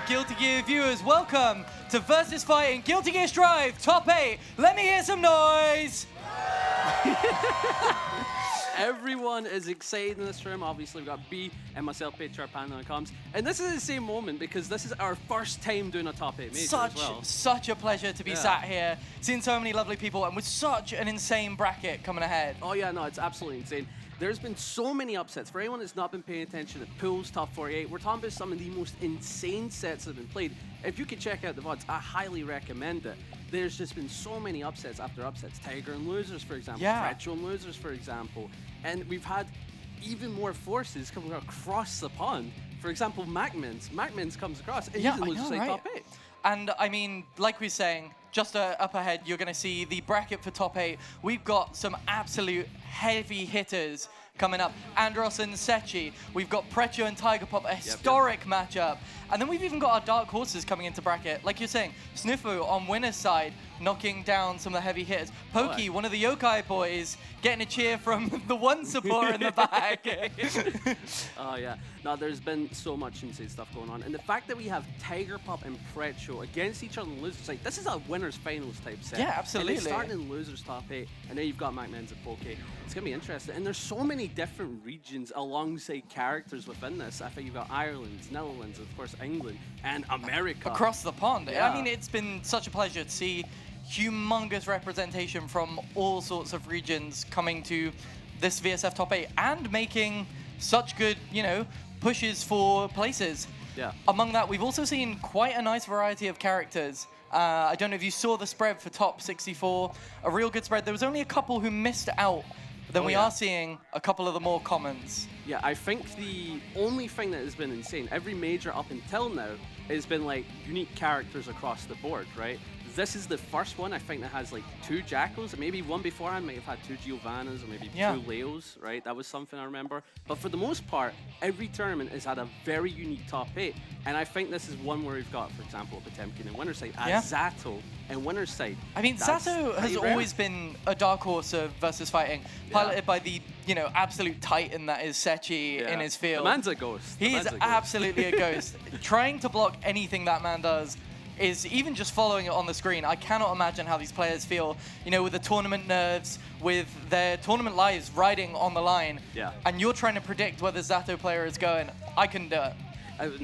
Guilty Gear viewers, welcome to VSFighting Guilty Gear Strive Top 8. Let me hear some noise! Everyone is excited in this room. Obviously, we've got B and myself, Peter, panel and comms. And this is the same moment because this is our first time doing a top 8 major as well. Such a pleasure to be sat here, seeing so many lovely people, and with such an insane bracket coming ahead. Oh yeah, no, it's absolutely insane. There's been so many upsets. For anyone that's not been paying attention at Pools Top 48, we're talking about some of the most insane sets that have been played. If you could check out the VODs, I highly recommend it. There's just been so many upsets after upsets. Tiger and Losers, for example. Retro and Losers, for example. And we've had even more forces coming across the pond. For example, MacMins. MacMins comes across, and he's in Losers like top 8. And I mean, like we were saying, just up ahead, you're going to see the bracket for top 8. We've got some absolute heavy hitters coming up. Andros and Sechi. We've got Precho and Tiger Pop, a historic matchup. And then we've even got our dark horses coming into bracket. Like you're saying, Sniffu on winner's side, knocking down some of the heavy hitters. Pokey, one of the Yokai boys, getting a cheer from the one supporter in the back. Oh yeah, no, there's been so much insane stuff going on. And the fact that we have Tiger Pop and Precho against each other in losers, like, this is a winners finals type set. Yeah, absolutely. And they start in losers top 8, and then you've got MacMins and Pokey. It's gonna be interesting. And there's so many different regions alongside characters within this. I think you've got Ireland, Netherlands, of course England, and America. Across the pond. Yeah. I mean, it's been such a pleasure to see humongous representation from all sorts of regions coming to this VSF Top 8 and making such good, you know, pushes for places. Yeah. Among that, we've also seen quite a nice variety of characters. I don't know if you saw the spread for top 64, a real good spread. There was only a couple who missed out. Then we are seeing a couple of the more commons. Yeah, I think the only thing that has been insane, every major up until now, has been like unique characters across the board, right? This is the first one, I think, that has like 2 Jackals. Maybe one beforehand might have had 2 Giovannas or maybe 2 Leos, right? That was something I remember. But for the most part, every tournament has had a very unique top 8. And I think this is one where we've got, for example, Potemkin and Winner's Side, Zato and Winner's Side. I mean, Zato has always been a dark horse of VSFighting, piloted by the, you know, absolute titan that is Sechi in his field. The man's a ghost. He is absolutely a ghost. Trying to block anything that man does is even just following it on the screen. I cannot imagine how these players feel, you know, with the tournament nerves, with their tournament lives riding on the line. Yeah. And you're trying to predict where the Zato player is going. I couldn't do it.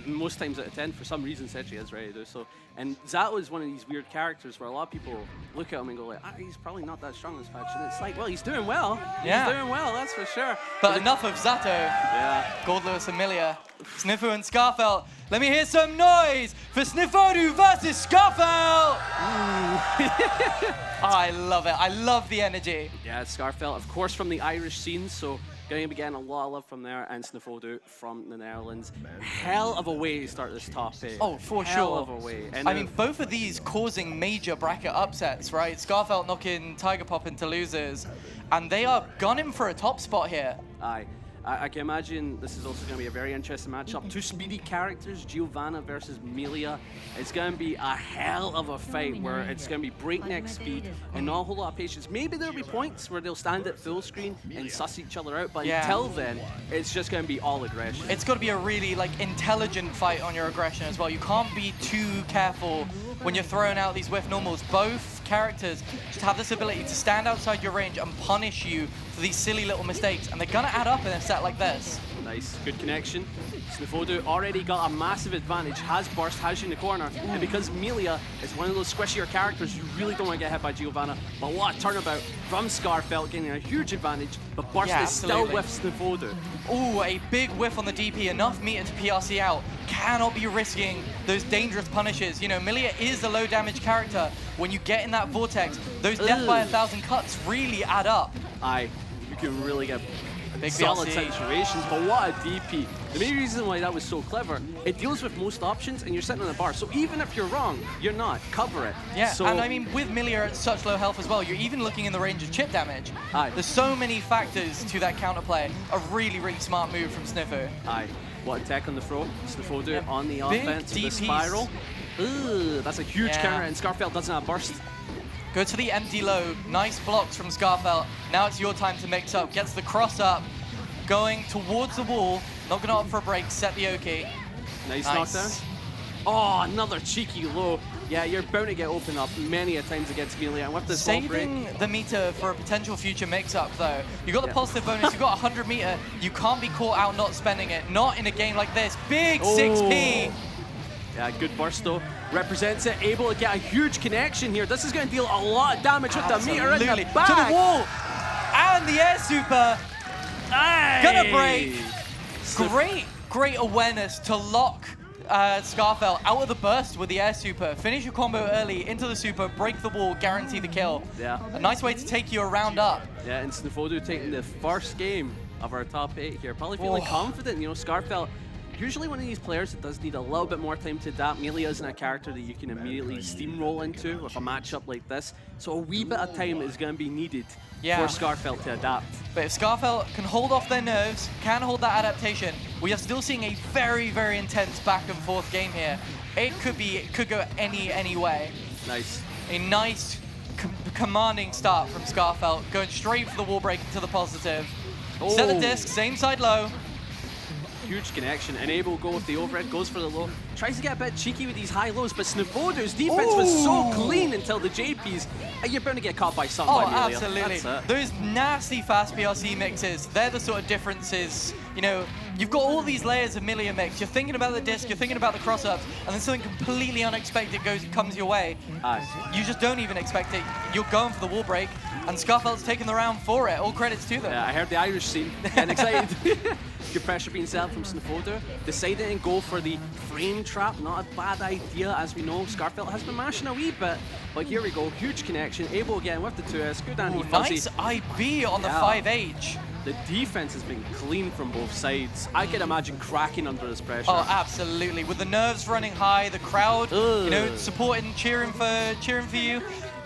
Most times out of 10, for some reason, Sechi is ready to do so. And Zato is one of these weird characters where a lot of people look at him and go like, he's probably not that strong in this faction. It's like, well, he's doing well. Yeah. He's doing well, that's for sure. But enough of Zato. Yeah. Gold Lewis Amelia, Sniffu and Scarfelt. Let me hear some noise for Sniffodu versus Scarfelt! I love it. I love the energy. Yeah, Scarfelt, of course, from the Irish scene, so going to be getting a lot of love from there, and Sniffodu from the Netherlands. Hell of a way to start this top 8. Oh, for sure. Hell of a way. And I mean, both of these causing major bracket upsets, right? Scarfelt knocking Tiger Pop into losers, and they are gunning for a top spot here. Aye. I can imagine this is also going to be a very interesting matchup. 2 speedy characters, Giovanna versus Melia. It's going to be a hell of a fight where it's going to be breakneck speed and not a whole lot of patience. Maybe there'll be points where they'll stand at full screen and suss each other out, but until then, it's just going to be all aggression. It's got to be a really intelligent fight on your aggression as well. You can't be too careful when you're throwing out these whiff normals. Both characters just have this ability to stand outside your range and punish you for these silly little mistakes, and they're gonna add up in a set like this. Nice, good connection. Sniffodu already got a massive advantage, has burst, has you in the corner, and because Melia is one of those squishier characters, you really don't want to get hit by Giovanna. But what a turnabout from Scarfelt, getting a huge advantage, but burst is still with Sniffodu. Ooh, a big whiff on the DP, enough meter to PRC out. Cannot be risking those dangerous punishes. You know, Melia is a low damage character. When you get in that vortex, those death by 1,000 cuts really add up. Aye, you can really get big solid BLC. situations, but what a DP. The main reason why that was so clever, it deals with most options and you're sitting on a bar, so even if you're wrong, you're not. Cover it. Yeah, so, and I mean, with Melia at such low health as well, you're even looking in the range of chip damage. Aye. There's so many factors to that counterplay. A really, really smart move from Sniffu. Aye. What a tech on the throw. Sniffodu on the offense with the spiral. Ooh, that's a huge counter, and Scarfelt doesn't have burst. Goes for the empty low. Nice blocks from Scarfelt. Now it's your time to mix up. Gets the cross up. Going towards the wall. Not going to opt for a break. Set the Oki. Nice knockdown. Oh, another cheeky low. Yeah, you're bound to get opened up many a times against Melee, and with this wall break. Saving the meter for a potential future mix-up, though. You got the Yeah. positive bonus, you got 100 meter. You can't be caught out not spending it. Not in a game like this. Big 6P. Yeah, good burst though. Represents it, able to get a huge connection here. This is going to deal a lot of damage with the meter in the Absolutely. back. To the wall. And the air super. Aye. Gonna break. Great awareness to lock Scarfell out of the burst with the air super. Finish your combo early, into the super, break the wall, guarantee the kill. Yeah. A nice way to take you a round up. Yeah, and Snifodu taking the first game of our top 8 here. Probably feeling confident, you know, Scarfell. Usually one of these players that does need a little bit more time to adapt. Melee isn't a character that you can immediately steamroll into with a matchup like this. So a wee bit of time is going to be needed for Scarfell to adapt. But if Scarfell can hold off their nerves, can hold that adaptation, we are still seeing a very, very intense back and forth game here. It could go any way. Nice. A nice, commanding start from Scarfell, going straight for the wall break into the positive. Set the disc, same side low. Huge connection. Enable go with the overhead, goes for the low. Tries to get a bit cheeky with these high lows, but Snifodu's defense was so clean until the JPs. You're bound to get caught by something. Oh, absolutely. Those nasty fast PRC mixes, they're the sort of differences. You know, you've got all these layers of Melee mix. You're thinking about the disc, you're thinking about the cross-ups, and then something completely unexpected comes your way. You just don't even expect it. You're going for the wall break, and Scarfell's taking the round for it. All credits to them. Yeah, I heard the Irish scene, getting excited. Good pressure being set up from Snifodu. Deciding to go for the frame trap, not a bad idea. As we know, Scarfell has been mashing a wee bit, but here we go, huge connection, able again with the 2S, good anti-fuzzy. Nice IB on the 5H. The defense has been clean from both sides. I can imagine cracking under this pressure. Oh, absolutely. With the nerves running high, the crowd, you know, supporting, cheering for you.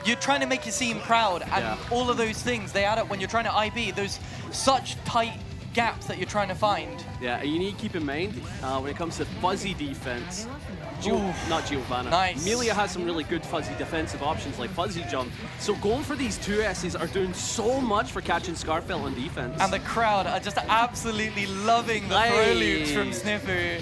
You're trying to make you seem proud, and all of those things, they add up when you're trying to IB. Those such tight gaps that you're trying to find. Yeah, and you need to keep in mind, when it comes to fuzzy defense, not Giovanna. Nice. Melia has some really good fuzzy defensive options like fuzzy jump. So going for these 2S's are doing so much for catching Scarfell on defense. And the crowd are just absolutely loving the throw loops from Snifu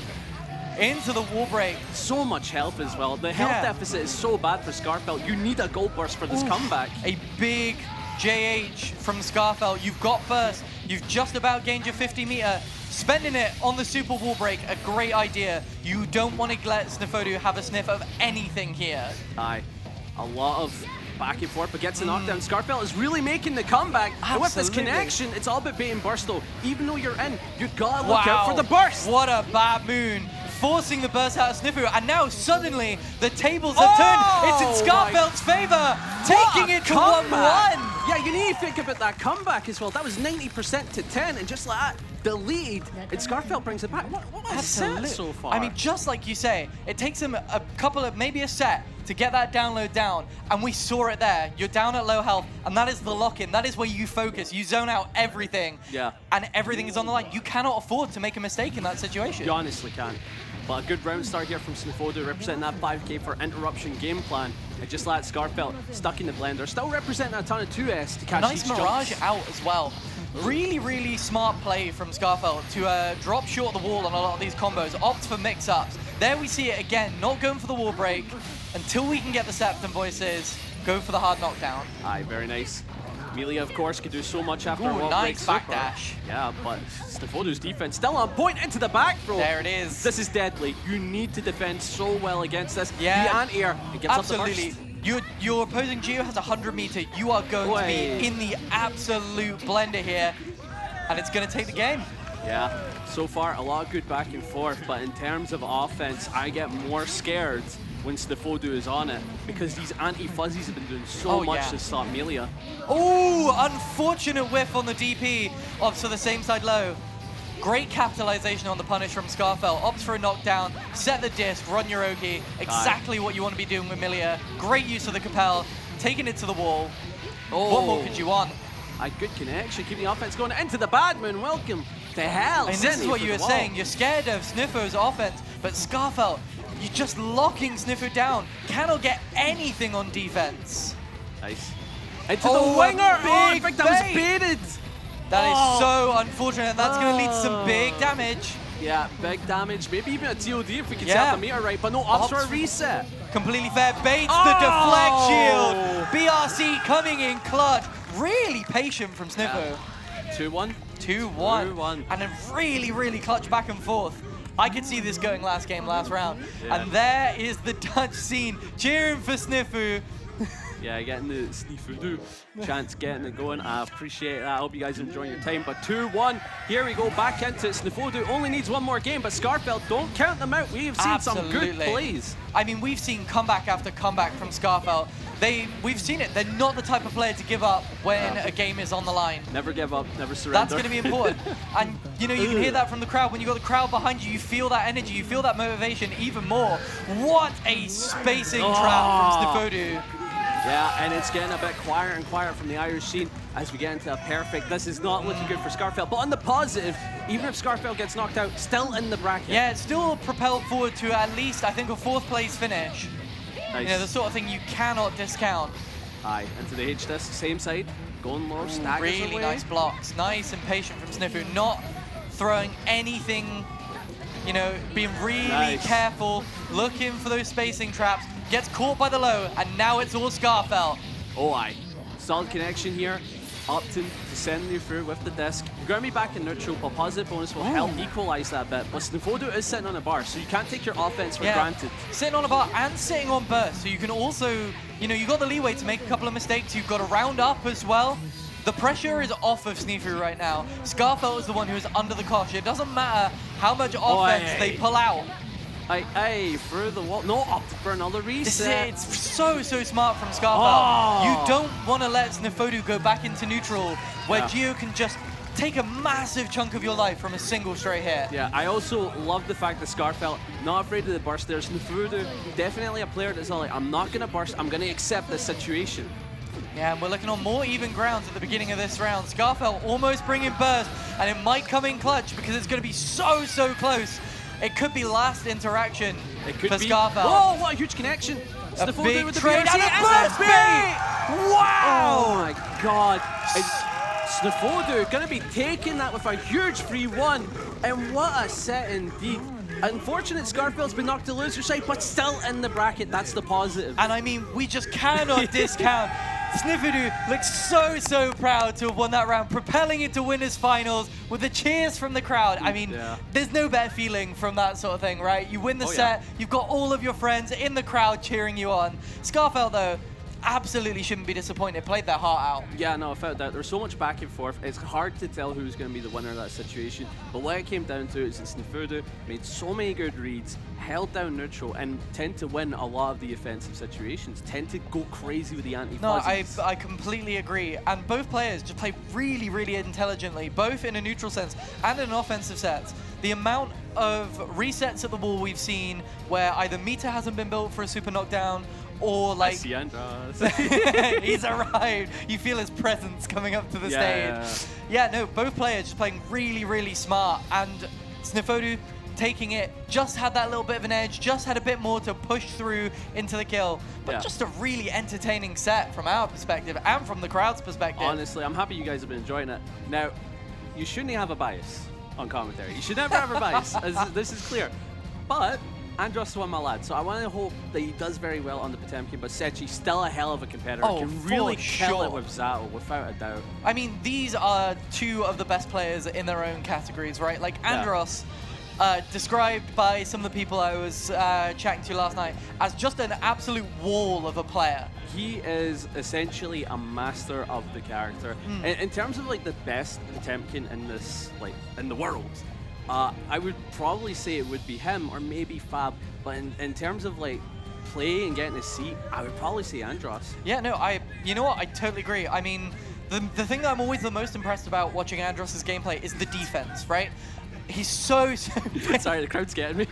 into the wall break. So much health as well. The health deficit is so bad for Scarfell. You need a gold burst for this comeback. A big JH from Scarfell. You've got burst. You've just about gained your 50 meter. Spending it on the super wall break, a great idea. You don't want to let Snifodu have a sniff of anything here. Aye, a lot of back and forth, but gets a knockdown. Scarfell is really making the comeback. And with this connection, it's all about bait and burst though. Even though you're in, you gotta look out for the burst. What a bad moon. Forcing the burst out of Snifu, and now suddenly the tables have turned. It's in Scarfell's favor, taking it to 1-1. Yeah, you need to think about that comeback as well. That was 90% to 10, and just like that, the lead, and Scarfell brings it back. What a set so far. I mean, just like you say, it takes him a couple of, maybe a set to get that download down, and we saw it there. You're down at low health, and that is the lock-in. That is where you focus. You zone out everything, and everything is on the line. You cannot afford to make a mistake in that situation. You honestly can't. But a good round start here from Snifodu, representing that 5K for interruption game plan. And just like Scarfell, stuck in the blender, still representing a ton of 2S to catch nice these mirage jumps. out as well. Really smart play from Scarfell to drop short of the wall on a lot of these combos, opt for mix-ups. There we see it again, not going for the wall break until we can get the Septum voices, go for the hard knockdown. Aye, very nice. Melia, of course, could do so much after a wall break. Nice backdash. Yeah, but Snifodu's defense still on point into the back throw. There it is. This is deadly. You need to defend so well against this. Yeah. The anti-air, it gets absolutely. up the burst. Your opposing Geo has 100 meter. You are going to be in the absolute blender here, and it's going to take the game. Yeah, so far a lot of good back and forth, but in terms of offense, I get more scared when Snifodu is on it, because these anti-fuzzies have been doing so much to stop Melia. Oh, unfortunate whiff on the DP of the same side low. Great capitalization on the punish from Scarfell. Opts for a knockdown, set the disc, run your Oki. Exactly what you want to be doing with Melia. Great use of the Capel, taking it to the wall. What more could you want? A good connection, keeping the offense going into the Badman. Welcome to hell. And this is what you were saying. You're scared of Snifo's offense, but Scarfell, you're just locking Snifu down. Cannot get anything on defense. Nice. Into the winger. Oh, in fact, that was baited. That is so unfortunate. That's going to lead to some big damage. Yeah, big damage. Maybe even a TOD if we can Yeah. set the meter right, but no ops for a reset. Completely fair. Baits the deflect shield. BRC coming in clutch. Really patient from Snifo. 2-1. 2-1. 2-1. And a really, really clutch back and forth. I could see this going last game, last round. Yeah. And there is the Dutch scene cheering for Snifu. Yeah, getting the Snifu chance, getting it going. I appreciate that. I hope you guys are enjoying your time. But 2-1, here we go, back into it. Snifodu only needs one more game, but Scarfeld, don't count them out. We've seen some good plays. I mean, we've seen comeback after comeback from Scarfeld. We've seen it. They're not the type of player to give up when a game is on the line. Never give up, never surrender. That's going to be important. And, you know, you can hear that from the crowd. When you've got the crowd behind you, you feel that energy, you feel that motivation even more. What a spacing trap from Snifodu. Yeah, and it's getting a bit quieter and quieter from the Irish scene as we get into a perfect. This is not looking good for Scarfeld, but on the positive, even if Scarfeld gets knocked out, still in the bracket. Yeah, it's still propelled forward to at least, I think, a 4th place finish. Nice. You know, the sort of thing you cannot discount. Aye, into the H-disc, same side, going low, staggers Really away. nice blocks. Nice and patient from Snifu, not throwing anything, you know, being really careful, looking for those spacing traps. Gets caught by the low, and now it's all Scarfeld. Oh, aye. Solid connection here. Upton to send you through with the disc. You're going to be back in neutral, but positive bonus will help equalize that bit. But Snifodu is sitting on a bar, so you can't take your offense for granted. Sitting on a bar and sitting on burst, so you can also, you know, you got the leeway to make a couple of mistakes. You've got a round up as well. The pressure is off of Snifu right now. Scarfeld is the one who is under the cosh. It doesn't matter how much offense they pull out. Hey, through the wall. No, up for another reset. It's so smart from Scarfeld. You don't want to let Snifodu go back into neutral, where Gio can just take a massive chunk of your life from a single straight hit. Yeah, I also love the fact that Scarfeld, not afraid of the burst there. Snifodu, definitely a player that's like, I'm not going to burst, I'm going to accept this situation. Yeah, and we're looking on more even grounds at the beginning of this round. Scarfeld almost bringing burst, and it might come in clutch because it's going to be so close. It could be last interaction for Scarfeld. Whoa, what a huge connection. A big with the trade BRC and a burst bait! Wow! Oh my god. Snifodu going to be taking that with a huge 3-1. And what a set indeed. Unfortunate Scarfeld's been knocked to loser side, but still in the bracket. That's the positive. And I mean, we just cannot discount. Snifodu looks so proud to have won that round, propelling into winners finals with the cheers from the crowd. I mean, there's no better feeling from that sort of thing, right? You win the set, you've got all of your friends in the crowd cheering you on. Scarfeld, though, absolutely shouldn't be disappointed. Played their heart out. Yeah, no, without doubt. There's so much back and forth. It's hard to tell who's going to be the winner of that situation. But what it came down to is that Snifodu made so many good reads, held down neutral, and tend to win a lot of the offensive situations. Tend to go crazy with the anti-fuzzies. No, I completely agree. And both players just play really intelligently, both in a neutral sense and in an offensive sense. The amount of resets at the wall we've seen where either meter hasn't been built for a super knockdown, or like he's arrived. You feel his presence coming up to the stage. Yeah, no, both players just playing really smart, and Snifodu taking it, just had that little bit of an edge, just had a bit more to push through into the kill. But just a really entertaining set from our perspective and from the crowd's perspective. Honestly, I'm happy you guys have been enjoying it. Now, you shouldn't have a bias on commentary. You should never have a bias, as this is clear. But Andros won my lad, so I want to hope that he does very well on the Potemkin, but Sechi's still a hell of a competitor. Can really kill it with Zato, without a doubt. I mean, these are two of the best players in their own categories, right? Like Andros, described by some of the people I was chatting to last night as just an absolute wall of a player. He is essentially a master of the character. In terms of like the best Potemkin in this, like in the world, I would probably say it would be him or maybe Fab. But in terms of like play and getting a seat, I would probably say Andros. Yeah, no, you know what? I totally agree. I mean, the thing that I'm always the most impressed about watching Andros' gameplay is the defense, right? He's so sorry, the crowd's getting me.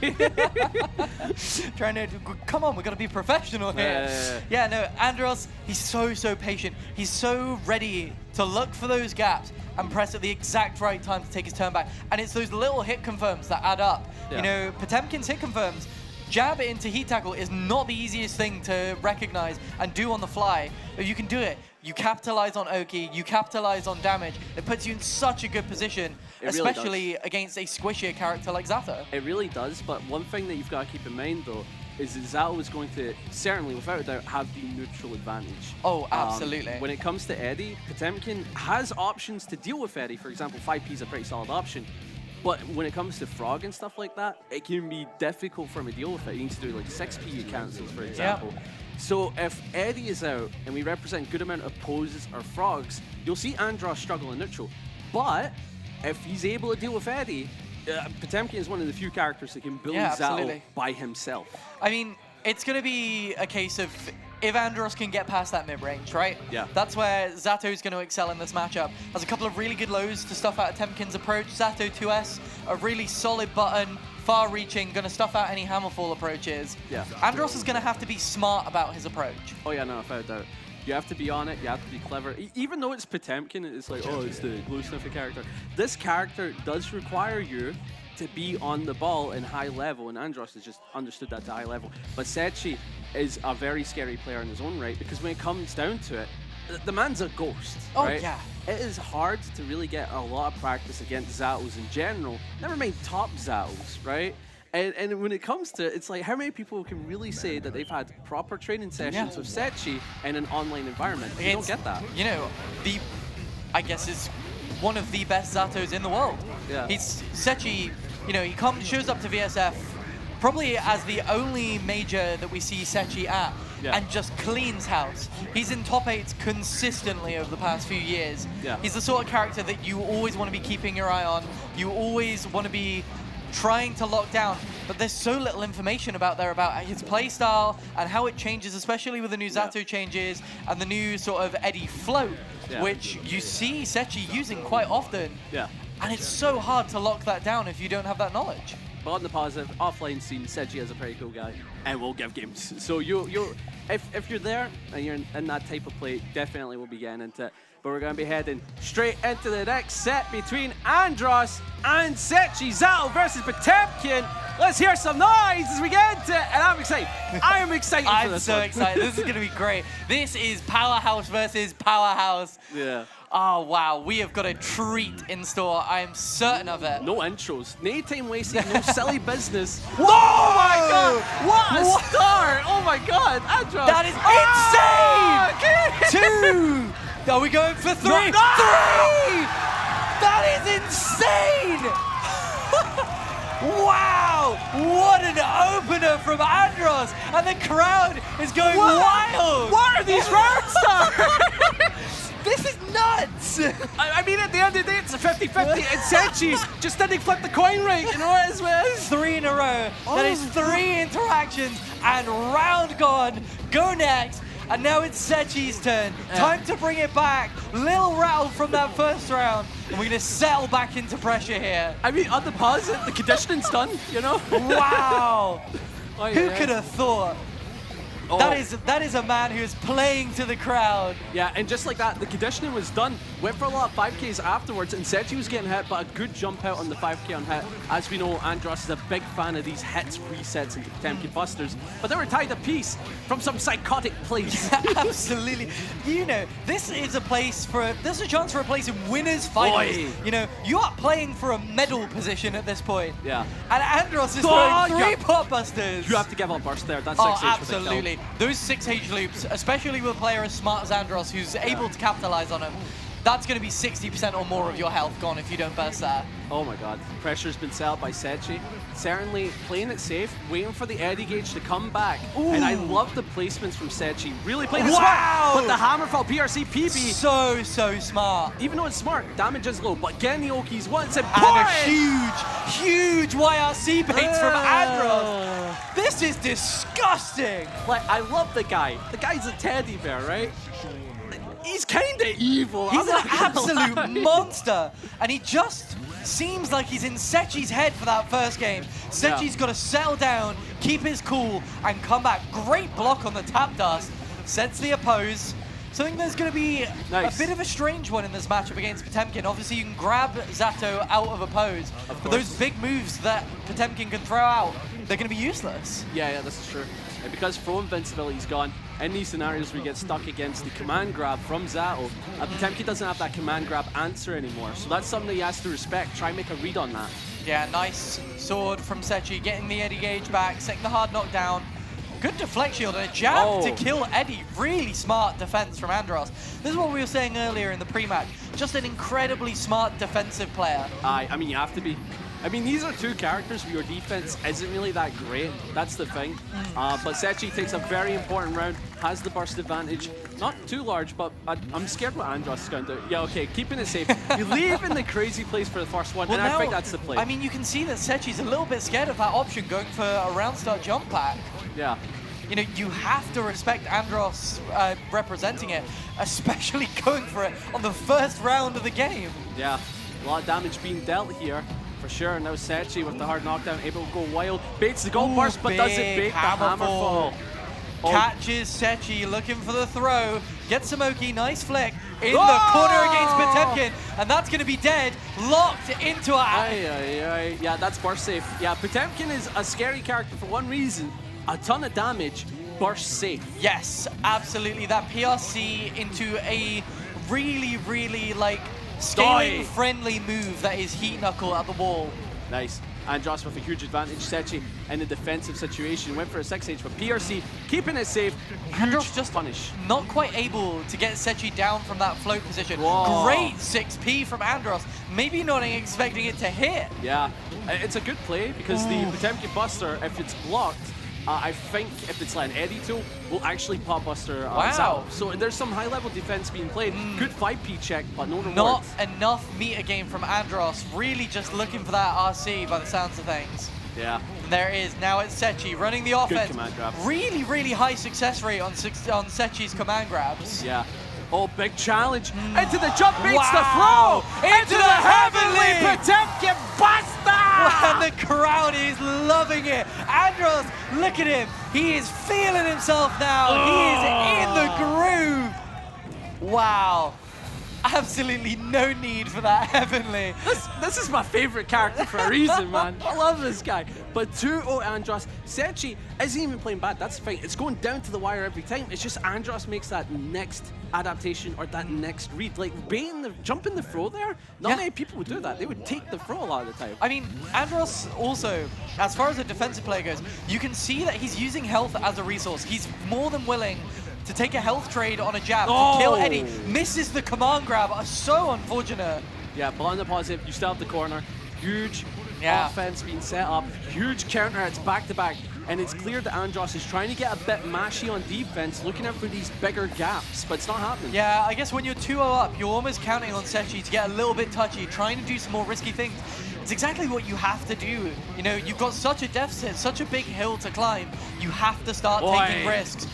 Trying to, come on, we're gonna be professional here. Yeah, no, Andros, he's so patient. He's so ready to look for those gaps and press at the exact right time to take his turn back. And it's those little hit confirms that add up. You know, Potemkin's hit confirms, jab it into heat tackle is not the easiest thing to recognize and do on the fly. If you can do it, you capitalize on Oki, you capitalize on damage. It puts you in such a good position. really especially against a squishier character like Zato. It really does, but one thing that you've got to keep in mind, though, is that Zato is going to, certainly, without a doubt, have the neutral advantage. Oh, absolutely. When it comes to Eddie, Potemkin has options to deal with Eddie. For example, 5P is a pretty solid option. But when it comes to Frog and stuff like that, it can be difficult for him to deal with it. He needs to do like 6P cancels, for example. Yep. So if Eddie is out and we represent a good amount of poses or frogs, you'll see Andros struggle in neutral. But if he's able to deal with Eddie, Potemkin is one of the few characters that can bully Zato by himself. I mean, it's going to be a case of if Andros can get past that mid-range, right? Yeah. That's where Zato's going to excel in this matchup. Has a couple of really good lows to stuff out Potemkin's approach. Zato 2S, a really solid button, far-reaching, going to stuff out any hammerfall approaches. Yeah. Andros is going to have to be smart about his approach. Oh yeah, no, without a doubt. You have to be on it, you have to be clever. Even though it's Potemkin, it's like, oh, it's the glue sniffer character. This character does require you to be on the ball in high level, and Andros has just understood that to high level. But Sechi is a very scary player in his own right, because when it comes down to it, the man's a ghost, right? Oh, yeah. It is hard to really get a lot of practice against Zatos in general, never mind top Zatos, right? And when it comes to it, it's like, how many people can really say that they've had proper training sessions with Sechi in an online environment? You don't get that. You know, I guess is one of the best Zatos in the world. Yeah. He's Sechi, you know, he shows up to VSF probably as the only major that we see Sechi at, and just cleans house. He's in top 8s consistently over the past few years. Yeah. He's the sort of character that you always want to be keeping your eye on. You always want to be trying to lock down, but there's so little information about his playstyle and how it changes, especially with the new Zato changes and the new sort of Eddie float, which you see Sechi using quite often. Yeah. And it's so hard to lock that down if you don't have that knowledge. But on the positive, offline scene, Sechi is a pretty cool guy, and will give games. So if you're there and you're in that type of play, definitely we'll be getting into it. But we're going to be heading straight into the next set between Andros and Sechi. Zato versus Potemkin. Let's hear some noise as we get into it, and I'm excited. I am excited for this I'm so one. excited. This is going to be great. This is Powerhouse versus Powerhouse. Yeah. Oh, wow. We have got a treat in store. I am certain of it. No intros. No time wasting. No silly business. Whoa! Oh my God! What a start! Oh my God! Andros. That is insane! 2! Are we going for 3? No. 3! That is insane! Wow! What an opener from Andros! And the crowd is going wild! What are these round stars? This is nuts! I mean, at the end of the day, it's a 50-50, and Sechi just didn't flip the coin right, you know what it is? 3 in a row. That is 3 interactions, and round gone. Go next. And now it's Sechi's turn. Time to bring it back. Little rattle from that first round. And we're going to settle back into pressure here. I mean, on the positive, the conditioning's done, you know? Wow. Who could have thought? Oh. That is a man who is playing to the crowd. Yeah, and just like that, the conditioning was done. Went for a lot of 5Ks afterwards, and Sechi was getting hit, but a good jump out on the 5K on hit. As we know, Andros is a big fan of these hits, resets into Potemkin busters, but they were tied a piece from some psychotic place. Absolutely. You know, this is a chance for a place in winners finals. Oi. You know, you are playing for a medal position at this point. Yeah. And Andros is throwing 3 pot busters. You have to give up burst there. That's 6H. Oh, absolutely. Those 6H loops, especially with a player as smart as Andros, who's able to capitalize on them, that's going to be 60% or more of your health gone if you don't burst that. Oh my God. Pressure's been set up by Sechi. Certainly playing it safe, waiting for the Eddie gauge to come back. Ooh. And I love the placements from Sechi. Really playing it smart. But the Hammerfall PRC PB. So smart. Even though it's smart, damage is low, but getting the Oki's once important. And a huge YRC baits from Andros. This is disgusting. Like, I love the guy. The guy's a teddy bear, right? He's kind of evil. He's an absolute monster. And he just seems like he's in Sechi's head for that first game. Sechi's got to settle down, keep his cool, and come back. Great block on the tap dust. Sets the oppose. So I think there's going to be a bit of a strange one in this matchup against Potemkin. Obviously, you can grab Zato out of oppose. But those big moves that Potemkin can throw out, they're going to be useless. Yeah, this is true. And because throw invincibility's gone, in these scenarios we get stuck against the command grab from Zato, Potemkin doesn't have that command grab answer anymore. So that's something that he has to respect. Try and make a read on that. Yeah, nice sword from Sechi, getting the Eddie gauge back, setting the hard knockdown. Good deflect shield and a jab to kill Eddie. Really smart defense from Andros. This is what we were saying earlier in the pre-match. Just an incredibly smart defensive player. I mean, you have to be. I mean, these are two characters where your defense isn't really that great. That's the thing. But Sechi takes a very important round, has the burst advantage. Not too large, but I'm scared what Andros is going to do. Yeah, okay, keeping it safe. You leave in the crazy place for the first one, and I think that's the play. I mean, you can see that Sechi's a little bit scared of that option, going for a round start jump pack. Yeah. You know, you have to respect Andros representing it, especially going for it on the first round of the game. Yeah, a lot of damage being dealt here. For sure, now Sechi with the hard knockdown, able to go wild. Baits the gold burst, but doesn't bait the hammer fall. Catches Sechi, looking for the throw. Gets Samoki, nice flick. In the corner against Potemkin, and that's going to be dead. Locked into a... Yeah, that's burst safe. Yeah, Potemkin is a scary character for one reason. A ton of damage, burst safe. Yes, absolutely. That PRC into a really, like, scaling-friendly move that is Heat Knuckle at the wall. Nice. Andros with a huge advantage. Sechi in a defensive situation. Went for a 6H, but PRC keeping it safe. Andros just punish. Not quite able to get Sechi down from that float position. Whoa. Great 6P from Andros. Maybe not expecting it to hit. Yeah, it's a good play because the Potemkin Buster, if it's blocked, I think if it's like an Eddie tool, will actually pop Buster wow. out. So there's some high-level defense being played. Good 5P check, but no reward. Not enough meter game from Andros. Really just looking for that RC by the sounds of things. Yeah. And there it is. Now it's Sechi running the offense. Good command grab. Really high success rate on Sechi's command grabs. Yeah. Oh, big challenge. Into the jump, beats the throw. Into the heavenly Potemkin Buster! And the crowd is loving it. Andros, look at him. He is feeling himself now. He is in the groove. Wow. Absolutely no need for that heavenly. This is my favorite character for a reason, man. I love this guy. But 2-0 Andros. Sechi isn't even playing bad. That's the thing. It's going down to the wire every time. It's just Andros makes that next adaptation or that next read. Like jumping the throw there, not many people would do that. They would take the throw a lot of the time. I mean, Andros also, as far as a defensive player goes, you can see that he's using health as a resource. He's more than willing to take a health trade on a jab to kill Eddie. Misses the command grab. So unfortunate. Yeah, but on the positive, you still have the corner. Huge offense being set up. Huge counter. It's back-to-back. And it's clear that Andros is trying to get a bit mashy on defense, looking out for these bigger gaps, but it's not happening. Yeah, I guess when you're 2-0 up, you're almost counting on Sechi to get a little bit touchy, trying to do some more risky things. It's exactly what you have to do. You know, you've got such a deficit, such a big hill to climb. You have to start taking risks.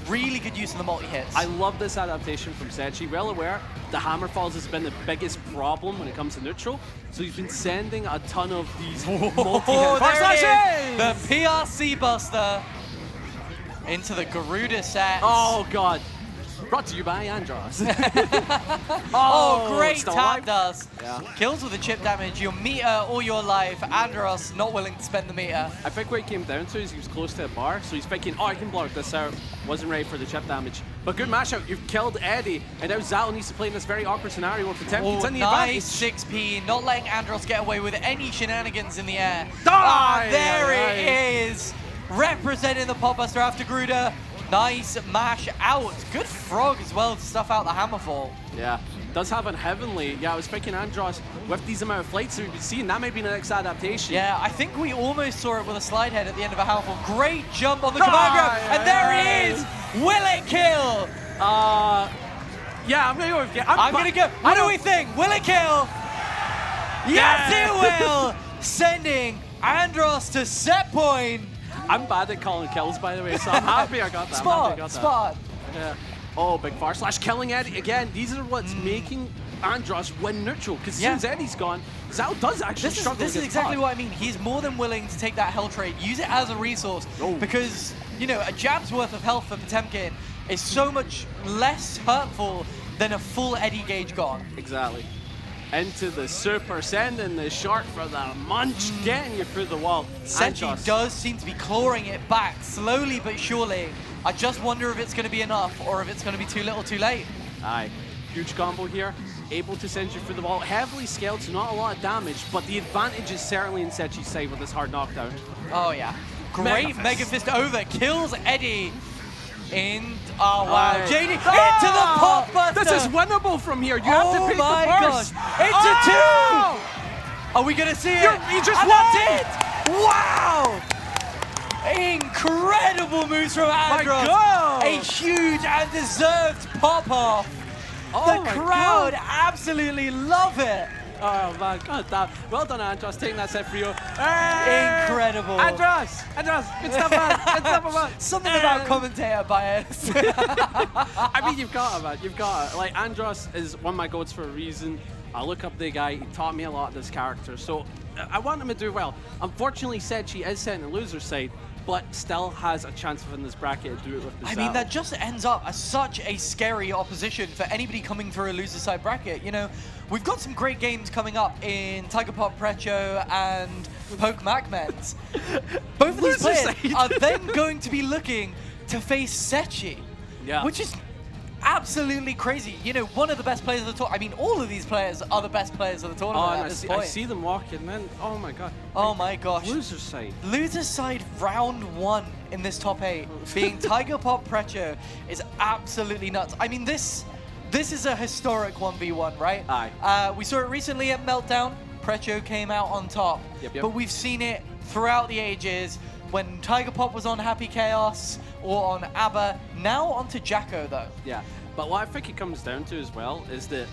Really good use of the multi-hits. I love this adaptation from Sechi. Well aware, the hammer falls has been the biggest problem when it comes to neutral. So he's been sending a ton of these multi-hits. The PRC Buster into the Garuda set. Oh, God. Brought to you by Andros. Great tap dust. Yeah. Kills with the chip damage, your meter all your life. Andros not willing to spend the meter. I think what it came down to is he was close to a bar, so he's thinking, oh, I can block this out. Wasn't ready for the chip damage. But good mashup, you've killed Eddie, and now Zato needs to play in this very awkward scenario where Potemkin's in the nice advantage. 6P, not letting Andros get away with any shenanigans in the air. There it is. Representing the Pop Buster after Garuda. Nice mash out. Good frog as well to stuff out the hammerfall. Yeah, does have a heavenly. Yeah, I was thinking Andros, with these amount of flights that we've been seeing, that may be the next adaptation. Yeah, I think we almost saw it with a slide head at the end of a hammerfall. Great jump on the command grab, and there he is. Will it kill? Yeah, I'm gonna go with I'm gonna go. What do we think? Will it kill? Yes, it will. Sending Andros to set point. I'm bad at calling kills, by the way, so I'm happy I got that. Spot. Yeah. Oh, big far slash killing Eddie. Again, these are what's making Andros win neutral, because as soon as Eddie's gone, Zato does actually struggle. This is exactly what I mean. He's more than willing to take that hell trade, use it as a resource, because, you know, a jab's worth of health for Potemkin is so much less hurtful than a full Eddie gauge gone. Exactly. into the super, sending the short for the munch, getting you through the wall. Senji Andros, does seem to be clawing it back slowly but surely. I just wonder if it's going to be enough or if it's going to be too little too late. Aye, huge combo here. Able to send you through the wall. Heavily scaled, so not a lot of damage, but the advantage is certainly in Sechi's side with this hard knockdown. Oh, yeah. Great Mega Fist over. Kills Eddie. Oh, wow. JD into the pop buster. This is winnable from here. You have to pick the Gosh. burst. It's a 2. Are we going to see it? You just and won. that's it. Wow. Incredible moves from Andros. My God. A huge and deserved pop-off. Oh The crowd absolutely love it. Oh man, God damn. Well done, Andros, taking that set for you. Hey! Incredible. Andros, good stuff, man. Good stuff, man. Something about commentator bias. I mean, you've got it, man. You've got it. Like, Andros is one of my goats for a reason. I look up the guy. He taught me a lot of this character, so I want him to do well. Unfortunately, Sechi is set in the loser's side, but still has a chance within this bracket to do it with the I mean, that just ends up as such a scary opposition for anybody coming through a loser side bracket. You know, we've got some great games coming up in Tiger Pop Precho and Poke Macmens. Both of these players are then going to be looking to face Sechi, which is absolutely crazy. You know, one of the best players of the tournament. I mean, all of these players are the best players of the tournament at this point. I see them walking, man. Oh my God. Oh my gosh. Loser side. Loser side round 1 in this top 8 being Tiger Pop Precho is absolutely nuts. I mean, this is a historic 1v1, right? Aye. We saw it recently at Meltdown. Precho came out on top. Yep. But we've seen it throughout the ages when Tiger Pop was on Happy Chaos or on ABBA. Now onto Jacko, though. Yeah, but what I think it comes down to as well is that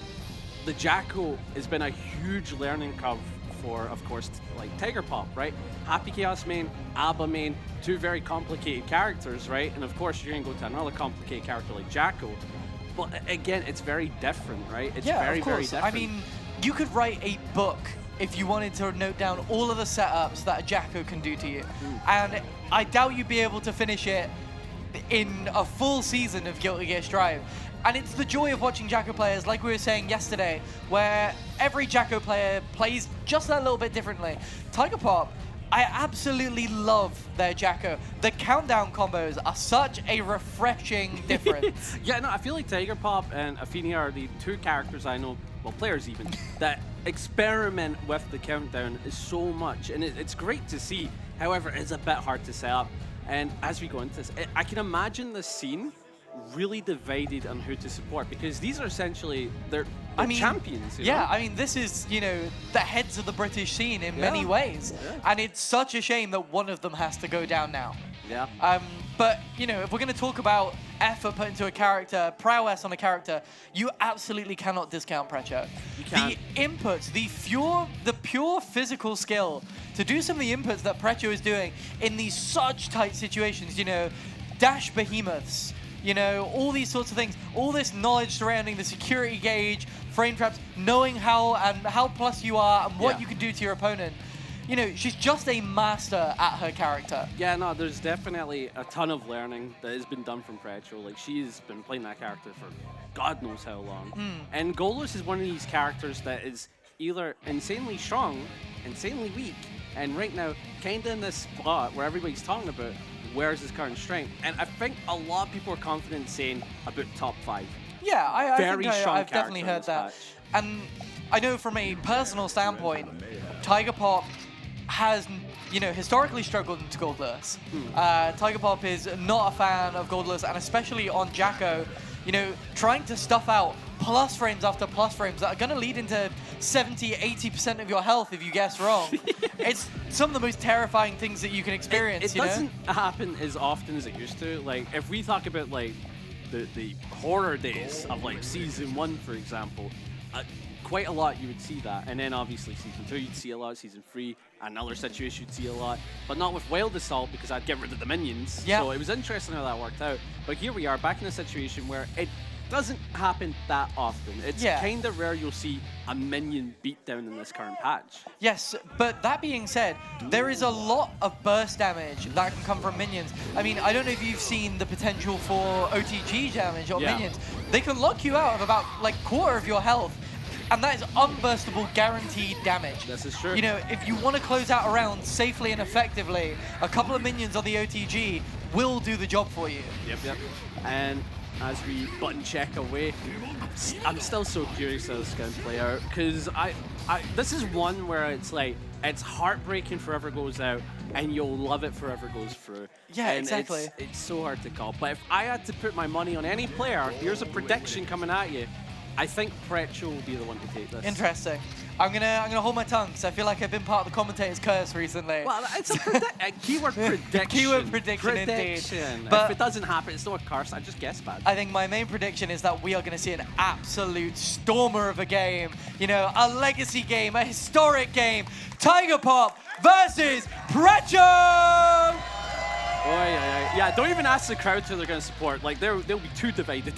the Jacko has been a huge learning curve for, of course, like Tiger Pop, right? Happy Chaos main, ABBA main, 2 very complicated characters, right? And of course, you're going to go to another complicated character like Jacko. But again, it's very different, right? It's very different. I mean, you could write a book if you wanted to note down all of the setups that a Jacko can do to you. And I doubt you'd be able to finish it in a full season of Guilty Gear Strive. And it's the joy of watching Jacko players, like we were saying yesterday, where every Jacko player plays just that little bit differently. Tiger Pop, I absolutely love their Jacko. The countdown combos are such a refreshing difference. Yeah, no, I feel like Tiger Pop and Athenia are the 2 characters I know, well, players even, that experiment with the countdown so much. And it's great to see. However, it's a bit hard to set up. And as we go into this, I can imagine the scene really divided on who to support, because these are essentially they're champions. You know? I mean, this is, you know, the heads of the British scene in many ways, and it's such a shame that one of them has to go down now. Yeah. But you know, if we're going to talk about effort put into a character, prowess on a character, you absolutely cannot discount Precho. You can't. The inputs, the pure physical skill to do some of the inputs that Precho is doing in these such tight situations, you know, dash behemoths, you know, all these sorts of things, all this knowledge surrounding the security gauge, frame traps, knowing how plus you are and what you can do to your opponent. You know, she's just a master at her character. Yeah, no, there's definitely a ton of learning that has been done from Precho. Like, she's been playing that character for God knows how long. And Golus is one of these characters that is either insanely strong, insanely weak, and right now, kind of in this spot where everybody's talking about where's his current strength. And I think a lot of people are confident saying about top 5. Yeah, I think I've definitely heard that. Patch. And I know from a personal standpoint, Tiger Pop has, you know, historically struggled into Goldless. Tiger Pop is not a fan of Goldless, and especially on Jacko, you know, trying to stuff out plus frames after plus frames that are going to lead into 70-80% of your health if you guess wrong. It's some of the most terrifying things that you can experience. It doesn't happen as often as it used to. Like, if we talk about like the horror days of like season 1, for example, quite a lot you would see that. And then obviously season 2 you'd see a lot, season 3 another situation you'd see a lot, but not with Wild Assault because I'd get rid of the minions. Yeah. So it was interesting how that worked out. But here we are back in a situation where it doesn't happen that often. It's kind of rare you'll see a minion beatdown in this current patch. Yes, but that being said, there is a lot of burst damage that can come from minions. I mean, I don't know if you've seen the potential for OTG damage on minions. They can lock you out of about like quarter of your health And that is unburstable, guaranteed damage. This is true. You know, if you want to close out a round safely and effectively, a couple of minions on the OTG will do the job for you. Yep. And as we button check away, I'm still so curious how this is going to play out, because this is one where it's like, it's heartbreaking forever goes out, and you'll love it forever goes through. Yeah, and exactly. It's so hard to call. But if I had to put my money on any player, here's a prediction coming at you. I think Precho will be the one to take this. Interesting. I'm gonna hold my tongue because I feel like I've been part of the commentator's curse recently. Well, it's a keyword prediction. Keyword prediction indeed. But if it doesn't happen, it's not a curse. I just guess bad. I think my main prediction is that we are going to see an absolute stormer of a game. You know, a legacy game, a historic game. Tiger Pop versus Precho! Oh, yeah, don't even ask the crowd who they're going to support. Like, they'll be too divided.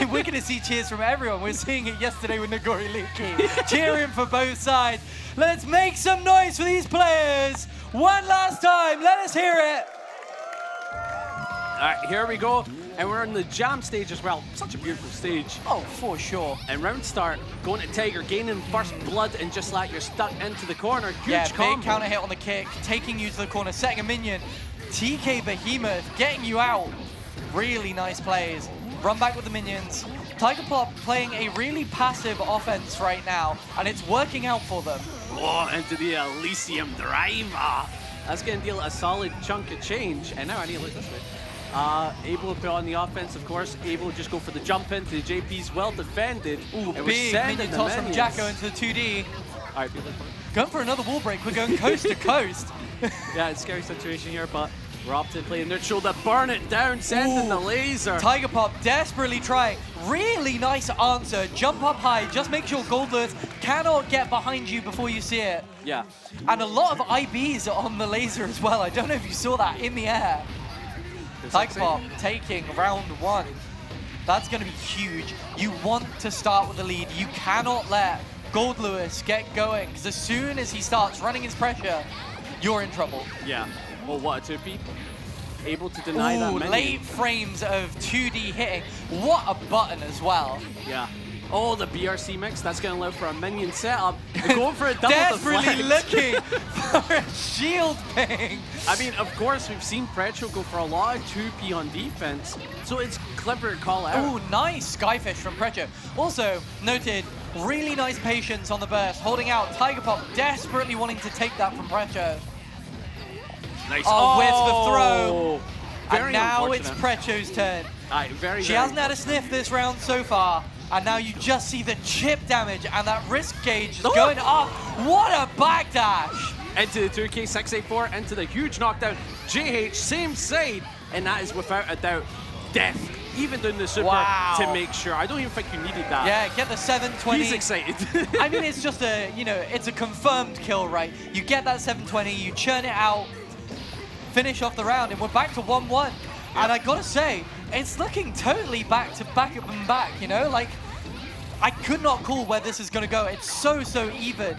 We're going to see cheers from everyone. We're seeing it yesterday with Nagori Luki. Cheering for both sides. Let's make some noise for these players. One last time. Let us hear it. All right, here we go. And we're in the jam stage as well. Such a beautiful stage. Oh, for sure. And round start, going to Tiger, gaining first blood, and just like you're stuck into the corner. Huge Yeah, combo. big counter hit on the kick, taking you to the corner, setting a minion. TK Behemoth getting you out. Really nice plays. Run back with the minions. Tiger Pop playing a really passive offense right now, and it's working out for them. Oh, into the Elysium Driver. That's going to deal a solid chunk of change. And now I need to look this way. Able to put on the offense, of course. Able to just go for the jump into the JP's well defended. Ooh, big minion toss from Jacko into the 2D. All right, going for another wall break. We're going coast to coast. Yeah, it's a scary situation here, but we're opting playing neutral to burn it down, sending the laser. Tiger Pop desperately trying. Really nice answer. Jump up high. Just make sure Gold Lewis cannot get behind you before you see it. Yeah. And a lot of IBs on the laser as well. I don't know if you saw that in the air. Tiger Pop taking round one. That's going to be huge. You want to start with the lead. You cannot let Gold Lewis get going, because as soon as he starts running his pressure, you're in trouble. Yeah. Well, what a 2P. Able to deny that minion. Late frames of 2D hitting. What a button as well. Yeah. Oh, the BRC mix. That's going to allow for a minion setup. Going for a double Desperately deflect. looking for a shield ping. I mean, of course, we've seen Precho go for a lot of 2P on defense, so it's clever to call out. Oh, nice Skyfish from Precho. Also noted, really nice patience on the burst, holding out. Tiger Pop desperately wanting to take that from Precho. Nice. Oh, with the throw. Very and now it's unfortunate. Precho's turn. She Very hasn't had a sniff this round so far. And now you just see the chip damage, and that risk gauge is going up. What a backdash! Into the 2K 684, into the huge knockdown. JH, same side, and that is without a doubt death. Even doing the super to make sure. I don't even think you needed that. Yeah, get the 720. He's excited. I mean, it's just a, you know, it's a confirmed kill, right? You get that 720, you churn it out, finish off the round, and we're back to 1-1. Yeah. And I gotta say, it's looking totally back to back up and back, you know? Like, I could not call where this is gonna go. It's so even.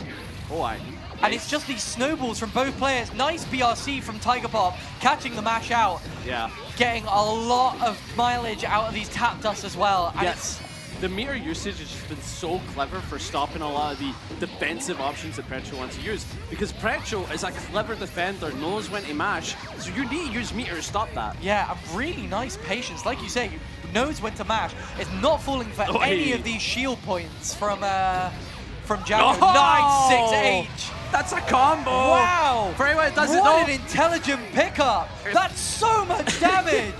And it's just these snowballs from both players. Nice BRC from Tiger Pop, catching the mash out. Yeah. Getting a lot of mileage out of these tap dusts as well. And yes. The meter usage has just been so clever for stopping a lot of the defensive options that Precho wants to use. Because Precho is a clever defender, knows when to mash, so you need to use meter to stop that. Yeah, a really nice patience. Like you say, knows when to mash. It's not falling for any of these shield points from Jacko. Oh! Nice 6H. That's a combo. Wow. For anyone that doesn't know, what an intelligent pickup. That's so much damage.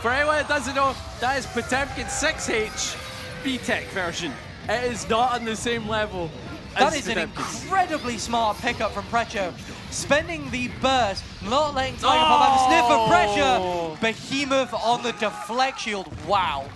For anyone that doesn't know, that is Potemkin 6H B-Tech version. It is not on the same level. That is an incredibly smart pickup from Precho. Spending the burst, not letting Tiger Pop have a sniff of pressure. Behemoth on the deflect shield. Wow.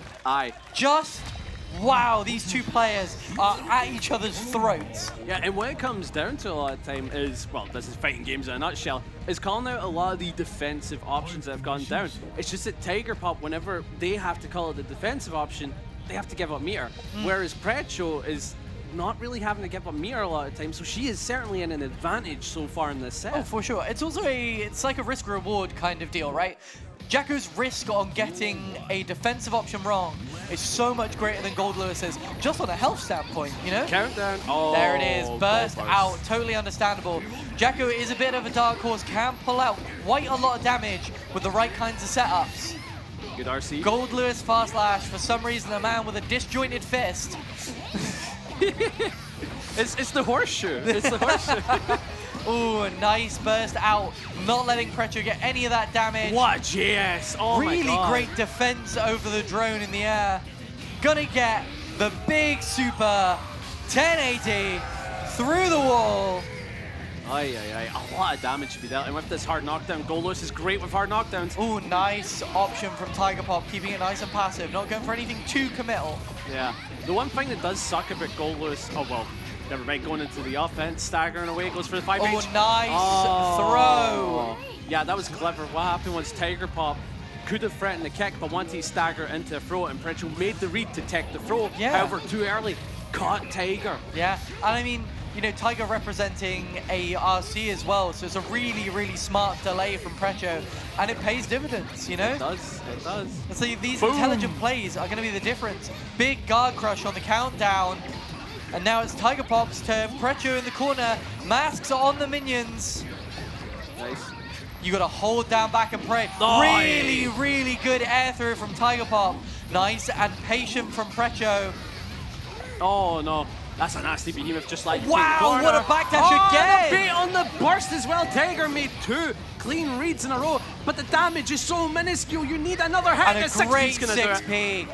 Wow, these two players are at each other's throats. Yeah, and when it comes down to a lot of time is, well, this is fighting games in a nutshell, is calling out a lot of the defensive options that have gone down. It's just that Tiger Pop, whenever they have to call it the defensive option, they have to give up meter. Whereas Precho is not really having to give up meter a lot of times, so she is certainly in an advantage so far in this set. Oh, for sure. It's also it's like a risk-reward kind of deal, right? Jacko's risk on getting a defensive option wrong is so much greater than Gold Lewis's, just on a health standpoint, you know? Countdown. Oh, there it is, burst gold out, totally understandable. Jacko is a bit of a dark horse, can pull out quite a lot of damage with the right kinds of setups. Good RC. Gold Lewis fast lash, for some reason a man with a disjointed fist. It's the horseshoe. It's the horseshoe. Ooh, nice burst out, not letting Precho get any of that damage. What JS? Oh really my God. Great defense over the drone in the air. Gonna get the big super 1080 through the wall. Aye, aye, aye. A lot of damage to be dealt. And with this hard knockdown, Gold Lewis is great with hard knockdowns. Ooh, nice option from Tiger Pop, keeping it nice and passive, not going for anything too committal. Yeah. The one thing that does suck about Gold Lewis, oh well, never mind, going into the offense, staggering away, goes for the 5H. Oh, nice throw. Yeah, that was clever. What happened was Tiger Pop could have threatened the kick, but once he staggered into a throw, and Pritchell made the read to tech the throw. Yeah. However, too early, caught Tiger. Yeah, and I mean, you know, Tiger representing a RC as well, so it's a really, really smart delay from Precho, and it pays dividends, you know? It does, it does. And so these Boom. intelligent plays are going to be the difference. Big guard crush on the countdown, and now it's Tiger Pop's turn. Precho in the corner, masks are on the minions. Nice. You got to hold down back and pray. Nice. Really, really good air through from Tiger Pop. Nice and patient from Precho. Oh no. That's a nasty behemoth, just like wow, what a backdash again! The bait on the burst as well. Tiger made 2 clean reads in a row, but the damage is so minuscule. You need another hit. And a great 6P's gonna do it. 6P.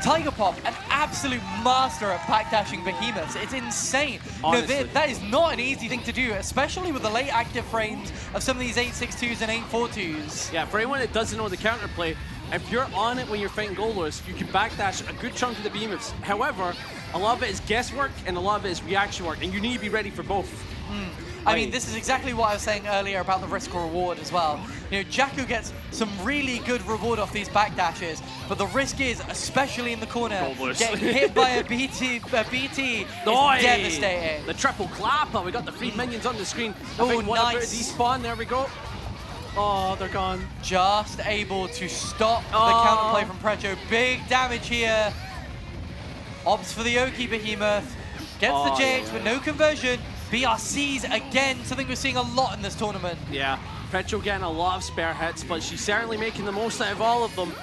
Tiger Pop, an absolute master at backdashing behemoths. It's insane. Honestly. No, that is not an easy thing to do, especially with the late active frames of some of these 862s and 842s. Yeah, for anyone that doesn't know the counterplay, if you're on it when you're fighting Gold Lewis, you can backdash a good chunk of the behemoths. However, a lot of it is guesswork and a lot of it is reaction work, and you need to be ready for both. I mean, this is exactly what I was saying earlier about the risk reward as well. You know, Jacko gets some really good reward off these backdashes, but the risk is, especially in the corner, getting hit by a BT is devastating. The triple clapper, we got the 3 minions on the screen. Oh, What about nice. despawn? There we go. Oh, they're gone. Just able to stop the counterplay from Precho. Big damage here. Opts for the Oki Behemoth. Gets the JH, but no conversion. BRCs again, something we're seeing a lot in this tournament. Yeah, Pretchell getting a lot of spare hits, but she's certainly making the most out of all of them.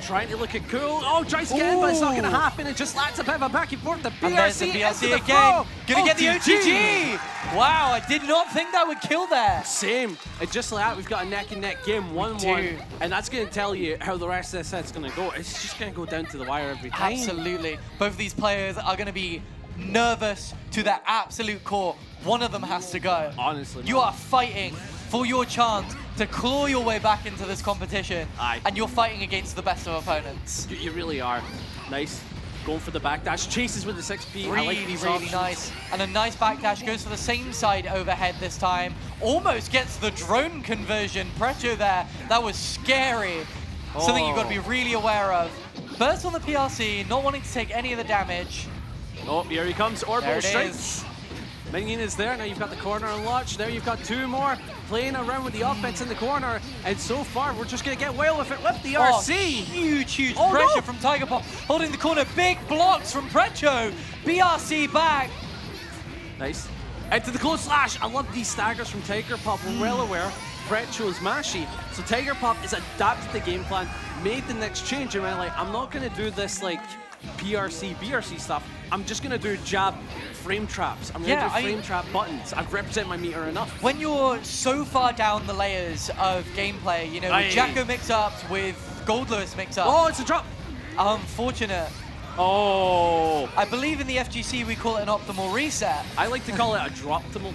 Trying to look at cool. Oh, tries to get in, but it's not going to happen. It just lands a bit of a back and forth. The BRC, and there's the BRC into the again. throw. Gonna get the OTG. Wow, I did not think that would kill there. Same. And just like that, we've got a neck-and-neck game, 1-1. And that's going to tell you how the rest of this set's going to go. It's just going to go down to the wire every time. Absolutely. Both of these players are going to be nervous to their absolute core. One of them has to go. Honestly. You are fighting for your chance to claw your way back into this competition. Aye. And you're fighting against the best of opponents. You really are. Nice. Going for the backdash. Chases with the 6P. I like Really, these really options. nice. And a nice backdash goes for the same side overhead this time. Almost gets the drone conversion. Precho there. That was scary. Something you've got to be really aware of. Burst on the PRC, not wanting to take any of the damage. Oh, here he comes. There Orbital it strike. is. Minion is there. Now you've got the corner unlocked. Now you've got 2 more playing around with the offense in the corner. And so far, we're just going to get wild with it with the RC. Huge pressure from Tiger Pop. Holding the corner. Big blocks from Precho. BRC back. Nice. Into the close slash. I love these staggers from Tiger Pop. We're well aware Precho is mashy. So Tiger Pop has adapted the game plan, made the next change, and went like, I'm not going to do this like PRC, BRC stuff. I'm just going to do jab frame traps. I'm going to do frame trap buttons. I've represented my meter enough. When you're so far down the layers of gameplay, you know, with Jacko mix-ups, with Gold Lewis mix-ups. Oh, it's a drop. Unfortunate. Oh. I believe in the FGC we call it an optimal reset. I like to call it a drop-timal.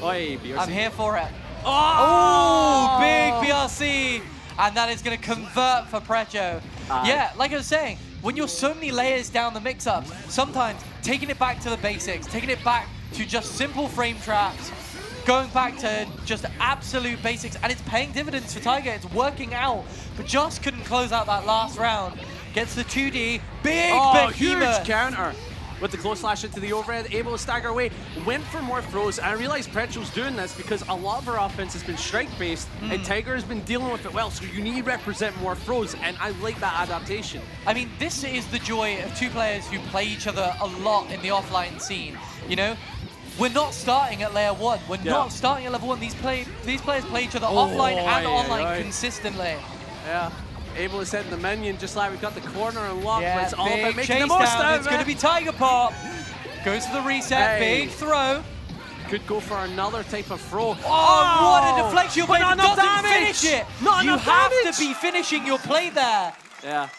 Oi, BRC. I'm here for it. Oh, big BRC. And that is going to convert for Precho. Yeah, like I was saying, when you're so many layers down the mix-ups, sometimes taking it back to the basics, taking it back to just simple frame traps, going back to just absolute basics, and it's paying dividends for Tiger. It's working out, but just couldn't close out that last round. Gets the 2D, big behemoth. Huge counter. with the close slash into the overhead, able to stagger away, went for more throws. And I realized Precho's doing this because a lot of her offense has been strike-based, and Tiger has been dealing with it well, so you need to represent more throws, and I like that adaptation. I mean, this is the joy of two players who play each other a lot in the offline scene, you know? We're not starting at layer 1. We're not starting at level 1. These players play each other offline and online consistently. Yeah. Able to send the minion just like we got the corner unlocked, but it's all big about making the chase most down. out of It's it. going to be Tiger Pop. Goes for the reset, big throw. Could go for another type of throw. Oh, what a deflection, but not enough doesn't damage. finish it. Not You enough have damage. to be finishing your play there. Yeah.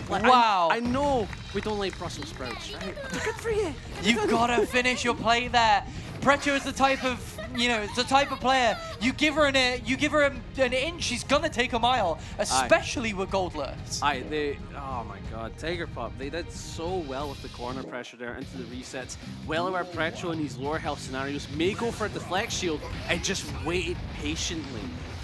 Like, Wow. I know we don't like Brussels sprouts, right? But they're good for you. You've got to finish your play there. Precho is the type of, it's the type of player, you give her an inch, she's going to take a mile, especially with Goldless. Oh my god, Tiger Pop, they did so well with the corner pressure there into the resets. Well aware Precho in these lower health scenarios may go for a deflect shield and just waited patiently.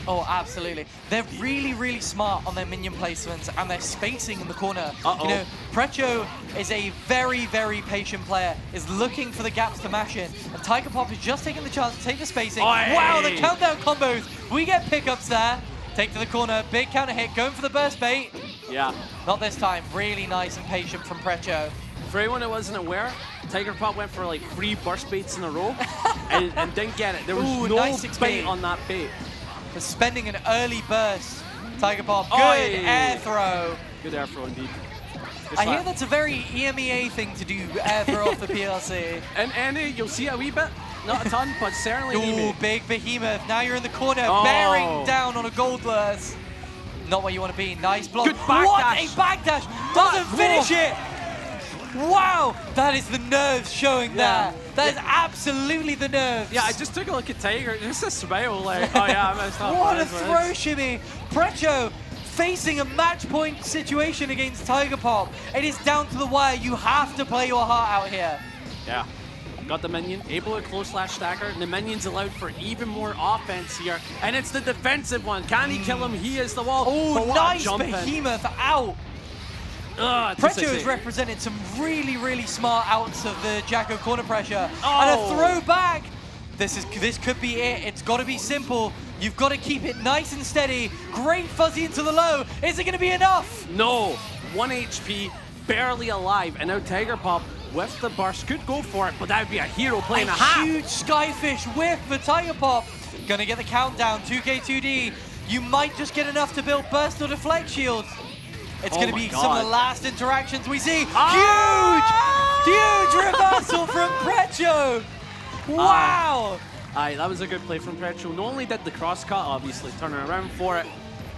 Oh, absolutely. They're really, really smart on their minion placements and their spacing in the corner. You know, Precho is a very, very patient player, is looking for the gaps to mash in. And Tiger Pop is just taking the chance to take the spacing. Wow, the countdown combos. We get pickups there. Take to the corner, big counter hit, going for the burst bait. Yeah. Not this time. Really nice and patient from Precho. For anyone that wasn't aware, Tiger Pop went for like 3 burst baits in a row and didn't get it. There was no nice bait on that bait. For spending an early burst. Tiger Pop, good air throw. Good air throw indeed. I hear that's a very EMEA thing to do, air throw off the PLC. And Annie, you'll see a wee bit. Not a ton, but certainly Ooh, big behemoth. Now you're in the corner, bearing down on a Goldless. Not where you want to be. Nice block. Good backdash. What a backdash. Doesn't finish it. Wow, that is the nerves showing there. That is absolutely the nerves. Yeah, I just took a look at Tiger, just a smile like, oh yeah, I messed up. What a throw shimmy. Precho facing a match point situation against Tiger Pop. It is down to the wire. You have to play your heart out here. Yeah. Got the minion, able to close slash stagger. The minion's allowed for even more offense here. And it's the defensive one. Can he kill him? He is the wall. Oh, nice behemoth out. Precho has represented some really, really smart outs of the Jacko corner pressure. And a throw back. This could be it. It's got to be simple. You've got to keep it nice and steady. Great fuzzy into the low. Is it going to be enough? No. 1 HP, barely alive. And now Tiger Pop with the burst could go for it, but that would be a hero play and a half. Huge Skyfish whiff for Tiger Pop. Going to get the countdown. 2K2D. You might just get enough to build burst or deflect shield. It's going to be some of the last interactions we see. Huge reversal from Precho. Wow. That was a good play from Precho. Not only did the cross cut, obviously, turning around for it,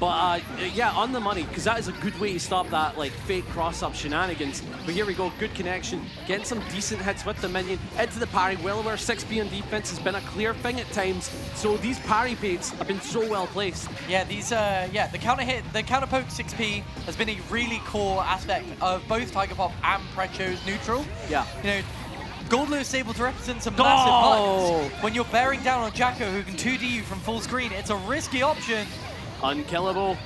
but yeah, on the money, because that is a good way to stop that like fake cross-up shenanigans. But here we go, good connection, getting some decent hits with the minion, into the parry. Well aware 6B on defense has been a clear thing at times, so these parry baits have been so well placed. Yeah, these the counter hit, the counter poke 6P has been a really core aspect of both Tiger Pop and Precho's neutral. Yeah. You know, Goldloo is able to represent some massive buttons. When you're bearing down on Jacko, who can 2D you from full screen, it's a risky option. Unkillable.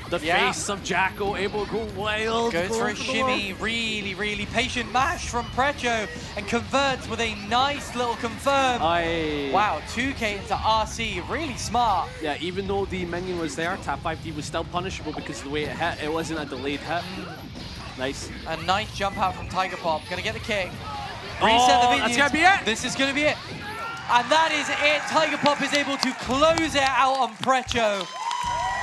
The face of Jacko able to go wild. Goes for a shimmy. Really, really patient mash from Precho and converts with a nice little confirm. Wow, 2K into RC. Really smart. Yeah, even though the minion was there, tap 5D was still punishable because of the way it hit. It wasn't a delayed hit. Nice. A nice jump out from Tiger Pop. Gonna get the kick. Reset the minions. That's gonna be it. This is gonna be it. And that is it. Tiger Pop is able to close it out on Precho.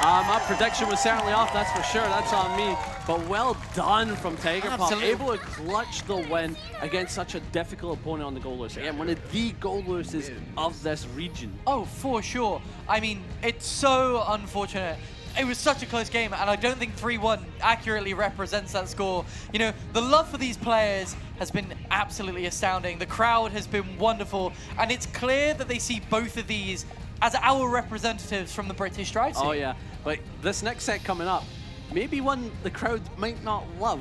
My prediction was certainly off, that's for sure. That's on me. But well done from Tiger Pop. Able to clutch the win against such a difficult opponent on the goal list. Again, one of the goal lists of this region. Oh, for sure. I mean, it's so unfortunate. It was such a close game, and I don't think 3-1 accurately represents that score. You know, the love for these players has been absolutely astounding. The crowd has been wonderful, and it's clear that they see both of these as our representatives from the British Stride scene. Oh yeah, but this next set coming up, maybe one the crowd might not love.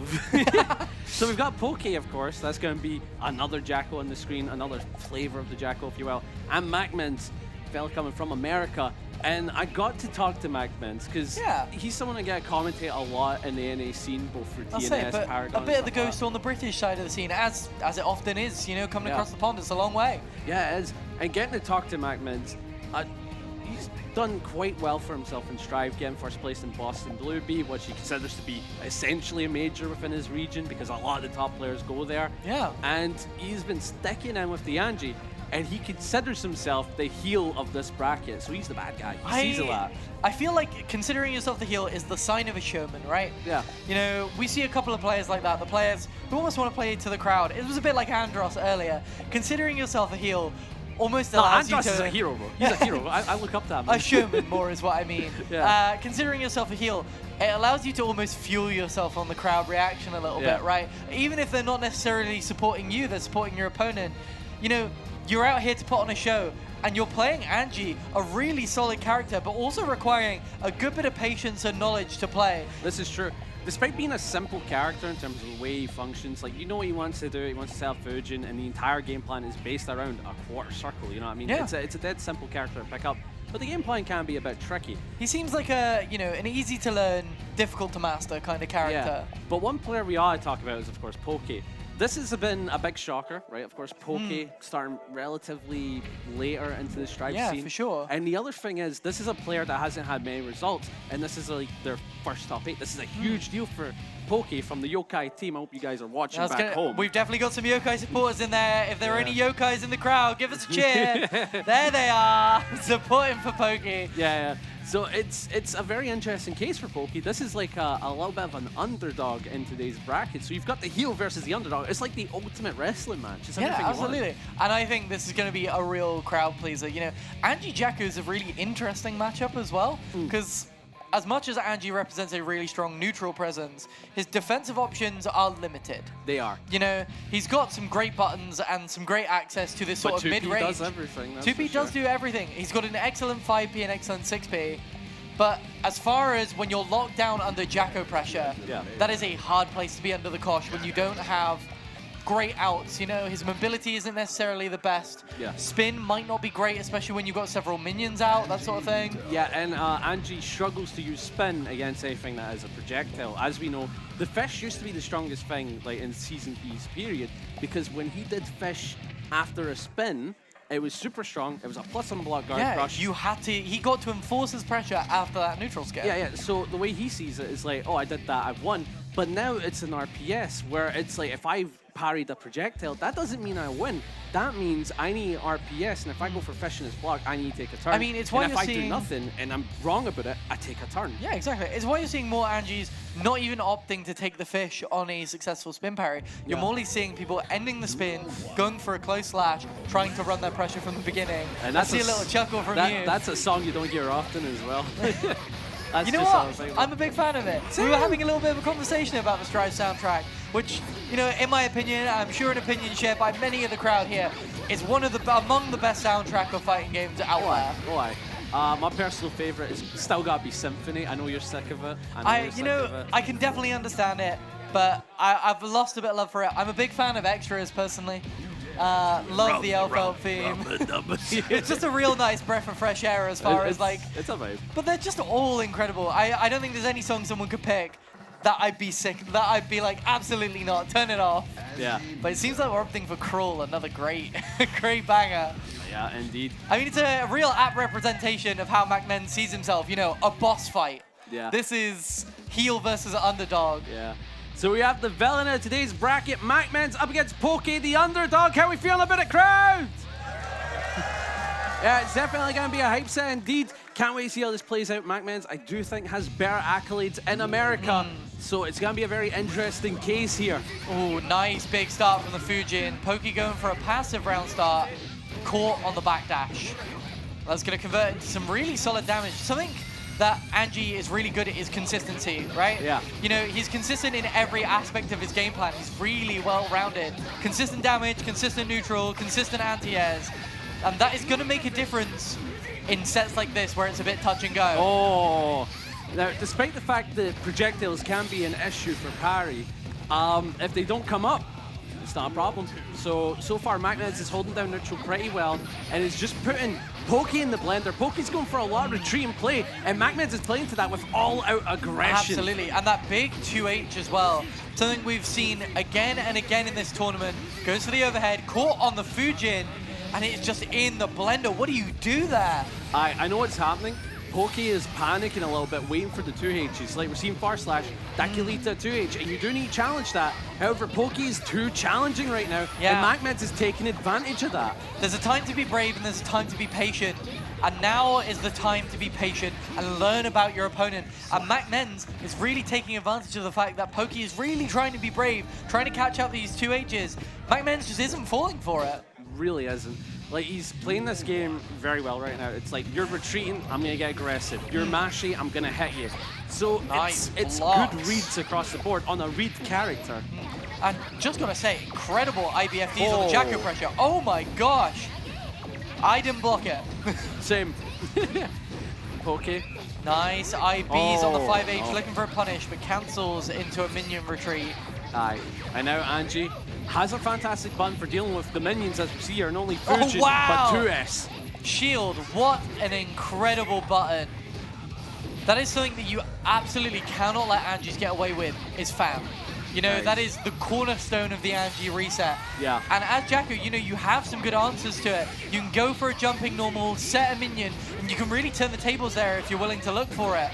So we've got Poke, of course. That's going to be another Jacko on the screen, another flavor of the Jacko, if you will. And Macmins. fella coming from America. And I got to talk to MacMens because he's someone I get to commentate a lot in the NA scene, both for TNS, Paragon. A bit of the ghost on the British side of the scene, as it often is, you know, coming across the pond. It's a long way. Yeah, it is. And getting to talk to MacMens, he's done quite well for himself in Strive, getting first place in Boston Blue Bee, which he considers to be essentially a major within his region because a lot of the top players go there. Yeah. And he's been sticking in with the Angie. And he considers himself the heel of this bracket, so he's the bad guy. He sees a lot. I feel like considering yourself the heel is the sign of a showman, right? Yeah. You know, we see a couple of players like that, the players who almost want to play to the crowd. It was a bit like Andros earlier. Considering yourself a heel almost allows you to... Andros is a hero, bro. He's a hero. I look up to him. A showman more is what I mean. Yeah. Considering yourself a heel, it allows you to almost fuel yourself on the crowd reaction a little bit, right? Even if they're not necessarily supporting you, they're supporting your opponent. You know, you're out here to put on a show, and you're playing Angie, a really solid character, but also requiring a good bit of patience and knowledge to play. This is true. Despite being a simple character in terms of the way he functions, like, you know what he wants to do, he wants to set up Fujin, and the entire game plan is based around a quarter circle, you know what I mean? Yeah. It's a dead simple character to pick up, but the game plan can be a bit tricky. He seems like a, you know, an easy to learn, difficult to master kind of character. Yeah. But one player we ought to talk about is, of course, Poke. This has been a big shocker, right? Of course, Poke starting relatively later into the Strive scene. Yeah, for sure. And the other thing is, this is a player that hasn't had many results, and this is like their first top 8. This is a huge deal for Poke from the Yokai team. I hope you guys are watching back home. We've definitely got some Yokai supporters in there. If there are any Yokais in the crowd, give us a cheer. There they are, supporting for Poke. Yeah. So it's a very interesting case for Poke. This is like a little bit of an underdog in today's bracket. So you've got the heel versus the underdog. It's like the ultimate wrestling match. It's everything absolutely. you want. And I think this is going to be a real crowd pleaser. You know, Angie Jakku is a really interesting matchup as well, because as much as Angie represents a really strong neutral presence, his defensive options are limited. They are. You know, he's got some great buttons and some great access to this sort of mid-range. 2P does everything. 2P does do everything. He's got an excellent 5P and excellent 6P. But as far as when you're locked down under Jacko pressure, that is a hard place to be under the Kosh when you don't have great outs. You know, his mobility isn't necessarily the best. Spin might not be great, especially when you've got several minions out, that sort of thing. Yeah, and Angie struggles to use spin against anything that is a projectile. As we know, the fish used to be the strongest thing like in Season P's period, because when he did fish after a spin, it was super strong. It was a plus on block guard crush. You had to. He got to enforce his pressure after that neutral scale. Yeah. So the way he sees it is like, oh, I did that, I've won. But now it's an RPS where it's like, if I've parried a projectile, that doesn't mean I win. That means I need RPS, and if I go for fish in his block, I need to take a turn. I mean, it's why and you're if I seeing... do nothing and I'm wrong about it, I take a turn. Yeah, exactly. It's why you're seeing more Angies not even opting to take the fish on a successful spin parry. You're more seeing people ending the spin, going for a close slash, trying to run their pressure from the beginning. And I see a little chuckle from you. That's a song you don't hear often as well. You know what? I'm a big fan of it. We were having a little bit of a conversation about the Strive soundtrack, which, you know, in my opinion, I'm sure an opinion shared by many of the crowd here, is one of the among the best soundtrack of fighting games out there. Why? My personal favorite is still gotta be Symphony. I know you're sick of it. I can definitely understand it, but I've lost a bit of love for it. I'm a big fan of extras personally. Love the Elf theme. It's just a real nice breath of fresh air as far as like... It's a vibe. But they're just all incredible. I don't think there's any song someone could pick that I'd be sick, that I'd be like, absolutely not, turn it off. Yeah. But it seems like we're opting for Crawl, another great, great banger. Yeah, indeed. I mean, it's a real apt representation of how MacMen sees himself, you know, a boss fight. Yeah. This is heel versus underdog. Yeah. So we have the villain of today's bracket, MacMens, up against Poke, the underdog. How are we feeling about it, crowd? Yeah, it's definitely going to be a hype set indeed. Can't wait to see how this plays out. MacMens, I do think, has better accolades in America. So it's going to be a very interesting case here. Oh, nice big start from the Fujin. Poke going for a passive round start, caught on the backdash. That's going to convert into some really solid damage. Something that Angie is really good at is consistency, right? Yeah. You know, he's consistent in every aspect of his game plan. He's really well-rounded. Consistent damage, consistent neutral, consistent anti-airs. And that is going to make a difference in sets like this where it's a bit touch and go. Oh. Now, despite the fact that projectiles can be an issue for parry, if they don't come up, It's not a problem. So far, MacMeds is holding down neutral pretty well, and is just putting Pokey in the blender. Pokey's going for a lot of retreat and play, and MacMeds is playing to that with all-out aggression. Absolutely, and that big 2H as well. Something we've seen again and again in this tournament. Goes for the overhead, caught on the Fujin, and it's just in the blender. What do you do there? I know what's happening. Pokey is panicking a little bit, waiting for the 2Hs. Like, we're seeing Far Slash, that can lead to a 2H, and you do need to challenge that. However, Pokey is too challenging right now, and MacMeds is taking advantage of that. There's a time to be brave and there's a time to be patient. And now is the time to be patient and learn about your opponent. And MacMens is really taking advantage of the fact that Pokey is really trying to be brave, trying to catch out these 2Hs. MacMens just isn't falling for it. Really isn't. Like, he's playing this game very well right now. It's like, you're retreating, I'm going to get aggressive. You're mashy, I'm going to hit you. So it's good reads across the board on a read character. And just got to say, incredible IBFDs on the Jacko pressure. Oh my gosh. I didn't block it. Same. Pokey. Nice IBs on the 5H, looking for a punish, but cancels into a minion retreat. Aye. And now Angie has a fantastic button for dealing with the minions, as we see, are not only Fujin, but 2S. Shield, what an incredible button. That is something that you absolutely cannot let Angie's get away with, is FAM. You know, that is the cornerstone of the Angie reset. Yeah. And as Jacko, you know, you have some good answers to it. You can go for a jumping normal, set a minion, and you can really turn the tables there if you're willing to look for it.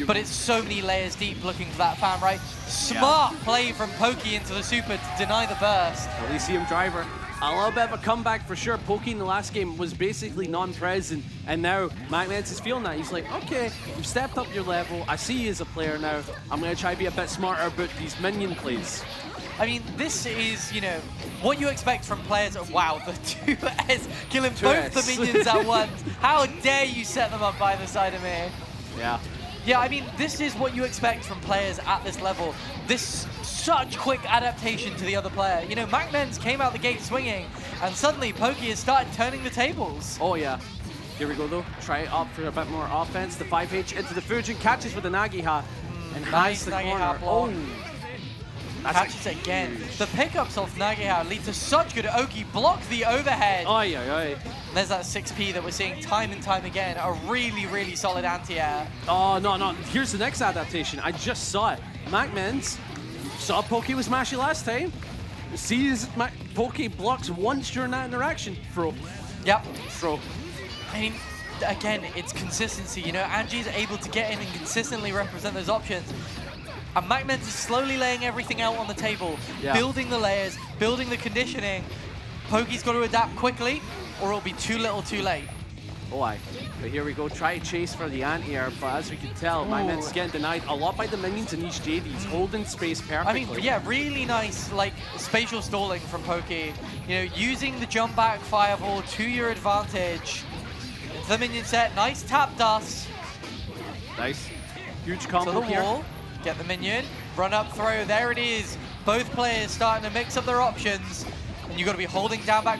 But it's so many layers deep looking for that fan, right? Smart play from Pokey into the super to deny the burst. Elysium Driver. A little bit of a comeback for sure. Pokey in the last game was basically non-present, and now MacMeds is feeling that. He's like, okay, you've stepped up your level. I see you as a player now. I'm going to try to be a bit smarter about these minion plays. I mean, this is, you know, what you expect from players. Wow, the 2S killing both the minions at once. How dare you set them up by the side of me? Yeah. Yeah, I mean, this is what you expect from players at this level. This such quick adaptation to the other player. You know, MacMens came out the gate swinging, and suddenly Pokey has started turning the tables. Oh, yeah. Here we go, though. Try it up for a bit more offense. The 5H into the Fujin, catches with the Nagiha. And nice the Nagiha block. Catches again. Huge. The pickups off Nagiha lead to such good Oki. Block the overhead. Oi, oi, oi. There's that 6P that we're seeing time and time again. A really, really solid anti-air. Oh, no. Here's the next adaptation. I just saw it. MacMens saw Pokey was mashy last time. Sees Pokey blocks once during that interaction. Throw. Yep. Throw. I mean, again, it's consistency. You know, Angie's able to get in and consistently represent those options. And MacMens is slowly laying everything out on the table, building the layers, building the conditioning. Pokey's got to adapt quickly, or it'll be too little too late. Oh, aye. But here we go, try to chase for the anti-air, but as we can tell, MacMens is getting denied a lot by the minions in each JD. He's holding space perfectly. I mean, yeah, really nice, like, spatial stalling from Pokey. You know, using the jump back fireball to your advantage. Into the minion set, nice tap dust. Nice. Huge combo to the here. wall, get the minion, run up throw, there it is. Both players starting to mix up their options. And you've got to be holding down back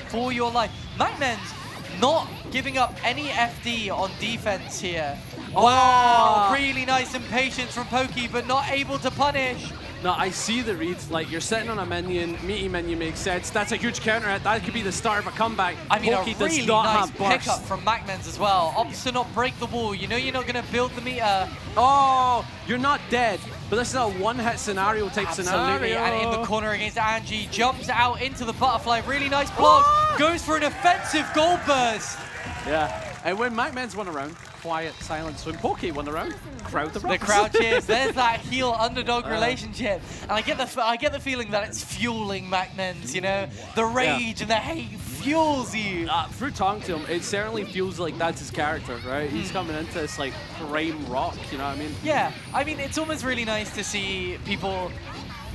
for your life. MacMens not giving up any FD on defense here. Wow, really nice impatience from Pokey, but not able to punish. No, I see the reads. Like, you're sitting on a minion, meaty minion makes sense. That's a huge counter hit. That could be the start of a comeback. I mean, Pokey a really does not nice have burst. pickup from MacMens as well. Opts to not break the wall. You know you're not going to build the meter. Oh, you're not dead. But this is a one-hit scenario type Absolutely, scenario. and in the corner against Angie, jumps out into the butterfly. Really nice block. Goes for an offensive gold burst. Yeah, and when MacMens won around, quiet silence. When Pokey won around, crowd erupts. The crowd cheers. There's that heel underdog relationship, and I get the feeling that it's fueling MacMens. You know, the rage and the hate fuels you. Through talking to him, it certainly feels like that's his character, right? He's coming into this like prime rock. You know what I mean? Yeah, I mean it's almost really nice to see people,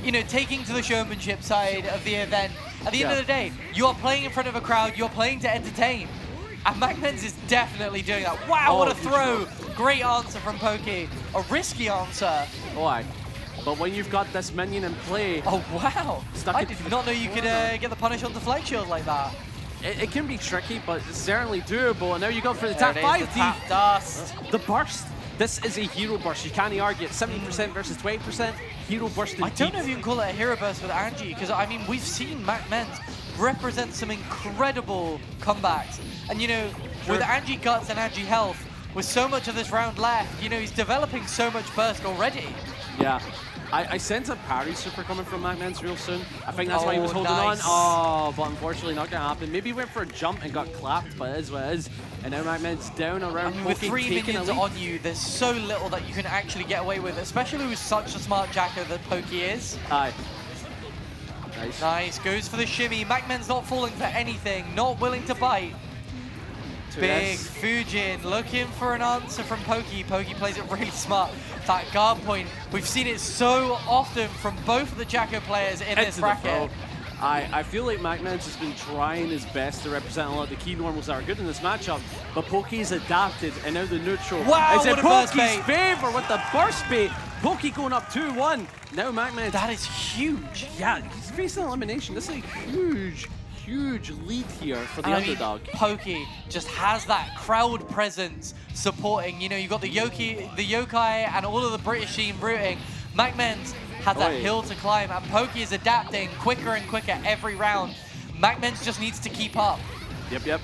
you know, taking to the showmanship side of the event. At the end of the day, you are playing in front of a crowd. You're playing to entertain. And MacMens is definitely doing that. Wow, what a throw. Great answer from Pokey. A risky answer. Oh, aye. But when you've got this minion in play... Oh, wow. I did not know you could get the punish on the flag shield like that. It can be tricky, but it's certainly doable. And now you go for the tap 5D. The tap dust. The burst. This is a hero burst. You can't argue it. 70% versus 20%. Hero burst indeed. I don't know if you can call it a hero burst with Angie, because I mean, we've seen MacMens represent some incredible comebacks. And you know, with Angie Guts and Angie Health, with so much of this round left, you know, he's developing so much burst already. Yeah. I sense a parry super coming from MacMens real soon. I think that's why he was holding on. Oh, but unfortunately not going to happen. Maybe he went for a jump and got clapped, but it is what it is. And now MacMens down around. I mean, with 3 minions on you, there's so little that you can actually get away with, especially with such a smart Jacko that Pokey is. Aye. Nice. Nice, goes for the shimmy. MacMen's not falling for anything, not willing to bite. Big Fujin looking for an answer from Pokey. Pokey plays it really smart. That guard point, we've seen it so often from both of the Jacko players in this bracket. I feel like MacMens has been trying his best to represent a lot of the key normals that are good in this matchup, but Pokey's adapted, and now the neutral is in Pokey's favor with the burst bait. Pokey going up 2-1. Now MacMens. That is huge. Yeah, he's facing elimination. This is a huge lead here for the underdog. Mean, Pokey just has that crowd presence supporting. You know, you've got the yokai and all of the British team rooting. MacMens has that hill to climb, and Pokey is adapting quicker and quicker every round. MacMens just needs to keep up. Yep.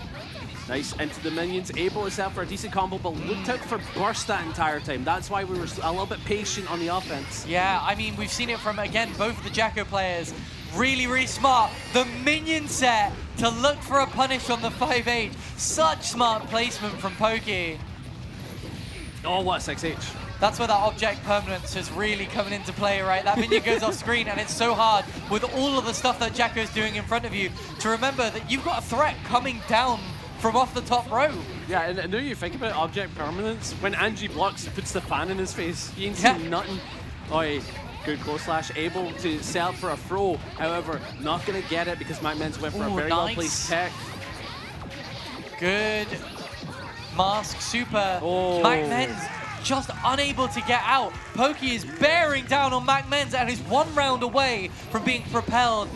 Nice into the minions, able to set for a decent combo, but looked out for burst that entire time. That's why we were a little bit patient on the offense. Yeah, I mean, we've seen it from, again, both of the Jacko players. Really smart. The minion set to look for a punish on the 5H. Such smart placement from Pokey. Oh, what a 6H. That's where that object permanence is really coming into play, right? That minion goes off screen, and it's so hard with all of the stuff that Jacko's doing in front of you to remember that you've got a threat coming down from off the top row. Yeah, and now you think about object permanence, when Angie blocks, he puts the fan in his face. He ain't seen nothing. Oi, good close slash, able to set up for a throw. However, not going to get it because MacMens went for a very well-placed tech. Good mask super. MacMens just unable to get out. Pokey is bearing down on MacMens and is 1 round away from being propelled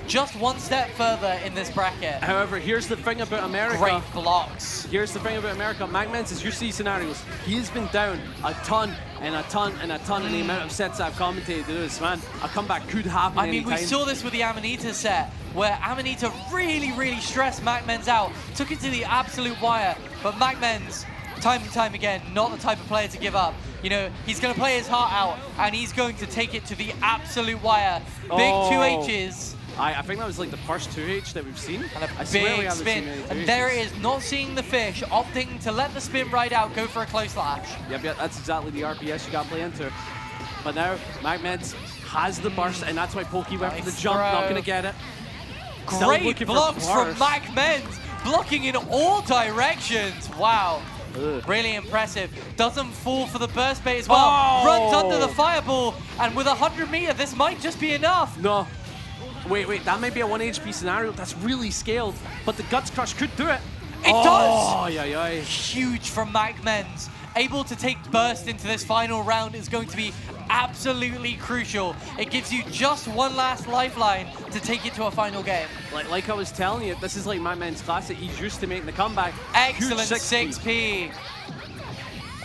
just 1 step further in this bracket. However, here's the thing about America. Great blocks. Here's the thing about America. MacMens, as you see scenarios, he's been down a ton in the amount of sets I've commentated to this, man. A comeback could happen anytime. We saw this with the Amanita set, where Amanita really stressed MacMens out, took it to the absolute wire, but MacMens, time and time again, not the type of player to give up. You know, he's going to play his heart out, and he's going to take it to the absolute wire. Big 2Hs. I think that was like the first 2H that we've seen. And a big spin. And there it is, not seeing the fish, opting to let the spin ride out, go for a close slash. Yep, that's exactly the RPS you got to play into. But now, MacMens has the burst, and that's why Pokey went for the jump, not going to get it. Great blocks from MacMens, blocking in all directions. Wow. Really impressive. Doesn't fall for the burst bait as well. Runs under the fireball, and with 100 meter, this might just be enough. No. Wait, that might be a 1 HP scenario. That's really scaled, but the Guts Crush could do it. It does! Yeah. Huge from MacMens. Able to take burst into this final round is going to be absolutely crucial. It gives you just 1 last lifeline to take it to a final game. Like I was telling you, this is like MacMens classic. He's used to making the comeback. Excellent 6P.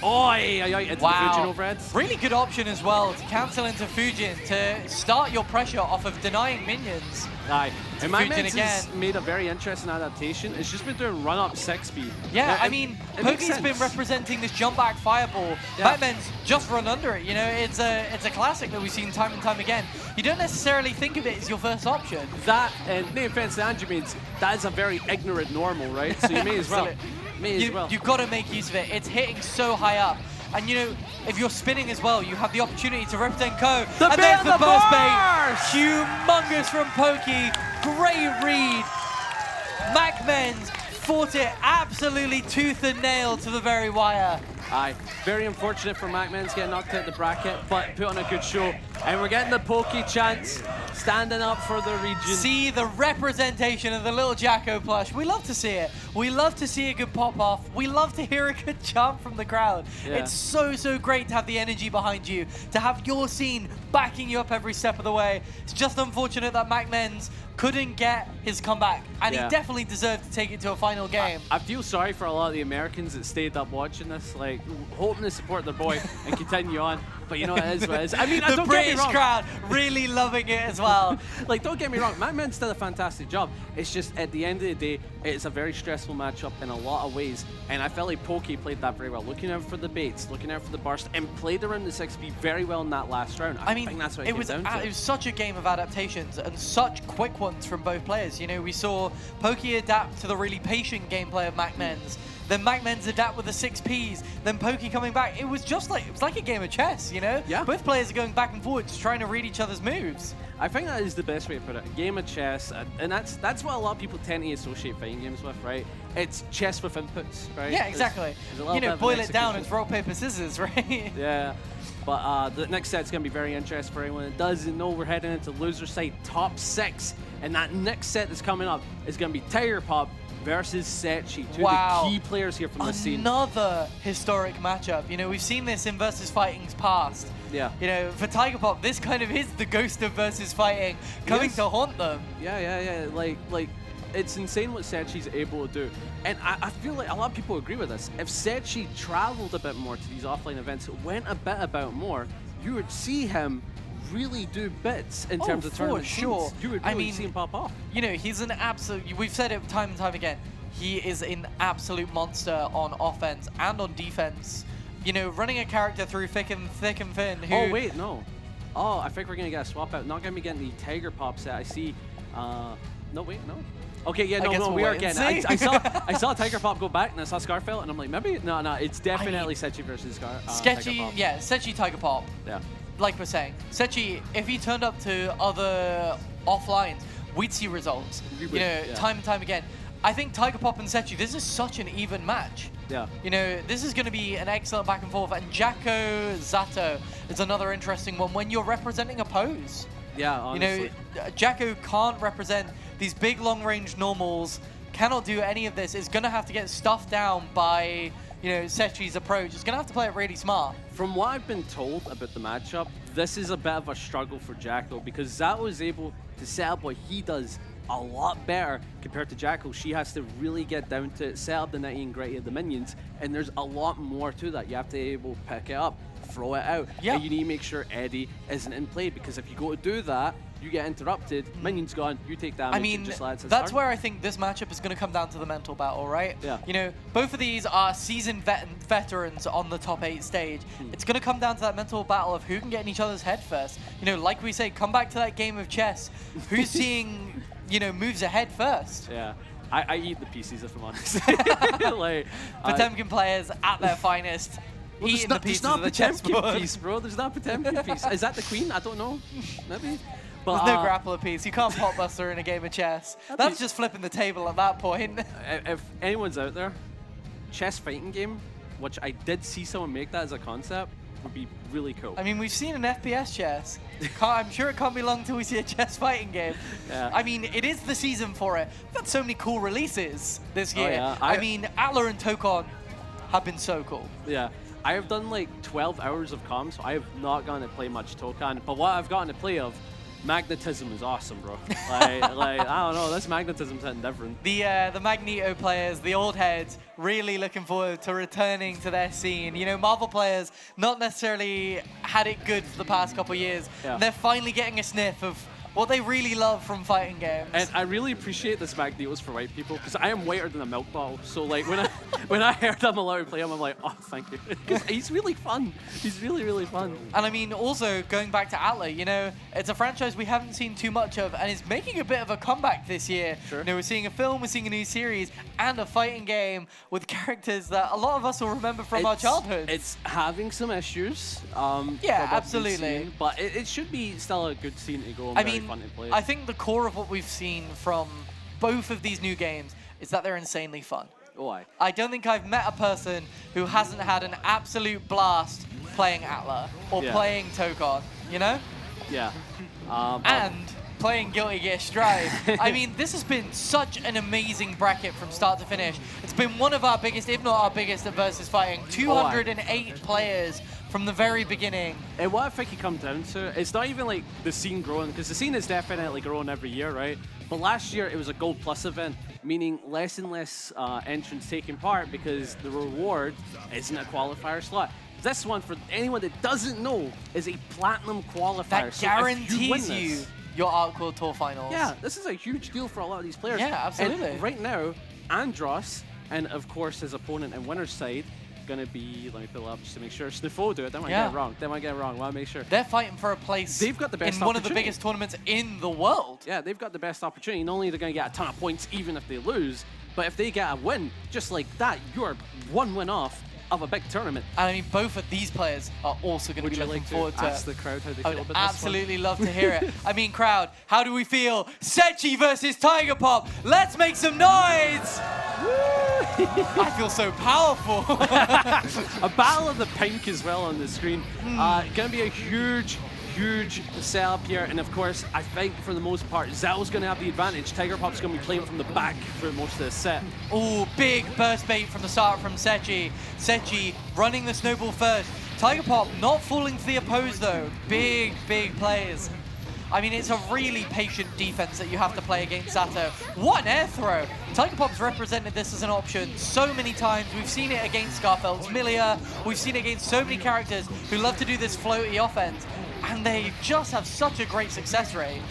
Into the Fujin overheads. Really good option as well to cancel into Fujin to start your pressure off of denying minions. Aye. And MacMens has made a very interesting adaptation. It's just been doing run-up 6-speed. Yeah, I mean, Pokey's been representing this jump back fireball. MacMens just run under it. You know, it's a classic that we've seen time and time again. You don't necessarily think of it as your first option. That, and no offense to Andrew, means that is a very ignorant normal, right? So you may as well. You've got to make use of it. It's hitting so high up. And you know, if you're spinning as well, you have the opportunity to represent Co. And there's the burst bait. Humongous from Pokey. Great read. MacMens fought it absolutely tooth and nail to the very wire. Aye, very unfortunate for MacMens getting knocked out the bracket, but put on a good show. And we're getting the Pokey chance, standing up for the region. See the representation of the little Jacko plush. We love to see it. We love to see a good pop-off. We love to hear a good chant from the crowd. Yeah. It's so great to have the energy behind you, to have your scene backing you up every step of the way. It's just unfortunate that MacMens couldn't get his comeback, and Yeah. he definitely deserved to take it to a final game. I feel sorry for a lot of the Americans that stayed up watching this, like hoping to support their boy and continue on. But you know, it is what it is. I mean, The don't British get me wrong. crowd really loving it as well. Like, don't get me wrong, MacMan's did a fantastic job. It's just, at the end of the day, it's a very stressful matchup in a lot of ways, and I felt like Pokey played that very well, looking out for the baits, looking out for the burst, and played around the 6B very well in that last round. I mean, think that's what it it came was down to. it was such a game of adaptations and such quick ones from both players. You know, we saw Pokey adapt to the really patient gameplay of MacMen's. Then MacMen's adapt with the 6Ps. Then Pokey coming back. It was like a game of chess. You know, Yeah. Both players are going back and forwards, trying to read each other's moves. I think that is the best way to put it. A game of chess, and that's what a lot of people tend to associate fighting games with, right? It's chess with inputs, right? Yeah, exactly. There's a little You bit know, of boil an it down. execution. It's rock paper scissors, right? Yeah, but the next set's going to be very interesting for anyone that doesn't know. We're heading into loser side top 6, and that next set that's coming up is going to be Tiger Pop versus Sechi, two Wow. of the key players here from the scene. Another historic matchup. You know, we've seen this in Versus Fighting's past. Yeah. You know, for Tiger Pop, this kind of is the ghost of Versus Fighting coming Yes. to haunt them. Yeah. Like, it's insane what Sechi's able to do. And I feel like a lot of people agree with this. If Sechi traveled a bit more to these offline events, went a bit about more, you would see him really do bits in terms of for tournament sure. scenes. You would I really mean, see him pop off. You know, he's an absolute, we've said it time and time again, he is an absolute monster on offense and on defense. You know, running a character through thick and thin who... Oh, wait, no. Oh, I think we're going to get a swap out. Not going to be getting the Tiger Pop set. I see. No, wait, no. Okay, yeah, I guess no, we'll we are wait and getting it. see. I saw Tiger Pop go back, and I saw Scarfell, and I'm like, maybe? No, it's definitely Sechi versus Tiger Sketchy, Pop. yeah, Sechi Tiger Pop. Yeah. Like we're saying, Sechi, if he turned up to other offlines, we'd see results. We would, You know, yeah. time and time again. I think Tiger Pop and Sechi, this is such an even match. Yeah. You know, this is going to be an excellent back and forth. And Jacko Zato is another interesting one when you're representing a pose. Yeah, honestly. You know, Jacko can't represent these big long-range normals, cannot do any of this. Is going to have to get stuffed down by, you know, Sechi's approach. He's going to have to play it really smart. From what I've been told about the matchup, this is a bit of a struggle for Jacko because Zato is able to set up what he does a lot better compared to Jacko. She has to really get down to it, set up the nitty and gritty of the minions, and there's a lot more to that. You have to be able to pick it up, throw it out, Yeah. and you need to make sure Eddie isn't in play because if you go to do that, you get interrupted, minions gone, you take damage, I mean, and just lets it that's start. where I think this matchup is going to come down to the mental battle, right? Yeah. You know, both of these are seasoned veterans on the top 8 stage. It's going to come down to that mental battle of who can get in each other's head first. You know, like we say, come back to that game of chess. Who's seeing, you know, moves ahead first? Yeah. I eat the pieces if I'm honest. like, Potemkin players at their finest. Well, Eating the pieces of the Potemkin chessboard. piece, bro. There's not a Potemkin piece. Is that the queen? I don't know. Maybe. But, There's no grappler piece. You can't pot buster in a game of chess. That's just flipping the table at that point. If anyone's out there, chess fighting game, which I did see someone make that as a concept, would be really cool. I mean, we've seen an FPS chess. I'm sure it can't be long till we see a chess fighting game. Yeah. I mean, it is the season for it. We've had so many cool releases this year. yeah. I mean, Atla and Tokon have been so cool. Yeah. I have done like 12 hours of comms, so I have not gotten to play much Tokan. But what I've gotten to play of, magnetism is awesome, bro. like, I don't know, this magnetism's something different. The Magneto players, the old heads, really looking forward to returning to their scene. You know, Marvel players not necessarily had it good for the past couple years. Yeah. And they're finally getting a sniff of what they really love from fighting games. And I really appreciate this Magnetos for white people because I am whiter than a milk bottle. So like when I heard I'm allowed to play him, I'm like, oh, thank you. Because he's really fun. He's really, really fun. And I mean, also going back to Atla, you know, it's a franchise we haven't seen too much of, and it's making a bit of a comeback this year. Sure. You know, we're seeing a film, we're seeing a new series, and a fighting game with characters that a lot of us will remember from our childhood. It's having some issues. Yeah, from what we've absolutely. seen, but it should be still a good scene to go and I very mean, fun to play. I think the core of what we've seen from both of these new games is that they're insanely fun. Oh, aye. I don't think I've met a person who hasn't had an absolute blast playing Atla or Yeah. playing Tokon, you know? Yeah. And playing Guilty Gear Strive. I mean, this has been such an amazing bracket from start to finish. It's been one of our biggest, if not our biggest, at Versus Fighting. 208 players from the very beginning. And what I think it comes down to, it's not even like the scene growing, because the scene is definitely growing every year, right? But last year it was a Gold Plus event, meaning less and less entrants taking part because the reward isn't a qualifier slot. This one, for anyone that doesn't know, is a Platinum qualifier. That So if you win guarantees this, you your Arc World Tour finals. yeah, this is a huge deal for a lot of these players. Yeah, absolutely. And right now, Andros, and of course his opponent in winner's side, gonna be, let me pull it up just to make sure, Sniffo do it, they might get it wrong, wanna make sure. They're fighting for a place They've got the best in one of the biggest tournaments in the world. Yeah, they've got the best opportunity. Not only are they gonna get a ton of points even if they lose, but if they get a win, just like that, you're one win off of a big tournament. And I mean, both of these players are also going to be looking forward to ask the crowd how they I feel would about absolutely love to hear it. I mean, crowd, how do we feel? Sechi versus Tiger Pop. Let's make some noise! I feel so powerful. A battle of the pink as well on the screen. Gonna be a huge setup here, and of course, I think for the most part, Zell's gonna have the advantage. Tiger Pop's gonna be playing from the back for most of the set. Oh, big burst bait from the start from Sechi. Sechi running the snowball first. Tiger Pop not falling for the oppose though. Big plays. I mean, it's a really patient defense that you have to play against Zato. What an air throw! Tiger Pop's represented this as an option so many times. We've seen it against Scarfeld's Milia. We've seen it against so many characters who love to do this floaty offense. And they just have such a great success rate.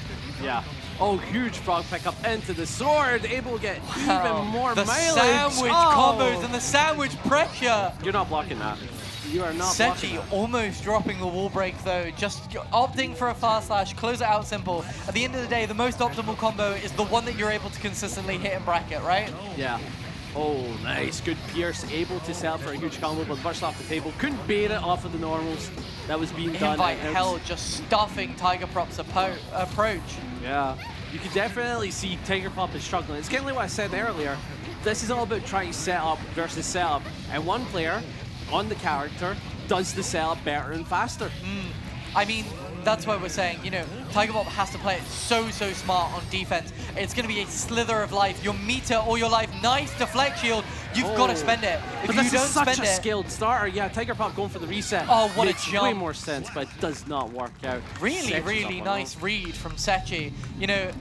Yeah. Oh, huge frog pickup into the sword, able to get even more the mileage. Sandwich combos and the sandwich pressure. You're not blocking that. You are not blocking Sechi that. almost dropping the wall break though, just opting for a fast slash, close it out simple. At the end of the day, the most optimal combo is the one that you're able to consistently hit in bracket, right? Yeah. Oh, nice. Good Pierce, able to set up for a huge combo, but burst off the table. Couldn't bait it off of the normals that was being done. Invite Hell just stuffing Tiger Pop's approach. Yeah. You can definitely see Tiger Pop is struggling. It's kind of like what I said earlier. This is all about trying to set up versus setup. And one player on the character does the setup better and faster. I mean, that's why we're saying, you know, Tiger Pop has to play it so smart on defense. It's going to be a slither of life. Your meter or your life, nice deflect shield. You've got to spend it. If But you this don't is such spend a it, skilled starter. Yeah, Tiger Pop going for the reset. Oh, what a Makes jump. way more sense, but it does not work out. really nice read from Sechi. You know,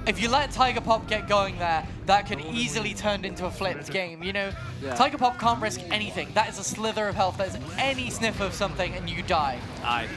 if you let Tiger Pop get going there, that could easily turn into a flipped game, you know? Yeah. Tiger Pop can't risk anything. That is a slither of health. That is any sniff of something and you die. Aye.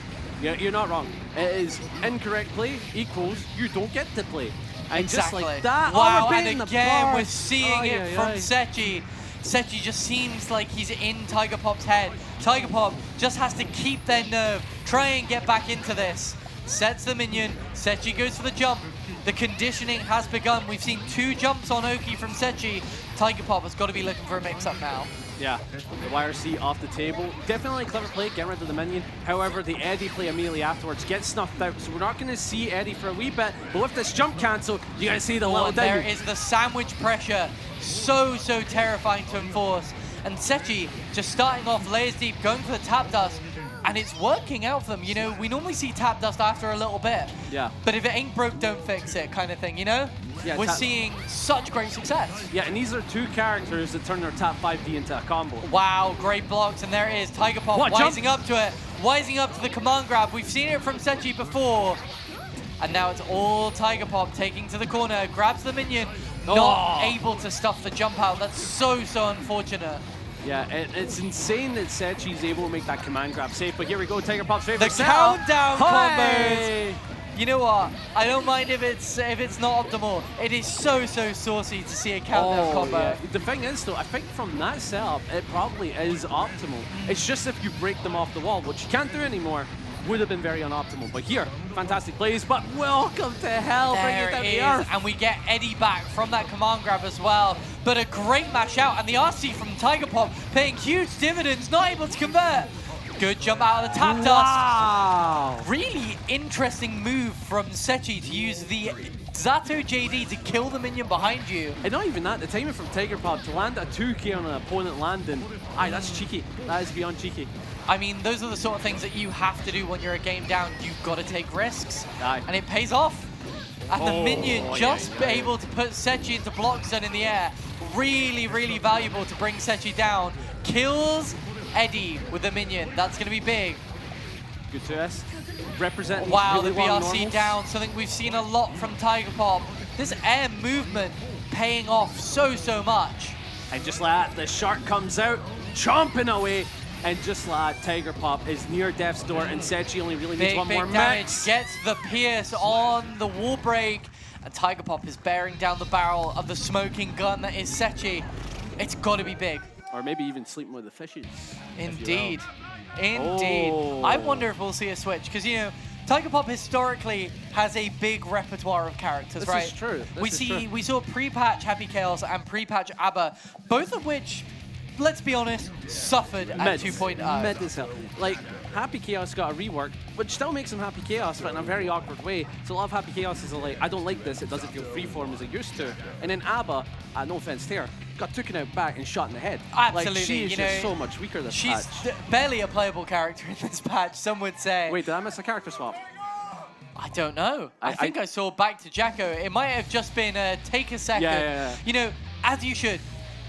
Yeah, you're not wrong. It is incorrect play equals you don't get to play. And Exactly. just like that, Wow, oh, we're and beating the again, we're bars. seeing Aye, it aye, from aye. Sechi. Sechi just seems like he's in Tiger Pop's head. Tiger Pop just has to keep their nerve, try and get back into this. Sets the minion, Sechi goes for the jump. The conditioning has begun. We've seen 2 jumps on Oki from Sechi. Tiger Pop has got to be looking for a mix-up now. Yeah, the YRC off the table. Definitely a clever play, getting rid of the minion. However, the Eddie play immediately afterwards gets snuffed out, so we're not going to see Eddie for a wee bit. But with this jump cancel, you're going to see the little There ding. is the sandwich pressure. So terrifying to enforce. And Sechi just starting off layers deep, going for the tap dust. And it's working out for them. You know, we normally see tap dust after a little bit. Yeah. But if it ain't broke, don't fix it kind of thing, you know? Yeah, We're seeing such great success. Yeah, and these are 2 characters that turn their tap 5D into a combo. Wow, great blocks, and there it is. Tiger Pop What, wising up to it, wising up to the command grab. We've seen it from Sechi before. And now it's all Tiger Pop taking to the corner, grabs the minion, not able to stuff the jump out. That's so unfortunate. Yeah, it's insane that Sechi's able to make that command grab safe, but here we go, Tiger Pop's favorite The setup. countdown Hey! combos. You know what? I don't mind if it's not optimal. It is so saucy to see a countdown combo. Yeah. The thing is, though, I think from that setup, it probably is optimal. It's just if you break them off the wall, which you can't do anymore, would have been very unoptimal. But here, fantastic plays, but welcome to hell, bringing it down There the it earth. is, and we get Eddie back from that command grab as well. But a great mash out, and the RC from Tiger Pop paying huge dividends, not able to convert. Good jump out of the tap dust. Wow! Really interesting move from Sechi to use the Zato JD to kill the minion behind you. And not even that, the timing from Tiger Pop to land a 2K on an opponent landing, aye, that's cheeky. That is beyond cheeky. I mean, those are the sort of things that you have to do when you're a game down. You've got to take risks, Aye. and it pays off. And the minion yeah, just able to put Sechi into block zone in the air. Really valuable to bring Sechi down. Kills Eddie with the minion. That's going to be big. Good to us. Representing Wow, really the well BRC normals. down, something we've seen a lot from Tiger Pop. This air movement paying off so much. And just like that, the shark comes out, chomping away. And just like that, Tiger Pop is near death's door, and Sechi only really needs Big, one big more damage, mix. gets the pierce on the wall break, and Tiger Pop is bearing down the barrel of the smoking gun that is Sechi. It's got to be big. Or maybe even sleeping with the fishes. Indeed. Indeed. Oh. I wonder if we'll see a switch, because, you know, Tiger Pop historically has a big repertoire of characters, This right? is true. We saw pre-patch Happy Chaos and pre-patch ABBA, both of which, let's be honest, suffered at 2.0. Mid as hell. Like, Happy Chaos got a rework, which still makes him Happy Chaos, but in a very awkward way. So a lot of Happy Chaos is like, I don't like this, it doesn't feel freeform as it used to. And then ABBA, no offense to her, got taken out back and shot in the head. Absolutely. Like, she is you just know, so much weaker this she's patch. barely a playable character in this patch, some would say. Wait, did I miss a character swap? I don't know. I think I saw back to Jacko. It might have just been a take a second. Yeah. You know, as you should.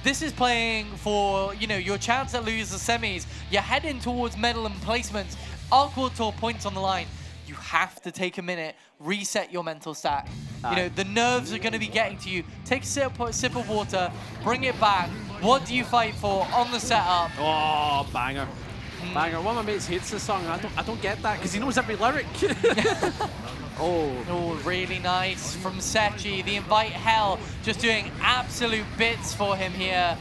This is playing for, you know, your chance at lose the semis. You're heading towards medal and placements. Arc Tour points on the line. You have to take a minute, reset your mental stack. You know, the nerves are going to be getting to you. Take a sip of water, bring it back. What do you fight for on the setup? Oh, banger. Banger. One of my mates hates this song. I don't get that because he knows every lyric. Oh, really nice from Sechi. The Invite Hell just doing absolute bits for him here.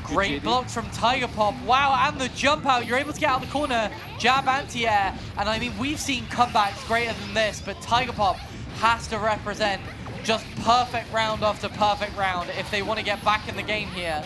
Great JD. blocks from Tiger Pop. Wow, and the jump out. You're able to get out of the corner, jab anti-air. And I mean, we've seen comebacks greater than this, but Tiger Pop has to represent just perfect round after perfect round if they want to get back in the game here.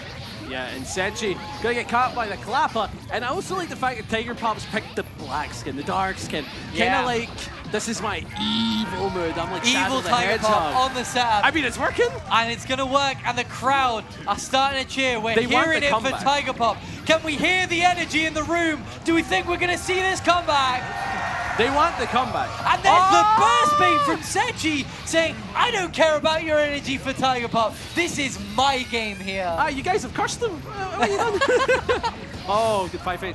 Yeah, and Sechi gonna get caught by the clapper. And I also like the fact that Tiger Pop's picked the black skin, the dark skin. Yeah. Kinda like, this is my evil mood. I'm like Shadow Evil the Tiger Pop Hedgehog. on the setup. I mean, it's working. And it's going to work, and the crowd are starting to cheer. We're They want hearing the it for comeback. Tiger Pop. Can we hear the energy in the room? Do we think we're going to see this comeback? They want the comeback. And there's the burst bait from Sechi saying, I don't care about your energy for Tiger Pop. This is my game here. Ah, you guys have cursed them. What are you done? Oh, good 5H.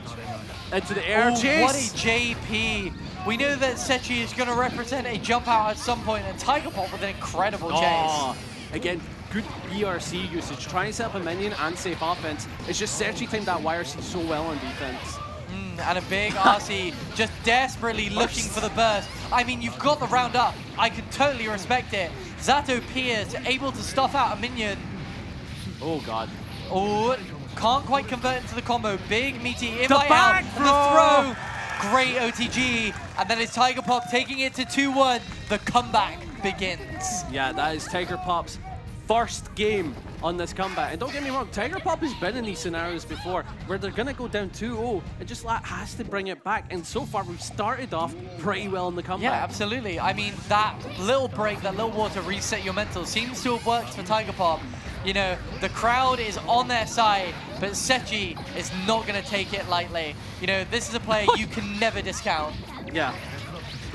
Into the air chase. What a JP. We know that Sechi is going to represent a jump out at some point, and Tiger Pop with an incredible chase. Oh, again, good BRC usage. Try and set up a minion and safe offense. It's just Sechi timed that YRC so well on defense. And a big RC just desperately looking for the burst. I mean, you've got the round up. I can totally respect it. Zato Pierce able to stuff out a minion. Oh, God. Oh, can't quite convert into the combo. Big meaty invite back out. And the throw. Great OTG. And then it's Tiger Pop taking it to 2-1. The comeback begins. Yeah, that is Tiger Pop's first game on this comeback. And don't get me wrong, Tiger Pop has been in these scenarios before where they're going to go down 2-0 and just like has to bring it back. And so far, we've started off pretty well in the comeback. Yeah, absolutely. I mean, that little break, that little water reset your mental seems to have worked for Tiger Pop. You know, the crowd is on their side, but Sechi is not going to take it lightly. You know, this is a player you can never discount. Yeah.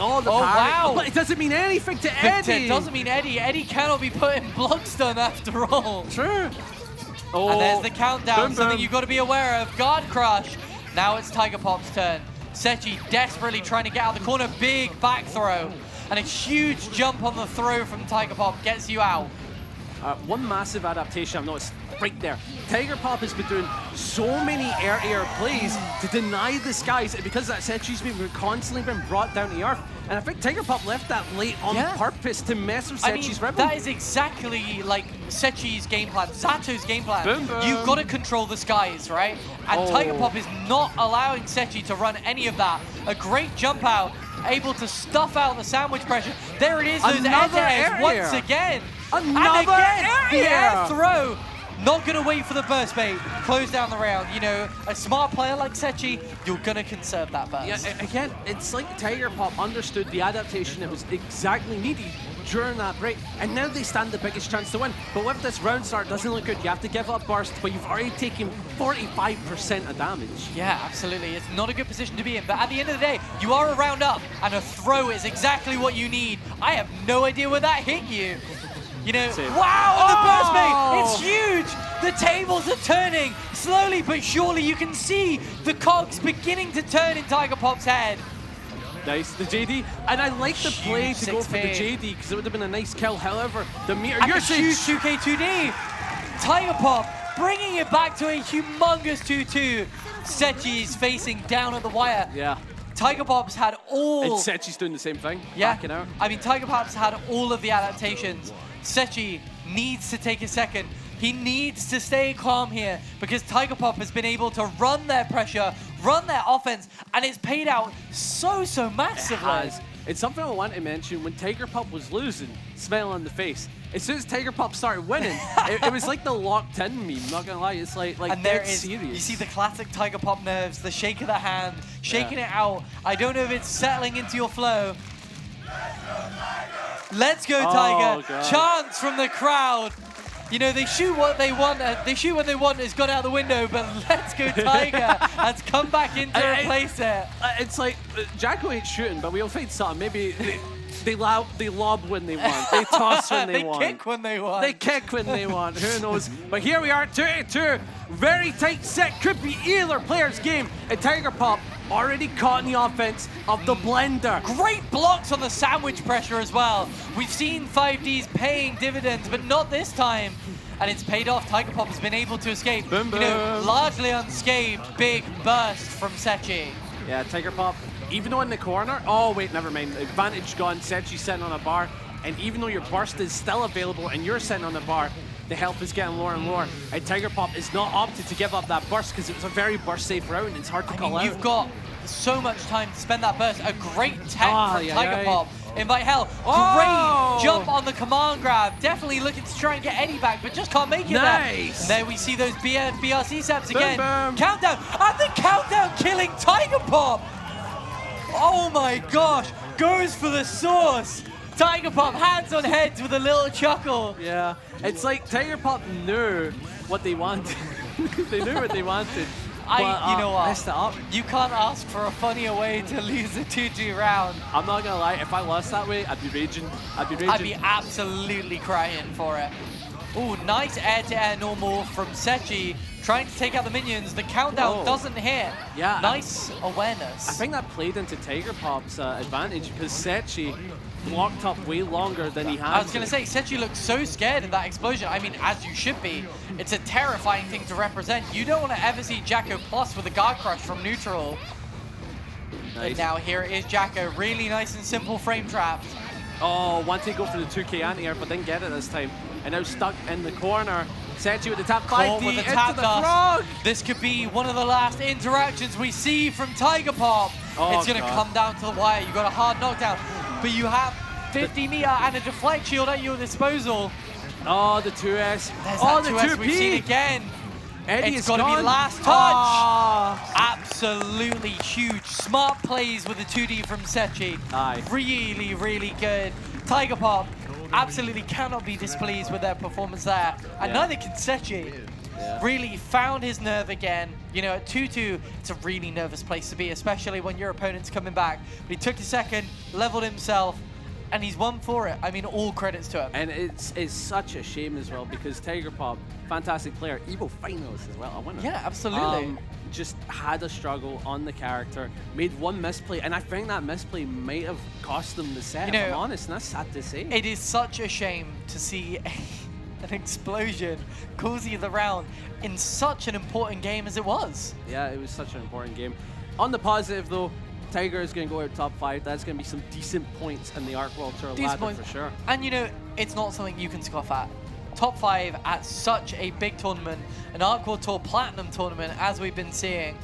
Oh, the Oh, parry. wow. But it doesn't mean anything to But Eddie. it doesn't mean Eddie. Eddie cannot be put in block stun after all. True. Oh, And there's the countdown, boom, something boom. you've got to be aware of. Guard crush. Now it's Tiger Pop's turn. Sechi desperately trying to get out of the corner. Big back throw. And a huge jump on the throw from Tiger Pop gets you out. One massive adaptation I've noticed right there. Tiger Pop has been doing so many air plays to deny the skies, and because that Sechi's been constantly been brought down to earth. And I think Tiger Pop left that late on purpose to mess with Sechi's rhythm. that is exactly like Sechi's game plan, Zato's game plan. Boom, boom. You've got to control the skies, right? And Tiger Pop is not allowing Sechi to run any of that. A great jump out, able to stuff out the sandwich pressure. There it is, those Another air air once air. again. Another and again, air the air air. throw. Not going to wait for the burst bait. Close down the round. You know, a smart player like Sechi, you're going to conserve that burst. Yeah, again, it's like Tiger Pop understood the adaptation that was exactly needed during that break, and now they stand the biggest chance to win. But with this round start, doesn't look good. You have to give up burst, but you've already taken 45% of damage. Yeah, absolutely. It's not a good position to be in, but at the end of the day, you are a round up, and a throw is exactly what you need. I have no idea where that hit you. You know, Same. wow, and the burst Oh! mate, it's huge! The tables are turning, slowly but surely you can see the cogs beginning to turn in Tiger Pop's head. Nice, the JD, and I like the play Huge to go for the 6P. JD because it would have been a nice kill. However, the meter And a usage. huge 2K2D. Tiger Pop bringing it back to a humongous 2-2. Sechi's facing down at the wire. Yeah, Tiger Pop's had all... and Sechi's doing the same thing, Yeah, backing out. I mean, Tiger Pop's had all of the adaptations. Sechi needs to take a second. He needs to stay calm here because Tiger Pop has been able to run their pressure, run their offense, and it's paid out so massively. It has. It's something I want to mention. When Tiger Pop was losing, smile on the face. As soon as Tiger Pop started winning, it was like the locked in meme, not gonna lie. It's like And there dead is, serious. you see the classic Tiger Pop nerves, the shake of the hand, shaking it out. I don't know if it's settling into your flow. Let's go, Tiger. God. Chants from the crowd. You know, they shoot what they want. They shoot what they want has gone out the window, but Let's Go Tiger has come back in to replace it. It's like Jacko ain't shooting, but we'll find something. Maybe they lob when they want. They toss when they want. They kick when they want. They kick when they want. Who knows? But here we are, 2-2. Very tight set. Could be either player's game. And Tiger Pop already caught in the offense of the blender. Great blocks on the sandwich pressure as well. We've seen 5Ds paying dividends, but not this time. And it's paid off. Tiger Pop has been able to escape. Boom, You know, boom. largely unscathed. Big burst from Sechi. Yeah, Tiger Pop, even though in the corner, oh wait, never mind. Advantage gone, Sechi's sitting on a bar. And even though your burst is still available and you're sitting on the bar, the health is getting lower and lower. And Tiger Pop is not opted to give up that burst because it was a very burst safe round. It's hard to call out. You've got so much time to spend that burst. A great tech from Tiger Pop. Invite Hell. Oh! Great jump on the command grab. Definitely looking to try and get Eddie back, but just can't make it Nice. there. And there we see those BRC saps again. boom. Countdown. And the countdown killing Tiger Pop. Oh my gosh. Goes for the sauce. Tiger Pop, hands on heads with a little chuckle. Yeah, it's like Tiger Pop knew what they wanted. They knew what they wanted. But, You know what? messed it up. You can't ask for a funnier way to lose a 2-2 round. I'm not gonna lie, if I lost that way, I'd be raging. I'd be raging. I'd be absolutely crying for it. Ooh, nice air-to-air normal from Sechi, trying to take out the minions. The countdown doesn't hit. Yeah. Nice awareness. I think that played into Tiger Pop's advantage because Sechi blocked up way longer than he had. I was going to say, Sechi looked so scared of that explosion. I mean, as you should be. It's a terrifying thing to represent. You don't want to ever see Jacko plus with a guard crush from neutral. Nice. But now here is Jacko, really nice and simple frame traps. Oh, wanted to go for the 2K anti-air, but didn't get it this time. And now stuck in the corner. Sechi with the tap 5D Caught with the tap into the dust. frog. This could be one of the last interactions we see from Tiger Pop. Oh, it's going to God. come down to the wire. You got a hard knockdown, but you have 50 meter and a deflect shield at your disposal. Oh, the 2S. There's Oh, that the 2S we've seen 2P. again. Eddie It's is got to gone. be last touch. Ah. Absolutely huge. Smart plays with the 2D from Sechi. Aye. Really, really good. Tiger Pop absolutely cannot be displeased with their performance there. And Yeah. neither can Sechi. Yeah. Really found his nerve again. You know, at 2-2, it's a really nervous place to be, especially when your opponent's coming back. But he took a second, leveled himself, and he's won for it. I mean, all credits to him. And it's such a shame as well because Tiger Pop, fantastic player, Evo finalist as well, a winner. Yeah, absolutely. Just had a struggle on the character, made one misplay, and I think that misplay might have cost them the set, You if I'm know, honest, and that's sad to say. It is such a shame to see an explosion cause you the round in such an important game as it was. Yeah, it was such an important game. On the positive though, Tiger is going to go out top 5. That's going to be some decent points in the Arc World Tour ladder Points. for sure. And you know, it's not something you can scoff at. Top 5 at such a big tournament, an Arc World Tour Platinum tournament, as we've been seeing.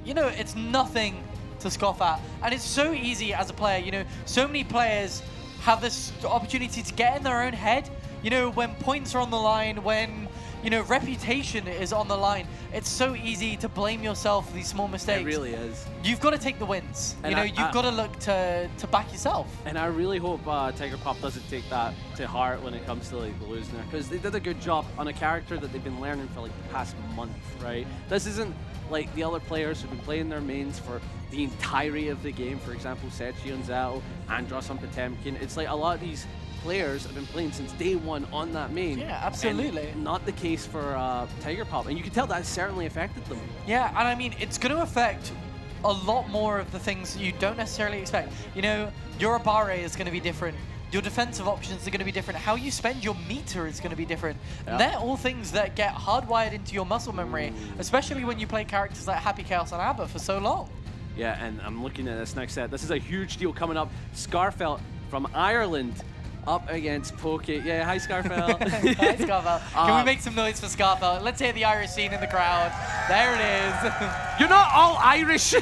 You know, it's nothing to scoff at. And it's so easy as a player, you know, so many players have this opportunity to get in their own head. You know, when points are on the line, when, you know, reputation is on the line, it's so easy to blame yourself for these small mistakes. It really is. You've got to take the wins. And you know, I- you've got to look to back yourself. And I really hope Tiger Pop doesn't take that to heart when it comes to like losing there, because they did a good job on a character that they've been learning for like the past month, right? This isn't like the other players who've been playing their mains for the entirety of the game. For example, Sechi on Zao, Andros on Potemkin. It's like a lot of these players have been playing since day one on that main. Yeah, absolutely. And not the case for Tiger Pop, and you can tell that certainly affected them. Yeah, and I mean, it's going to affect a lot more of the things you don't necessarily expect. You know, your Abare is going to be different. Your defensive options are going to be different. How you spend your meter is going to be different. Yeah. They're all things that get hardwired into your muscle memory, especially when you play characters like Happy Chaos and Abba for so long. Yeah, and I'm looking at this next set. This is a huge deal coming up. Scarfelt from Ireland up against Pokey. Yeah, hi Scarfelt. Hi Scarfelt. Can we make some noise for Scarfelt? Let's hear the Irish scene in the crowd. There it is. You're not all Irish.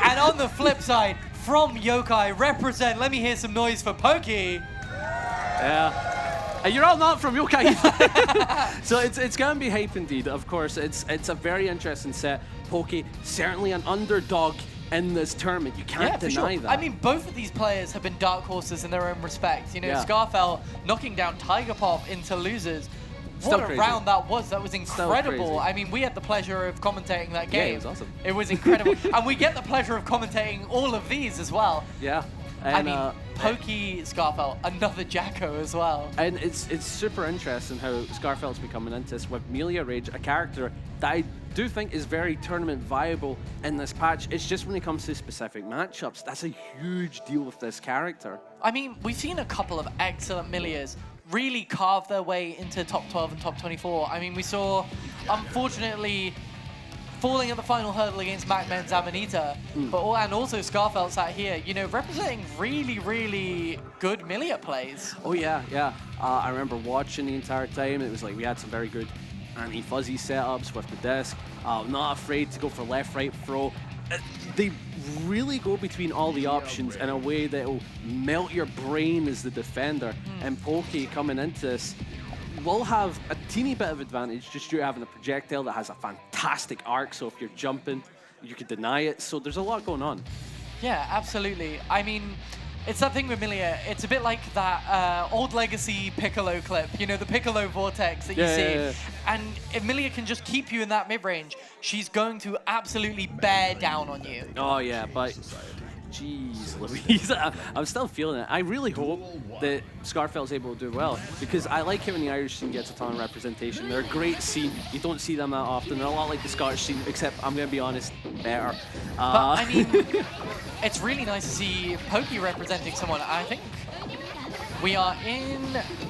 And on the flip side, from Yokai, represent, let me hear some noise for Pokey. Yeah. And you're all not from Yokai either. So it's going to be hype indeed, of course. It's a very interesting set. Pokey, certainly an underdog in this tournament. You can't deny that. I mean, both of these players have been dark horses in their own respect. You know, Scarfelt knocking down Tiger Pop into losers. What a round that was. That was incredible. I mean, we had the pleasure of commentating that game. Yeah, it was awesome. It was incredible. And we get the pleasure of commentating all of these as well. Yeah. And, I mean, Pokey, Scarfelt, another Jacko as well. And it's super interesting how Scarfelt's been coming into this with Melia Rage, a character that I do think is very tournament viable in this patch. It's just when it comes to specific matchups, that's a huge deal with this character. I mean, we've seen a couple of excellent Milias really carve their way into top 12 and top 24. I mean, we saw, unfortunately, falling at the final hurdle against MacMen Zamanita, and also Scarfelt sat here, you know, representing really, really good Milia plays. Oh yeah, yeah. I remember watching the entire time. It was like we had some very good anti-fuzzy setups with the disc. Not afraid to go for left, right, throw. They really go between all the options in a way that will melt your brain as the defender. And Pokey coming into this will have a teeny bit of advantage just due to having a projectile that has a fantastic arc. So if you're jumping, you could deny it. So there's a lot going on. Yeah, absolutely. I mean, it's that thing with Milia. It's a bit like that old legacy Piccolo clip, you know, the Piccolo vortex that you see. Yeah. And if Milia can just keep you in that mid-range, she's going to absolutely bear down on you. Oh yeah, but jeez Louise, I'm still feeling it. I really hope that Scarfelt's able to do well, because I like it when the Irish scene gets a ton of representation. They're a great scene. You don't see them that often. They're a lot like the Scottish scene, except, I'm going to be honest, better. But I mean, it's really nice to see Pokey representing someone. I think we are in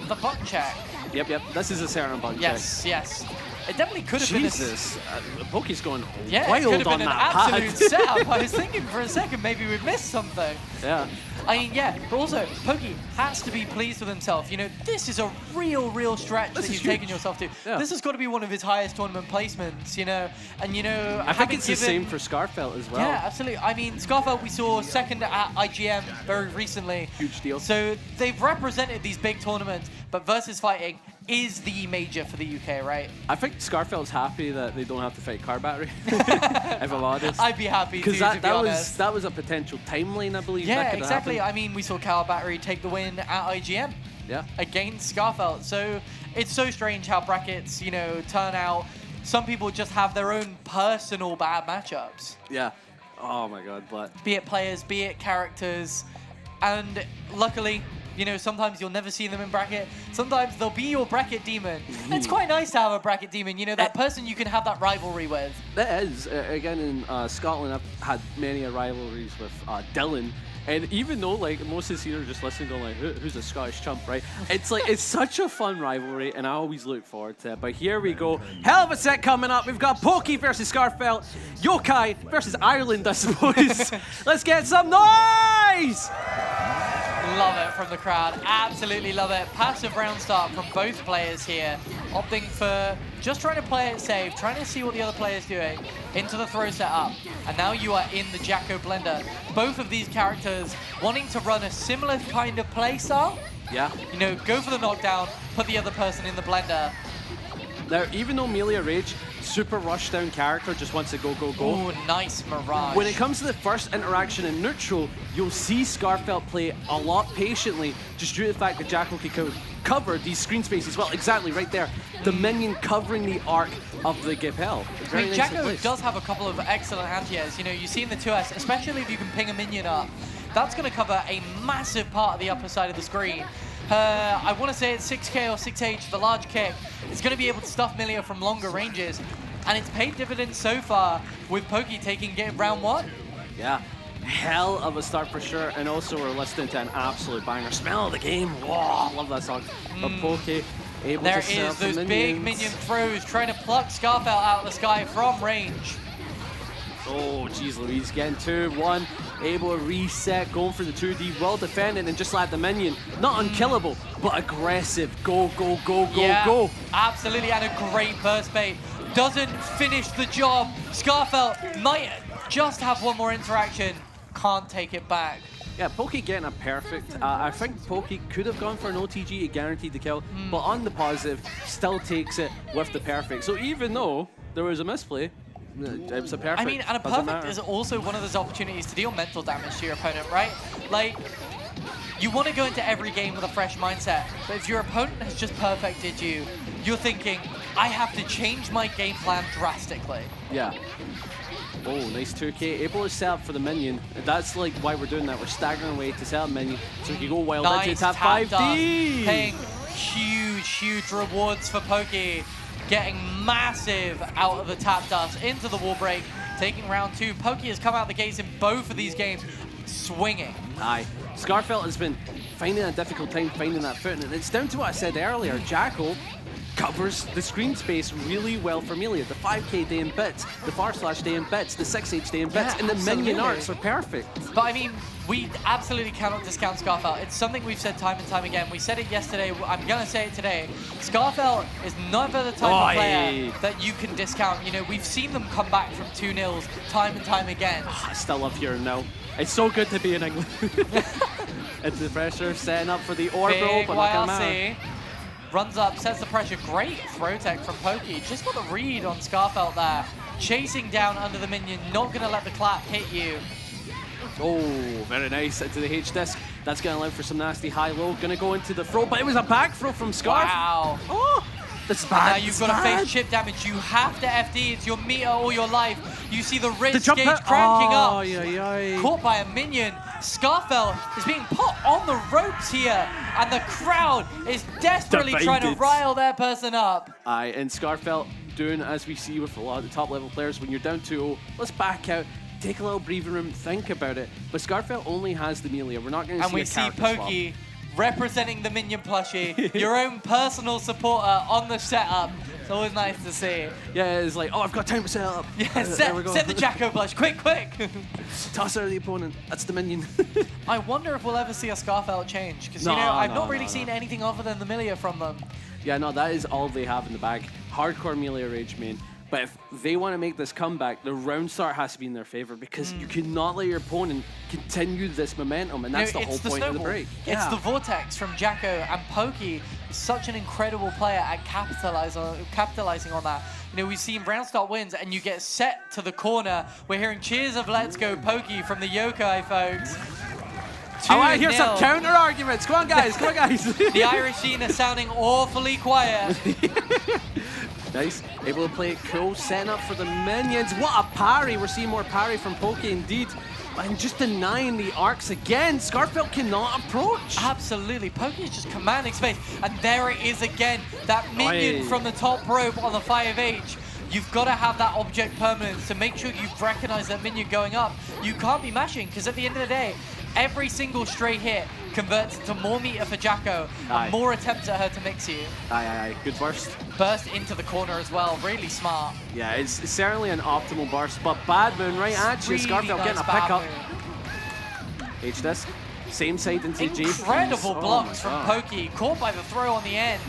the button check. Yep. This is a certain button check. Yes. It definitely could have Jesus. been Pokey's going it could have on been an that absolute pad. setup. I was thinking for a second maybe we'd missed something. Yeah. I mean, but also, Pokey has to be pleased with himself. You know, this is a real stretch that he's taken yourself to. Yeah. This has got to be one of his highest tournament placements, you know. And, you know, I think it's the same for Scarfelt as well. Yeah, absolutely. I mean, Scarfelt we saw second at IGM very recently. Huge deal. So they've represented these big tournaments, but VSFighting is the major for the UK, right? I think Scarfelt's happy that they don't have to fight Car Battery, if I'm honest. I'd be happy to be honest. That was a potential timeline, I believe. Yeah, that could exactly. happen. I mean, we saw Car Battery take the win at IGM. Yeah. Against Scarfelt. So it's so strange how brackets, you know, turn out. Some people just have their own personal bad matchups. Yeah. Oh my God, but be it players, be it characters, and luckily, you know, sometimes you'll never see them in bracket. Sometimes they'll be your bracket demon. It's quite nice to have a bracket demon, you know, that person you can have that rivalry with. That is. Again, in Scotland, I've had many rivalries with Dylan. And even though, like, most of the scene are just listening going, like, who's a Scottish chump, right? It's like, it's such a fun rivalry, and I always look forward to it. But here we go. Hell of a set coming up. We've got Pokey versus Scarfelt, Yokai versus Ireland, I suppose. Let's get some noise! Love it from the crowd. Absolutely love it. Passive round start from both players here. Opting for just trying to play it safe, trying to see what the other player's doing. Into the throw setup. And now you are in the Jacko blender. Both of these characters wanting to run a similar kind of play style. Yeah. You know, go for the knockdown, put the other person in the blender. Now, even though Melia Rage, super rush down character, just wants to go. Ooh, nice Mirage. When it comes to the first interaction in neutral, you'll see Scarfelt play a lot patiently, just due to the fact that Jacko can cover these screen spaces. Well, exactly, right there. The minion covering the arc of the Gipel. I mean, Jacko does have a couple of excellent anti-airs. You know, you see in the 2S, especially if you can ping a minion up, That's going to cover a massive part of the upper side of the screen. I want to say it's 6K or 6H, the large kick. It's going to be able to stuff Milia from longer ranges. And it's paid dividends so far with Pokey taking round 1. Yeah, hell of a start for sure. And also we're listening to an absolute banger. Smell of the game. Whoa, love that song. But Pokey able there to serve is those the big minion throws trying to pluck Scarfell out of the sky from range. Oh, geez, Louise getting 2-1, able to reset, going for the 2D, well defended, and just like the minion, not unkillable, but aggressive. Go, go, go, go, Yeah, go. absolutely, and a great burst bait. Doesn't finish the job. Scarfell might just have one more interaction, can't take it back. Yeah, Pokey getting a perfect. I think Pokey could have gone for an OTG to guarantee the kill, but on the positive, still takes it with the perfect. So even though there was a misplay, it was a perfect. I mean, and a perfect is also one of those opportunities to deal mental damage to your opponent, right? Like, you want to go into every game with a fresh mindset, but if your opponent has just perfected you, you're thinking, I have to change my game plan drastically. Yeah. Oh, nice 2K. Able to set up for the minion. That's like why we're doing that. We're staggering away to set up minion so we can go wild into tap 5D. Paying huge rewards for Pokey. Getting massive out of the tap dust into the wall break. Taking round 2. Pokey has come out the gates in both of these games swinging. Aye. Scarfell has been finding a difficult time finding that footing. And it's down to what I said earlier. Jacko covers the screen space really well for Milia. The 5K day in bits, the far slash day in bits, the 6H day in bits, and the minion arcs are perfect. But I mean, we absolutely cannot discount Scarfell. It's something we've said time and time again. We said it yesterday, I'm going to say it today. Scarfell is never the type of player that you can discount. You know, we've seen them come back from 2-0s time and time again. I still love hearing no. It's so good to be in England. Into the pressure, setting up for the orbital, but not gonna matter. Runs up, sets the pressure. Great throw tech from Pokey. Just got the read on Scarfell there. Chasing down under the minion, not going to let the clap hit you. Oh, very nice into the H-disc. That's going to allow for some nasty high-low. Going to go into the throw, but it was a back throw from Scarf. Wow. Oh, that's bad. Now you've got to face chip damage. You have to FD. It's your meter or your life. You see the wrist gauge cranking up. Caught by a minion. Scarfell is being put on the ropes here, and the crowd is desperately trying to rile their person up. Aye, and Scarfell doing as we see with a lot of the top level players, when you're down 2-0, let's back out, take a little breathing room, think about it. But Scarfell only has the Milia. We're not going to see a character swap. And we see Pokey representing the minion plushie, your own personal supporter on the setup. It's always nice to see. Yeah, it's like, oh, I've got time to set up. Yeah, set the Jacko plush, quick. Toss out the opponent. That's the minion. I wonder if we'll ever see a Scarfell change, because you know I've not really seen anything other than the Milia from them. Yeah, no, that is all they have in the bag. Hardcore Milia Rage main. But if they want to make this comeback, the round start has to be in their favor, because you cannot let your opponent continue this momentum, and that's the whole point of the break. It's the vortex from Jacko, and Pokey is such an incredible player at capitalizing on that. You know, we've seen round start wins, and you get set to the corner. We're hearing cheers of "Let's go Pokey" from the Yokai folks. I want to hear some counter arguments. Come on, guys. Come on, guys. The Irish scene is sounding awfully quiet. Nice. Able to play it cool, setting up for the minions. What a parry. We're seeing more parry from Pokey indeed. And just denying the arcs again. Scarfell cannot approach. Absolutely. Pokey is just commanding space. And there it is again. That minion from the top rope on the 5H. You've got to have that object permanence to make sure you've recognized that minion going up. You can't be mashing, because at the end of the day, every single stray hit converts into more meter for Jacko and more attempts at her to mix you. Aye. Good burst. Burst into the corner as well. Really smart. Yeah, it's certainly an optimal burst, but bad moon right at you. Scarfell getting a pickup. H-disc. Same side into J. Incredible blocks from Pokey. Caught by the throw on the end.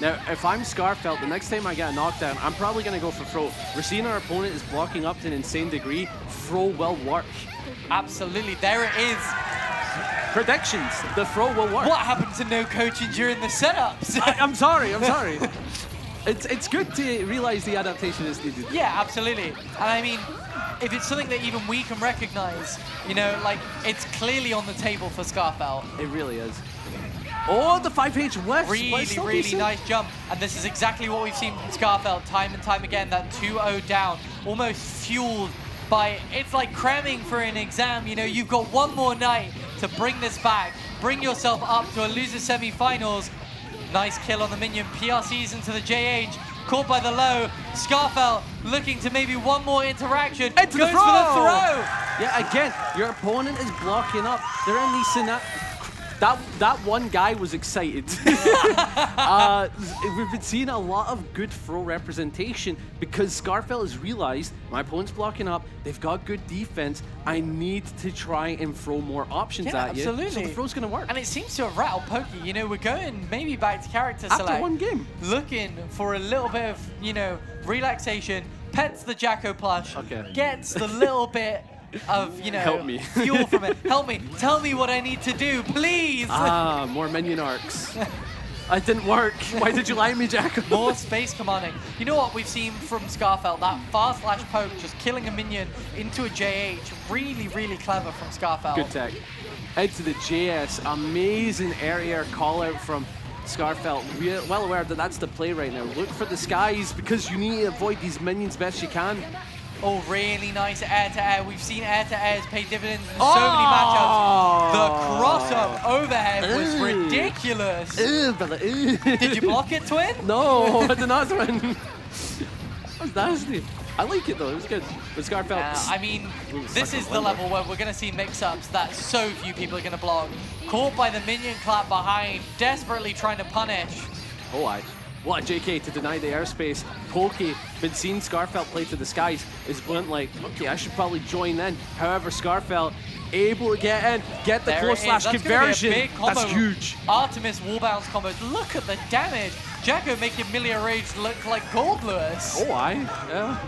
Now, if I'm Scarfell, the next time I get a knockdown, I'm probably going to go for throw. We're seeing our opponent is blocking up to an insane degree. Throw will work. Absolutely. There it is. Predictions. The throw will work. What happened to no coaching during the setups? I'm sorry. It's good to realize the adaptation is needed. Yeah, absolutely. And I mean, if it's something that even we can recognize, you know, like, it's clearly on the table for Scarfell. It really is. Oh, the 5H whiffs. Really nice jump. And this is exactly what we've seen from Scarfell time and time again. That 2-0 down almost fueled by, it's like cramming for an exam. You know, you've got one more night to bring this back, bring yourself up to a loser semi-finals. Nice kill on the minion, PRCs into the JH, caught by the low. Scarfell looking to maybe one more interaction. Into Goes the throw. for the throw. Yeah, again, your opponent is blocking up. They're in these that one guy was excited. We've been seeing a lot of good throw representation because Scarfell has realized my opponent's blocking up. They've got good defense. I need to try and throw more options at you. Absolutely. So the throw's going to work. And it seems to have rattled Pokey. You know, we're going maybe back to character select. After one game. Looking for a little bit of, you know, relaxation. Pets the Jacko plush. Okay. Gets the little bit of, you know, Help me. fuel from it. Help me. Tell me what I need to do, please. More minion arcs. It didn't work. Why did you lie to me, Jacko? More space commanding. You know what we've seen from Scarfell? That fast slash poke, just killing a minion into a JH. Really, really clever from Scarfell. Good tech. Head to the JS. Amazing area call out from Scarfell. We're well aware that that's the play right now. Look for the skies because you need to avoid these minions best you can. Oh, really nice air-to-air. We've seen air-to-airs pay dividends in so many matchups. The cross-up overhead was ridiculous. Did you block it, Twin? No, I did not, Twin. That was nasty. I like it, though. It was good. But Scarfell... I mean, this is the level where we're going to see mix-ups that so few people are going to block. Caught by the minion clap behind, desperately trying to punish. Oh, what a JK to deny the airspace. Pokey, been seeing Scarfell play to the skies, is went like, okay, I should probably join in. However, Scarfell able to get in, get the close slash conversion. That's huge. Artemis wall bounce combos. Look at the damage. Jacko making Milia Rage look like Gold Lewis. Oh, yeah.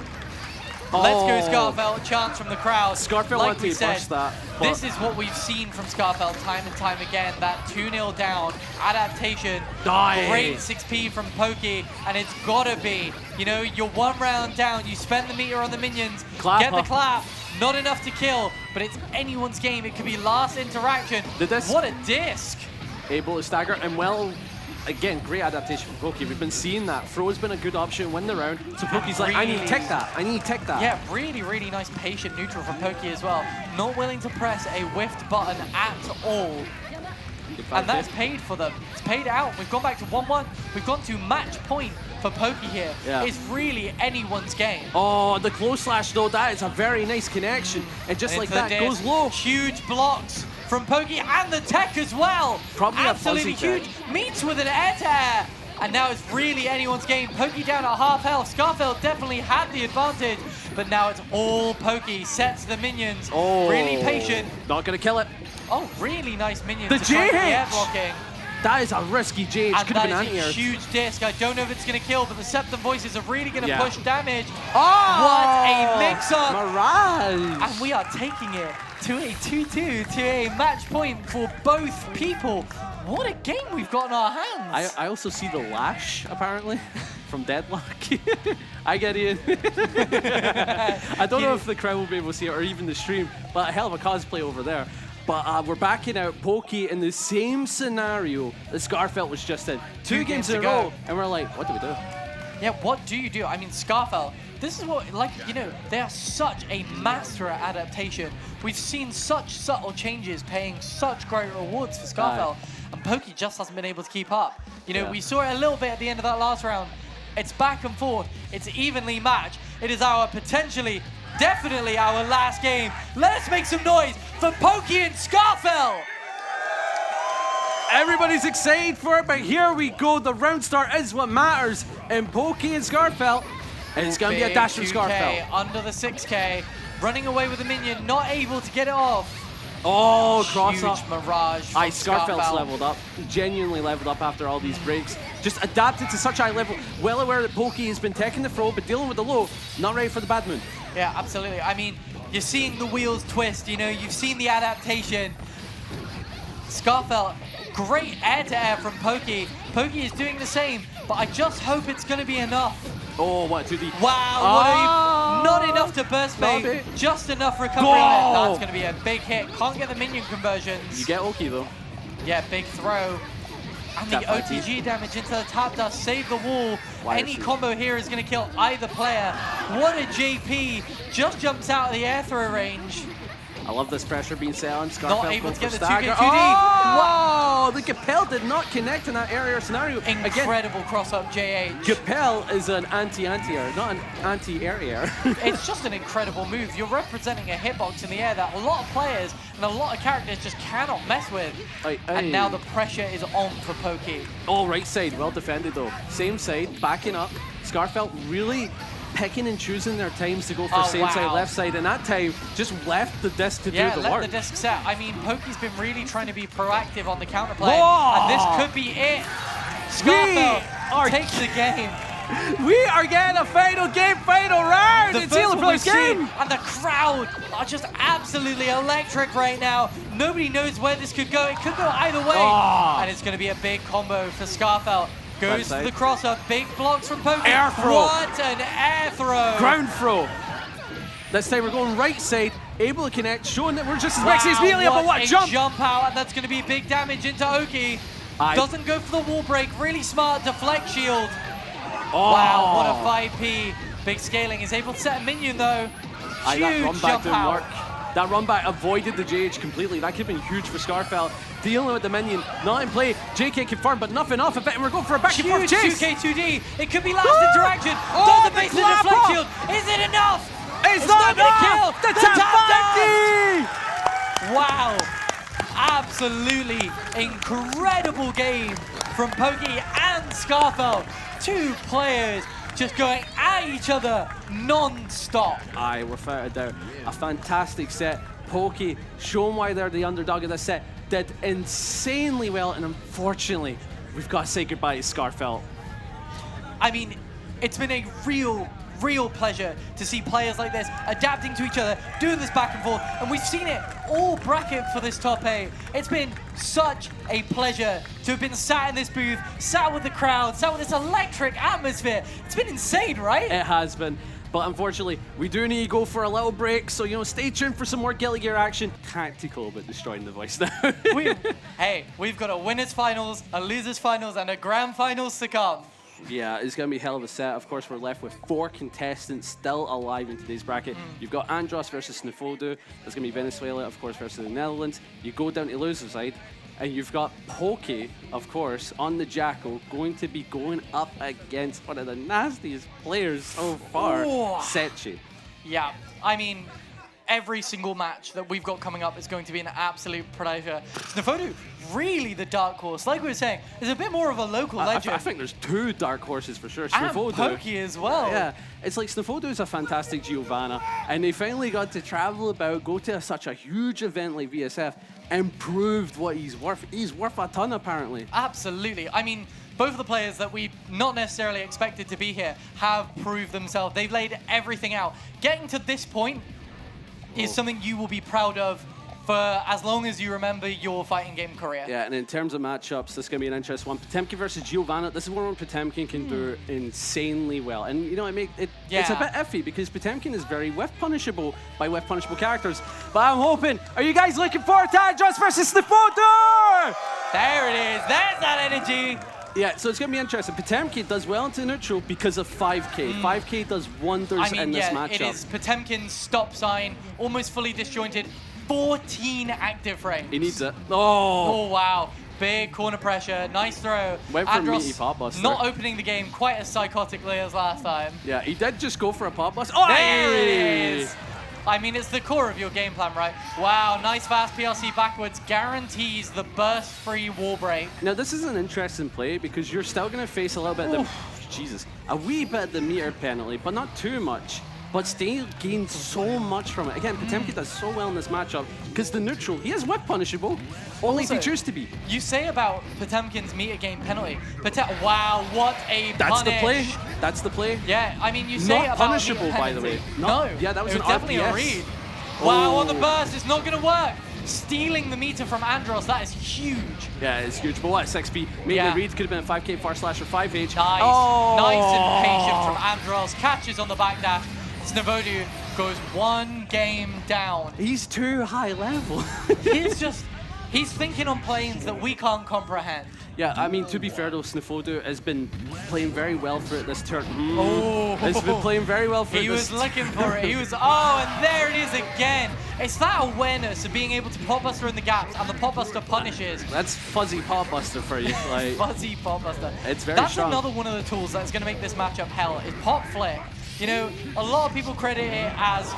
Let's go, Scarfell. Chance from the crowd. Scarfell like wanted we to said, push that. This is what we've seen from Scarfell time and time again. That 2-0 down, adaptation, great 6P from Pokey, and it's gotta be, you know, you're one round down, you spend the meter on the minions, get the clap, not enough to kill, but it's anyone's game. It could be last interaction. What a disc. Able to stagger, and well, again, great adaptation from Pokey. We've been seeing that. Throw has been a good option, win the round. So Pokey's like, I need to tech that. I need to tech that. Yeah, really, really nice patient neutral from Pokey as well. Not willing to press a whiffed button at all. And that's paid for them. It's paid out. We've gone back to 1-1. We've gone to match point for Pokey here. Yeah. It's really anyone's game. Oh, the close slash though, that is a very nice connection. And just like that, goes low. Huge blocks from Pokey and the tech as well. Probably absolutely huge. Meets with an air-to-air. And now it's really anyone's game. Pokey down at half health. Scarfell definitely had the advantage, but now it's all Pokey. Sets the minions. Really patient. Not gonna kill it. Oh, really nice minions. The JH! Air blocking. That is a risky JH. Could have been anti-air. anti-air. Huge disc. I don't know if it's going to kill, but the Septum Voices are really going to push damage. Oh! What a mix-up. Mirage! And we are taking it to a 2-2, to a match point for both people. What a game we've got in our hands. I also see the lash, apparently, from Deadlock. I get in. I don't know if the crowd will be able to see it or even the stream, but a hell of a cosplay over there. But we're backing out Pokey in the same scenario that Scarfell was just in. Two games in a row, and we're like, what do we do? Yeah, what do you do? I mean, Scarfell, this is what, like, you know, they are such a master at adaptation. We've seen such subtle changes paying such great rewards for Scarfell, and Pokey just hasn't been able to keep up. You know, we saw it a little bit at the end of that last round. It's back and forth. It's evenly matched. It is our potentially, definitely our last game. Let's make some noise for Pokey and Scarfell. Everybody's excited for it, but here we go. The round start is what matters in Pokey and Scarfell. And it's going to be a dash from Scarfell. Under the 6K, running away with the minion, not able to get it off. Oh, cross up. Huge Mirage from Scarfell's leveled up. Genuinely leveled up after all these breaks. Just adapted to such high level. Well aware that Pokey has been taking the throw, but dealing with the low. Not ready for the bad moon. Yeah, absolutely. I mean, you're seeing the wheels twist, you know, you've seen the adaptation. Scarfell, great air-to-air from Pokey. Pokey is doing the same, but I just hope it's going to be enough. Oh, what, to the... Wow, not enough to burst bait, just enough recovery. That's going to be a big hit. Can't get the minion conversions. You get Oki, though. Yeah, big throw. And the OTG damage into the top does save the wall. Any combo here is going to kill either player. What a JP. Just jumps out of the air throw range. I love this pressure being set on. Not able to get the 2K2D. Wow! The Gapel did not connect in that area scenario. Incredible cross-up JH. Gapel is an anti-anti-air, not an anti-air-air. It's just an incredible move. You're representing a hitbox in the air that a lot of players and a lot of characters just cannot mess with. And now the pressure is on for Pokey. Oh, right side. Well defended, though. Same side, backing up. Scarfelt really picking and choosing their times to go for same side, left side, and that time just left the disc to do the work. Yeah, let the disc set. I mean, Pokey's been really trying to be proactive on the counterplay, and this could be it. Scarfelt takes the game. We are getting a final game, final round! It's Taylor Player's game! And the crowd are just absolutely electric right now. Nobody knows where this could go. It could go either way. And it's going to be a big combo for Scarfelt. Goes to the crosser, big blocks from Pokey. Air throw. What an air throw. Ground throw. This time we're going right side, able to connect, showing that we're just as mixy as Melia, but what jump! Jump out, and that's going to be big damage into Oki. Doesn't go for the wall break, really smart, deflect shield. Wow, what a 5P. Big scaling, is able to set a minion though. Huge jump out. That run back avoided the JH completely. That could have been huge for Scarfelt. Dealing with the minion, not in play. JK confirmed, but nothing off of it, and we're going for a back and forth chase. 2K2D. It could be last interaction. Does the base of the deflect shield. Is it enough? It's not going to kill. The tap 50! Wow. Absolutely incredible game from Pokey and Scarfelt. Two players just going at each other non-stop. Aye, without a doubt. A fantastic set. Pokey, showing why they're the underdog of this set, did insanely well, and unfortunately, we've got to say goodbye to Scarfelt. I mean, it's been a real pleasure to see players like this adapting to each other, doing this back and forth, and we've seen it all bracket for this top 8. It's been such a pleasure to have been sat in this booth, sat with the crowd, sat with this electric atmosphere. It's been insane, right? It has been. But unfortunately, we do need to go for a little break, so, stay tuned for some more Guilty Gear action. Tactical, but destroying the voice now. Hey, we've got a winners finals, a losers finals, and a grand finals to come. Yeah, it's going to be a hell of a set. Of course, we're left with 4 contestants still alive in today's bracket. You've got Andros versus Snifodu. There's going to be Venezuela, of course, versus the Netherlands. You go down to loser side, and you've got Pokey, of course, on the Jackal, going to be going up against one of the nastiest players so far, Sechi. Yeah, I mean, every single match that we've got coming up is going to be an absolute pleasure. Snifodu, really the dark horse. Like we were saying, is a bit more of a local legend. I think there's 2 dark horses for sure. And Pokey as well. Yeah, it's like Snifodu is a fantastic Giovanna, and they finally got to travel about, go to such a huge event like VSF, and proved what he's worth. He's worth a ton, apparently. Absolutely. I mean, both of the players that we not necessarily expected to be here have proved themselves. They've laid everything out. Getting to this point is something you will be proud of for as long as you remember your fighting game career. Yeah, and in terms of matchups, this is going to be an interesting one. Potemkin versus Giovanna. This is one where Potemkin can do insanely well. And, it's a bit iffy because Potemkin is very whiff punishable by whiff punishable characters. But I'm hoping, are you guys looking forward to Andros versus Snifodu? There it is. There's that energy. Yeah, so it's going to be interesting. Potemkin does well into neutral because of 5K. 5K does wonders in this matchup. It is Potemkin's stop sign, almost fully disjointed, 14 active frames. He needs it. Oh, wow. Big corner pressure, nice throw. Went for Andros a meaty pop buster. Not opening the game quite as psychotically as last time. Yeah, he did just go for a pop buster. Oh, there it is. I mean, it's the core of your game plan, right? Wow, nice fast PLC backwards guarantees the burst-free wall break. Now, this is an interesting play because you're still going to face a little bit of a wee bit of the meter penalty, but not too much. But still gains so much from it. Again, Potemkin does so well in this matchup because the neutral, he is whip punishable, only if he chooses to be. You say about Potemkin's meter gain penalty. Wow, what a That's punish. the play. That's the play. Yeah, I mean, you say not about punishable, by the way. No. Yeah, that was an definitely RPS. a read. Wow, on the burst, it's not going to work. Stealing the meter from Andros, that is huge. Yeah, it's huge. But what, 6P? Maybe the read could have been a 5K far slash or 5H. Nice. Oh. Nice and patient from Andros. Catches on the backdash. Snifodu goes 1 game down. He's too high level. He's thinking on planes that we can't comprehend. Yeah, I mean, to be fair though, Snifodu has been playing very well for it this turn. Oh, Has been playing very well for it. he was looking for it. He was, oh, and there it is again. It's that awareness of being able to pop buster in the gaps, and the pop buster punishes. That's fuzzy pop buster for you. Like, Fuzzy pop buster. It's very That's strong. another one of the tools that's going to make this matchup hell, is pop flick. You know, a lot of people credit it as...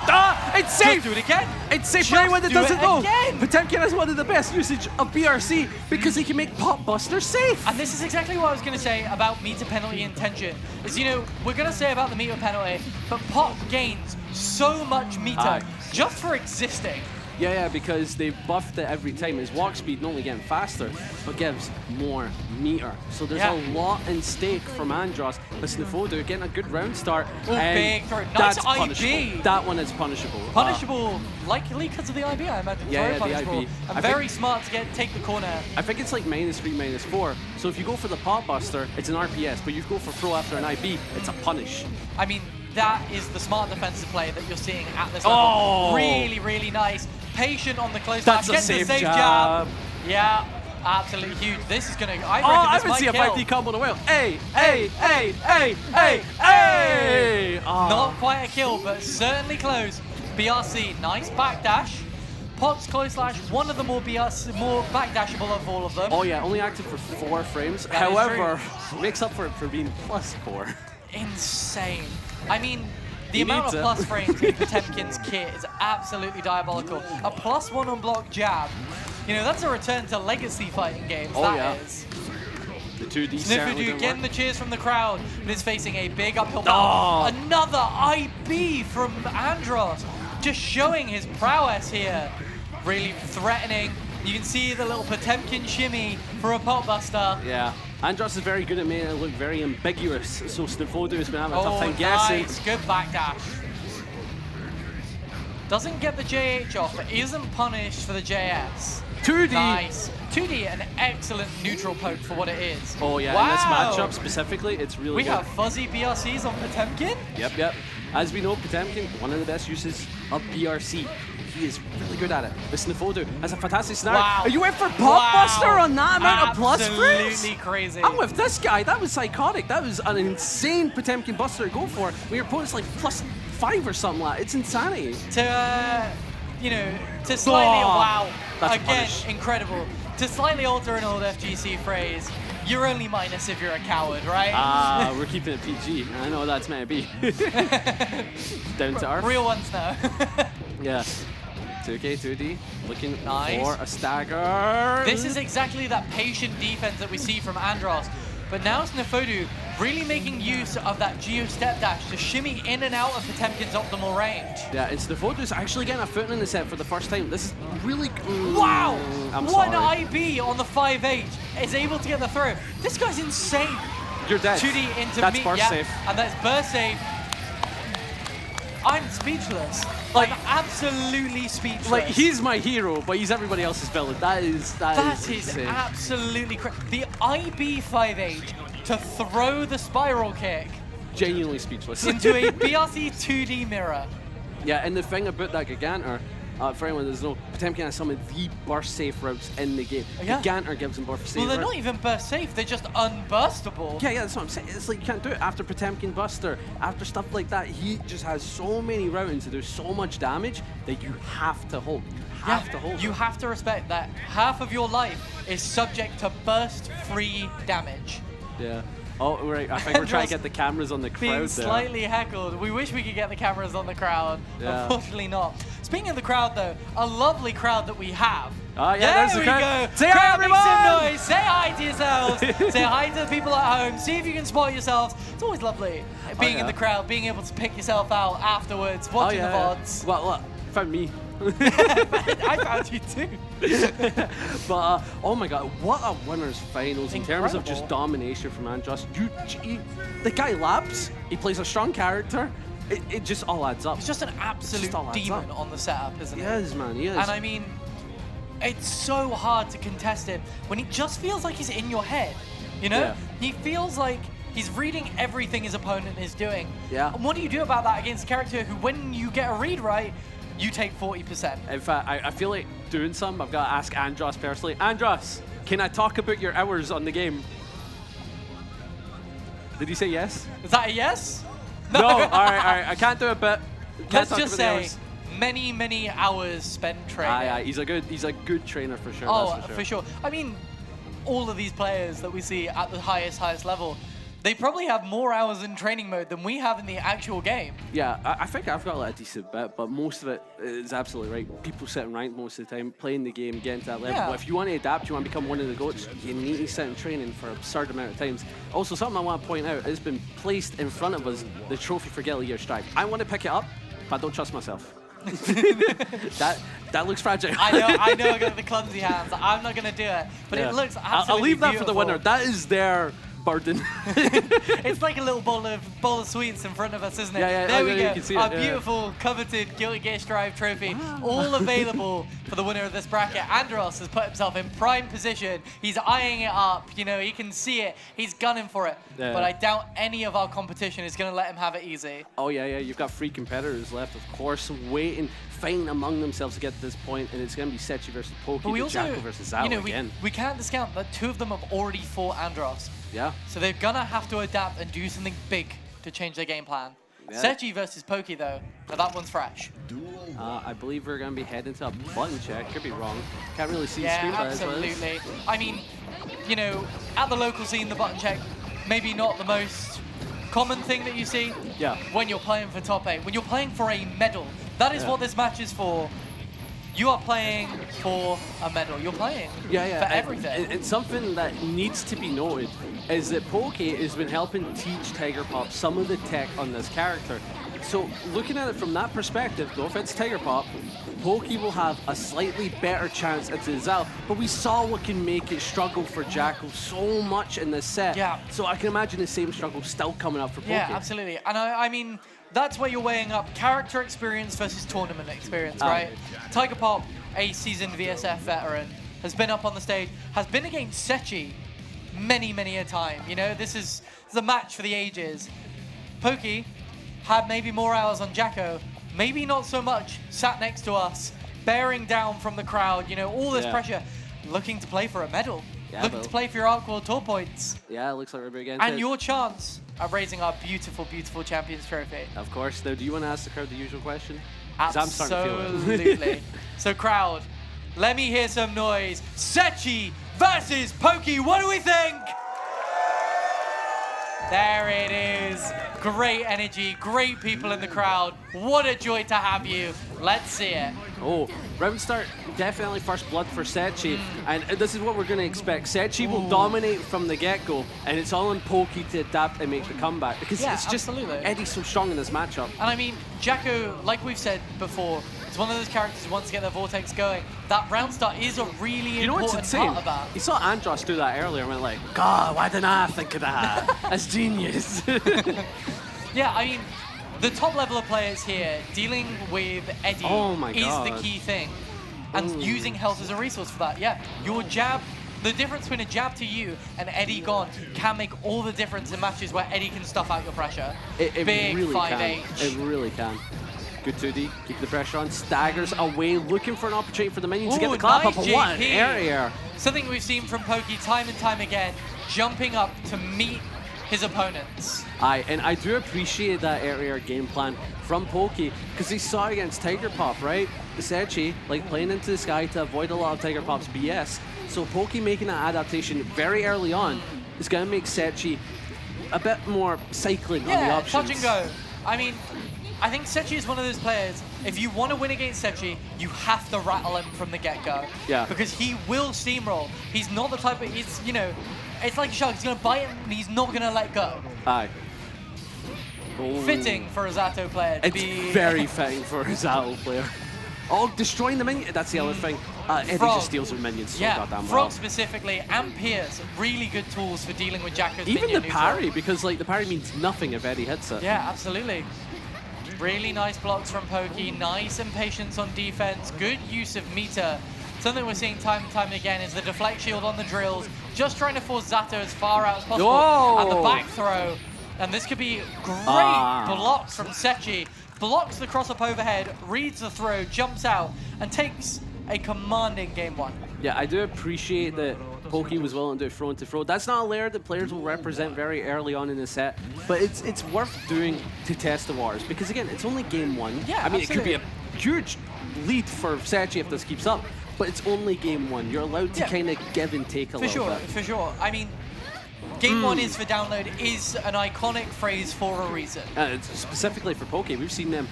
It's safe! Just do it again. It's safe Just right when it do doesn't it go. again. Potemkin has one of the best usage of BRC because he can make pop buster safe. And this is exactly what I was going to say about meter penalty intention. Is, you know, we're going to say about the meter penalty, but pop gains so much meter Aye. just for existing. Yeah, because they buffed it every time. His walk speed not only getting faster, but gives more meter. So there's a lot in stake from Andros. But Snifodu getting a good round start. Oh, big throw. Nice That's IB. punishable. That one is punishable. Punishable, likely because of the IB, I imagine. Yeah, Very the punishable. IB. And I very think- smart to take the corner. I think it's like -3, -4. So if you go for the pop buster, it's an RPS. But you go for throw after an IB, it's a punish. I mean, that is the smart defensive play that you're seeing at this level. Oh! Really, really nice. Patient on the close That's dash. a Getting the safe safe jab. Yeah, absolutely huge. This is going to... I Oh, reckon I this haven't might seen a kill. 5D combo in a while. Hey, hey, hey, hey, hey, hey! Oh. Not quite a kill, but certainly close. BRC, nice backdash. Pop's close slash, one of the more backdashable of all of them. Oh yeah, only active for 4 frames. That is However, makes up for it for being +4. Insane. I mean, the He amount needs of it. plus frames in Potemkin's kit is absolutely diabolical. A +1 on block jab. You know, that's a return to legacy fighting games, Oh, that yeah. is. The 2D certainly Snifodu didn't getting the work. cheers from the crowd, but is facing a big uphill battle. Oh. Another IB from Andros, just showing his prowess here. Really threatening. You can see the little Potemkin shimmy for a pop buster. Yeah. Andros is very good at making it look very ambiguous, so Snifodu has been having a tough time guessing. Nice. Good backdash. Doesn't get the JH off, but isn't punished for the JS. 2D! Nice. 2D, an excellent neutral poke for what it is. Oh yeah, wow. in this matchup specifically, it's really We good. have fuzzy BRCs on Potemkin? Yep. As we know, Potemkin, one of the best uses of BRC. He is really good at it. But Snifodu has a fantastic snap. Wow. Are you went for Pop Buster on that amount of plus frames? Absolutely crazy. I'm with this guy. That was psychotic. That was an insane Potemkin Buster to go for. When your opponent's like +5 or something like that. It's insanity. To, you know, to slightly, Oh, wow. that's a Again, punish. incredible. To slightly alter an old FGC phrase, you're only minus if you're a coward, right? We're keeping it PG. I know what that's meant to be. Down to earth. Real ones now. Yeah. 2K, 2D, looking Nice. for a stagger. This is exactly that patient defense that we see from Andros. But now Snifodu really making use of that Geo step dash to shimmy in and out of Potemkin's optimal range. Yeah, and Snifodu's actually getting a footing in the set for the first time. This is really cool. Wow! I'm One sorry. IB on the 5H is able to get the throw. This guy's insane. You're dead. 2D into That's me, burst yeah, safe. and that's burst safe. I'm speechless. Like, absolutely speechless. Like, he's my hero, but he's everybody else's villain. That is insane. Absolutely crazy. The IB 5H to throw the spiral kick Genuinely speechless. into a BRC 2D mirror. Yeah, and the thing about that Gigantor, for anyone that doesn't know, Potemkin has some of the burst safe routes in the game. Yeah. Gigantor gives him burst safe Well, they're routes. not even burst safe, they're just unburstable. Yeah, that's what I'm saying. It's like you can't do it after Potemkin Buster, after stuff like that. He just has so many rounds and there's so much damage that you have to hold. You have to hold. You it. have to respect that half of your life is subject to burst-free damage. Yeah. Oh, right. I think we're trying to get the cameras on the crowd Being there. slightly heckled. We wish we could get the cameras on the crowd. Yeah. Unfortunately not. Speaking of the crowd though, a lovely crowd that we have. Oh, yeah, there there's the we crowd. go. Say hi, Crowd, make some everyone! noise. Say hi to yourselves. Say hi to the people at home. See if you can spot yourselves. It's always lovely being in yeah. the crowd, being able to pick yourself out afterwards, watching the VODs. Well, look, found me. I found you too. But oh my god, what a winners finals in terms of just Incredible. domination from Andros. The guy labs. He plays a strong character. It just all adds up. He's just an absolute Just all adds demon up. on the setup, isn't He he? is, man. He is. And I mean, it's so hard to contest him when he just feels like he's in your head. You know? Yeah. He feels like he's reading everything his opponent is doing. Yeah. And what do you do about that against a character who, when you get a read right, you take 40%? In fact, I feel like doing some. I've got to ask Andros personally. Andros, Can I talk about your hours on the game? Did he say yes? Is that a yes? No. All right. I can't do it, but let's just say many hours spent training. Aye. He's a good trainer for sure. Oh, that's for sure. I mean, all of these players that we see at the highest level, they probably have more hours in training mode than we have in the actual game. Yeah, I think I've got like a decent bit, but most of it is absolutely right. People sit and rank most of the time, playing the game, getting to that level. Yeah. But if you want to adapt, you want to become one of the GOATs, you need to sit in training for an absurd amount of times. Also, something I want to point out, it's been placed in front of us, the trophy for Guilty Gear Strive. I want to pick it up, but I don't trust myself. that looks fragile. I know I got the clumsy hands. I'm not going to do it, but it looks absolutely I'll leave that beautiful. for the winner. That is their burden. It's like a little bowl of sweets in front of us, isn't it? Yeah, there we you go. can see Our it, beautiful, coveted Guilty Gear Strive trophy, all available for the winner of this bracket. Andros has put himself in prime position. He's eyeing it up. You know, he can see it. He's gunning for it. Yeah. But I doubt any of our competition is going to let him have it easy. Oh, yeah. You've got 3 competitors left, of course, waiting, fighting among themselves to get to this point, and it's going to be Sechi versus Poki, Jacko versus Zao again. We can't discount that 2 of them have already fought Andros. Yeah. So they're going to have to adapt and do something big to change their game plan. Yeah. Sechi versus Poki, though, now that one's fresh. I believe we're going to be heading to a button check. Could be wrong. Can't really see the Yeah, screen. absolutely. I mean, you know, at the local scene, the button check, maybe not the most common thing that you see. Yeah. When you're playing for top 8, when you're playing for a medal, that is what this match is for. You are playing for a medal. You're playing for everything. And something that needs to be noted is that Poki has been helping teach Tiger Pop some of the tech on this character. So looking at it from that perspective, no offense to Tiger Pop, Poki will have a slightly better chance at Zao, but we saw what can make it struggle for Jackal so much in this set. Yeah. So I can imagine the same struggle still coming up for Poki. Yeah, absolutely. And I mean, that's where you're weighing up character experience versus tournament experience, right? Tiger Pop, a seasoned VSF veteran, has been up on the stage, has been against Sechi many a time. You know, this is a match for the ages. Poki had maybe more hours on Jacko, maybe not so much, sat next to us, bearing down from the crowd, you know, all this pressure, looking to play for a medal, looking to play for your Arc World Tour points. Yeah, it looks like we're again. And your chance of raising our beautiful Champions Trophy. Of course. Now, do you want to ask the crowd the usual question? 'Cause I'm starting to feel it. Absolutely. So crowd, let me hear some noise. Sechi versus Poki, what do we think? There it is. Great energy, great people in the crowd. What a joy to have you. Let's see it. Oh, round start, definitely first blood for Sechi. And this is what we're going to expect. Sechi will dominate from the get-go, and it's all on Poki to adapt and make the comeback. Because it's just, Eddie's so strong in this matchup. And I mean, Jacko, like we've said before, is one of those characters who wants to get their Vortex going. That round start is a really important part of that. You saw Andros do that earlier and went like, God, why didn't I think of that? That's genius. Yeah, I mean, the top level of players here, dealing with Eddie is the key thing. And using health as a resource for that. Yeah, your jab, the difference between a jab to you and Eddie gone can make all the difference in matches where Eddie can stuff out your pressure. It Big really 5H. can. It really can. Good 2D, keep the pressure on, staggers away, looking for an opportunity for the minions to get the clap up. What an area. Something we've seen from Poki time and time again, jumping up to meet his opponents. And I do appreciate that area game plan from Poki, because he saw it against Tiger Pop, right? Sechi, like playing into the sky to avoid a lot of Tiger Pop's BS. So Poki making that adaptation very early on is going to make Sechi a bit more cycling on the options. Touch and go. I mean, I think Sechi is one of those players, if you want to win against Sechi, you have to rattle him from the get-go. Yeah. Because he will steamroll. He's not the type of, he's, you know, it's like a shark, he's going to bite him and he's not going to let go. Aye. Fitting for a Zato player to be... It's very fitting for a Zato player. Oh, destroying the minion, that's the other thing. Eddie just steals the minions so goddamn well. Frog specifically, and Pierce, really good tools for dealing with Jacko's Even minion the parry, because like the parry means nothing if Eddie hits it. Yeah, absolutely. Really nice blocks from Poki, nice impatience on defense, good use of meter. Something we're seeing time and time again is the deflect shield on the drills, just trying to force Zato as far out as possible. And the back throw. And this could be great blocks from Sechi. Blocks the cross up overhead, reads the throw, jumps out, and takes a commanding game one. Yeah, I do appreciate that Pokey was willing to do throw into throw. That's not a layer that players will represent very early on in the set, but it's worth doing to test the waters because again, it's only game 1. Yeah, I mean, absolutely. it could be a huge lead for Sechi if this keeps up, but it's only game 1. You're allowed to kind of give and take a little bit. For sure. I mean, game 1 is for download is an iconic phrase for a reason. And it's specifically for Pokey, we've seen them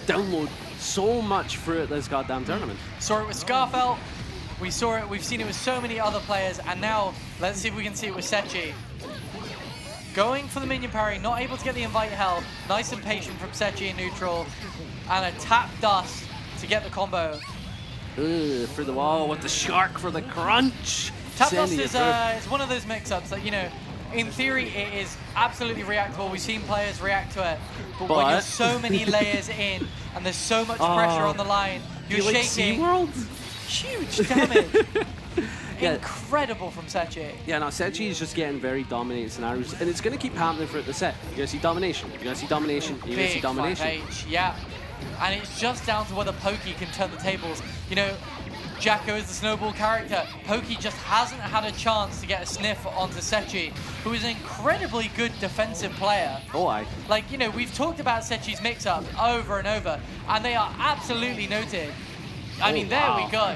download so much throughout this goddamn tournament. Saw it with Scarfelt. We've seen it with so many other players, and now let's see if we can see it with Sechi. Going for the minion parry, not able to get the invite held. Nice and patient from Sechi in neutral, and a tap dust to get the combo. For the wall with the shark for the crunch. Tap dust is it's one of those mix-ups that, you know, in theory it is absolutely reactable. We've seen players react to it, but when you're so many layers in and there's so much pressure on the line, you're shaking. SeaWorld? Huge damage. Incredible from Sechi. Yeah, no, Sechi is just getting very dominating scenarios, and it's going to keep happening throughout the set. You're going to see domination, you're going to see domination, you're going to see domination. 5H, yeah. And it's just down to whether Pokey can turn the tables. You know, Jacko is the snowball character. Pokey just hasn't had a chance to get a sniff onto Sechi, who is an incredibly good defensive player. Oh, aye. Like, you know, we've talked about Sechi's mix-up over and over, and they are absolutely noted. I mean, there we go.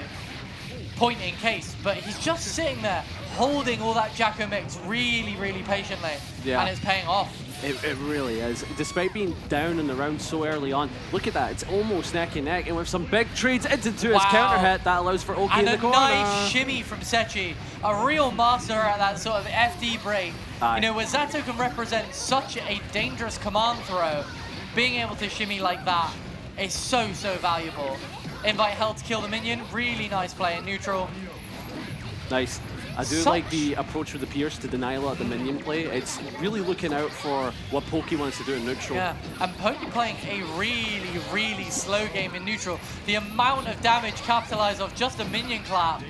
Point in case, but he's just sitting there holding all that Jacko mix really, really patiently, and it's paying off. It really is. Despite being down in the round so early on, look at that. It's almost neck and neck, and with some big trades into his counter hit, that allows for Oki in the corner. And a nice shimmy from Sechi. A real master at that sort of FD break. You know, where Zato can represent such a dangerous command throw, being able to shimmy like that is so, so valuable. Invite held to kill the minion. Really nice play in neutral. Nice. I do like the approach with the Pierce to deny a lot of the minion play. It's really looking out for what Pokey wants to do in neutral. Yeah, and Pokey playing a really, really slow game in neutral. The amount of damage capitalized off just a minion clap.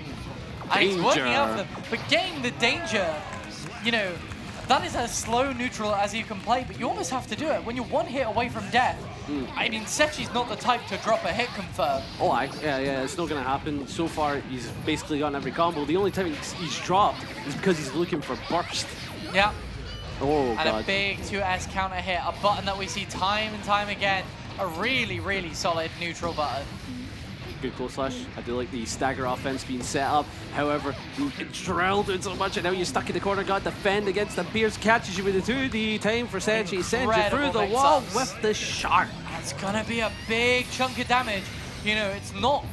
And it's working out for them. But getting the danger, you know, that is as slow neutral as you can play, but you almost have to do it. When you're one hit away from death, I mean, Sechi's not the type to drop a hit confirm. Oh, yeah, it's not going to happen. So far, he's basically gotten every combo. The only time he's dropped is because he's looking for burst. Yeah. Oh, and God. A big 2S counter hit, a button that we see time and time again. A really, really solid neutral button. Good close slash. I do like the stagger offense being set up. However, you drilled it so much, and now you're stuck in the corner. Got defend against the Pierce, catches you with the 2D. Time for Sechi, sends you through the wall with the shark. That's gonna be a big chunk of damage. You know, it's no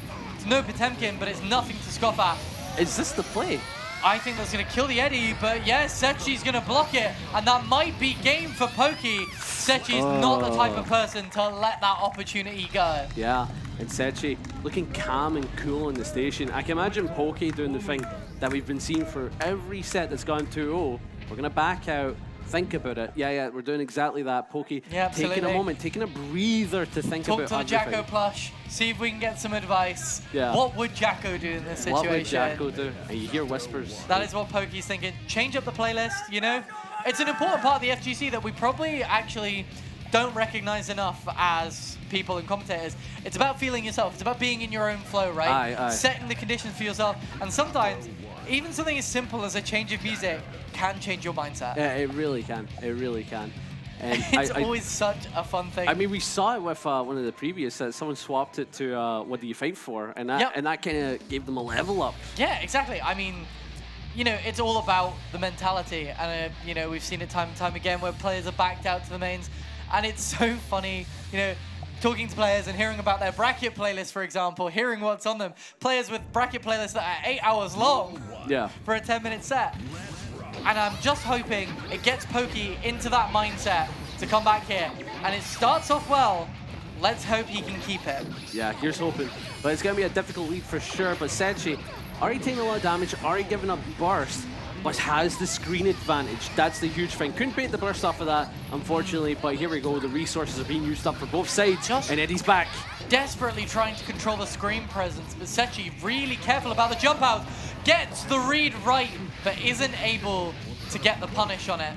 Potemkin, but it's nothing to scoff at. Is this the play? I think that's gonna kill the Eddie, but yes, Sechi's gonna block it, and that might be game for Pokey. Sechi's not the type of person to let that opportunity go. Yeah, and Sechi looking calm and cool in the station. I can imagine Pokey doing the thing that we've been seeing for every set that's gone 2-0. We're gonna back out, think about it. Yeah, we're doing exactly that. Pokey taking a moment, taking a breather to think about Talk to the Jacko plush, see if we can get some advice. Yeah. What would Jacko do in this situation? What would Jacko do? And you hear whispers. That is what Pokey's thinking. Change up the playlist, you know? It's an important part of the FGC that we probably actually don't recognize enough as people and commentators. It's about feeling yourself. It's about being in your own flow, right? Aye. Setting the conditions for yourself. And sometimes, even something as simple as a change of music can change your mindset. Yeah, it really can. It really can. And it's always such a fun thing. I mean, we saw it with one of the previous sets. Someone swapped it to What Do You Fight For? And that kind of gave them a level up. Yeah, exactly. I mean, you know, it's all about the mentality. And, you know, we've seen it time and time again where players are backed out to the mains. And it's so funny, you know, talking to players and hearing about their bracket playlist, for example, hearing what's on them. Players with bracket playlists that are 8 hours long for a 10-minute set. And I'm just hoping it gets Pokey into that mindset to come back here. And it starts off well. Let's hope he can keep it. Yeah, here's hoping. But it's going to be a difficult lead for sure. But Sechi, already taking a lot of damage, already giving up burst, but has the screen advantage. That's the huge thing. Couldn't bait the burst off of that, unfortunately. But here we go. The resources are being used up for both sides. And Eddie's back. Desperately trying to control the screen presence. But Sechi really careful about the jump out. Gets the read right, but isn't able to get the punish on it.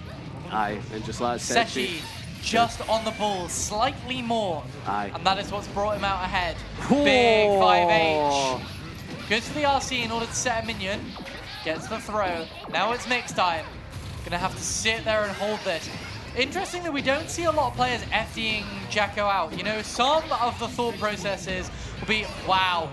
Aye, and just like Sechi just on the ball slightly more. Aye. And that is what's brought him out ahead. Big 5H. Goes for the RC in order to set a minion. Gets the throw. Now it's mix time. Gonna have to sit there and hold this. Interesting that we don't see a lot of players FDing Jacko out. You know, some of the thought processes will be, wow,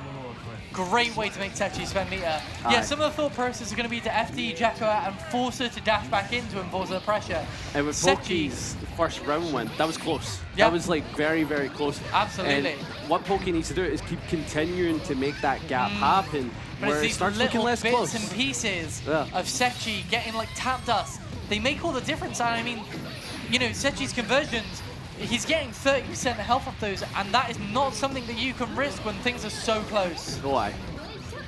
great way to make Sechi spend meter. Yeah, some of the thought processes are going to be to FD Jacko out and force her to dash back into and force her pressure. And with Poke's first round win, that was close. Yeah. That was like very, very close. Absolutely. And what Poke needs to do is keep continuing to make that gap happen, but where it starts looking less close. Bits and pieces of Sechi getting like tap dust, they make all the difference. And I mean, you know, Sechi's conversions, he's getting 30% health off those, and that is not something that you can risk when things are so close. Oh, aye.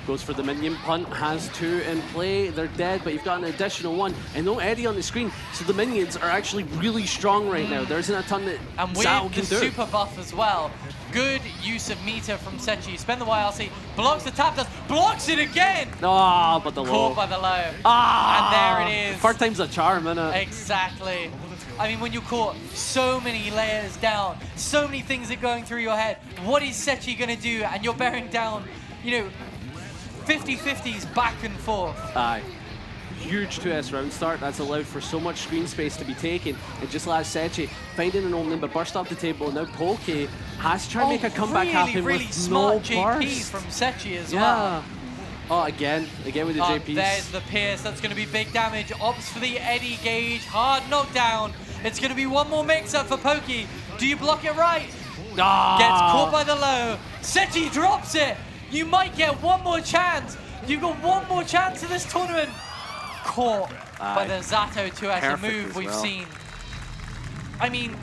Goes for the minion punt, has two in play. They're dead, but you've got an additional one. And no Eddie on the screen, so the minions are actually really strong right now. There isn't a ton that Zao can do. And with the super buff as well, good use of meter from Sechi. Spend the YLC, blocks the tap dust, blocks it again! Ah, but the low. Caught by the low. Ah! And there it is. Third time's a charm, innit? Exactly. I mean, when you're caught so many layers down, so many things are going through your head, what is Sechi going to do? And you're bearing down, you know, 50-50s back and forth. Aye. Huge 2S round start. That's allowed for so much screen space to be taken. And just last Sechi finding an opening, but burst off the table. And now Poke has to try and make a comeback happen really with smart no burst. JP from Sechi as well. Oh, again with the JPs. There's the Pierce. That's going to be big damage. Opts for the Eddie gauge. Hard knockdown. It's going to be one more mix-up for Pokey. Do you block it right? Gets caught by the low. Sechi drops it. You might get one more chance. You've got one more chance in this tournament. Caught by the Zato 2S, a move we've seen. I mean,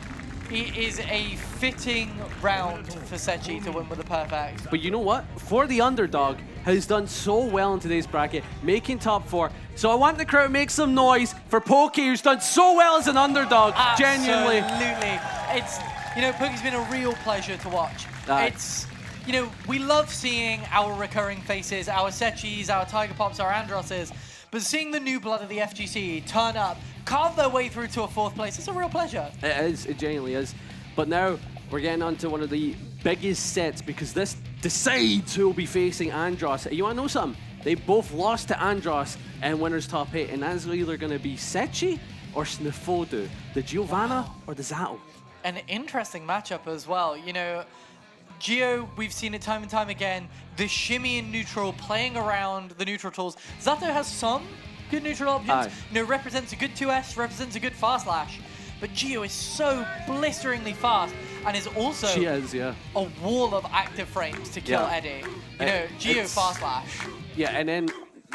it is a fitting round for Sechi to win with the perfect. But you know what? For the underdog, has done so well in today's bracket, making top 4. So I want the crowd to make some noise for Poke, who's done so well as an underdog. Genuinely. Absolutely. It's, you know, Poke's been a real pleasure to watch. It's, you know, we love seeing our recurring faces, our Sechis, our Tiger Pops, our Androsses, but seeing the new blood of the FGC turn up, carve their way through to a 4th place, it's a real pleasure. It is, it genuinely is. But now we're getting on to one of the biggest sets, because this decides who will be facing Andros. You want to know something? They both lost to Andros in winners top 8, and that's either going to be Sechi or Snifodu, the Giovanna or the Zato. An interesting matchup as well. You know, Gio, we've seen it time and time again, the shimmy in neutral, playing around the neutral tools. Zato has some good neutral options. You know, represents a good 2S, represents a good fast lash. But Gio is so blisteringly fast and is also a wall of active frames to kill Eddie. You know, Gio fast lash. Yeah, and then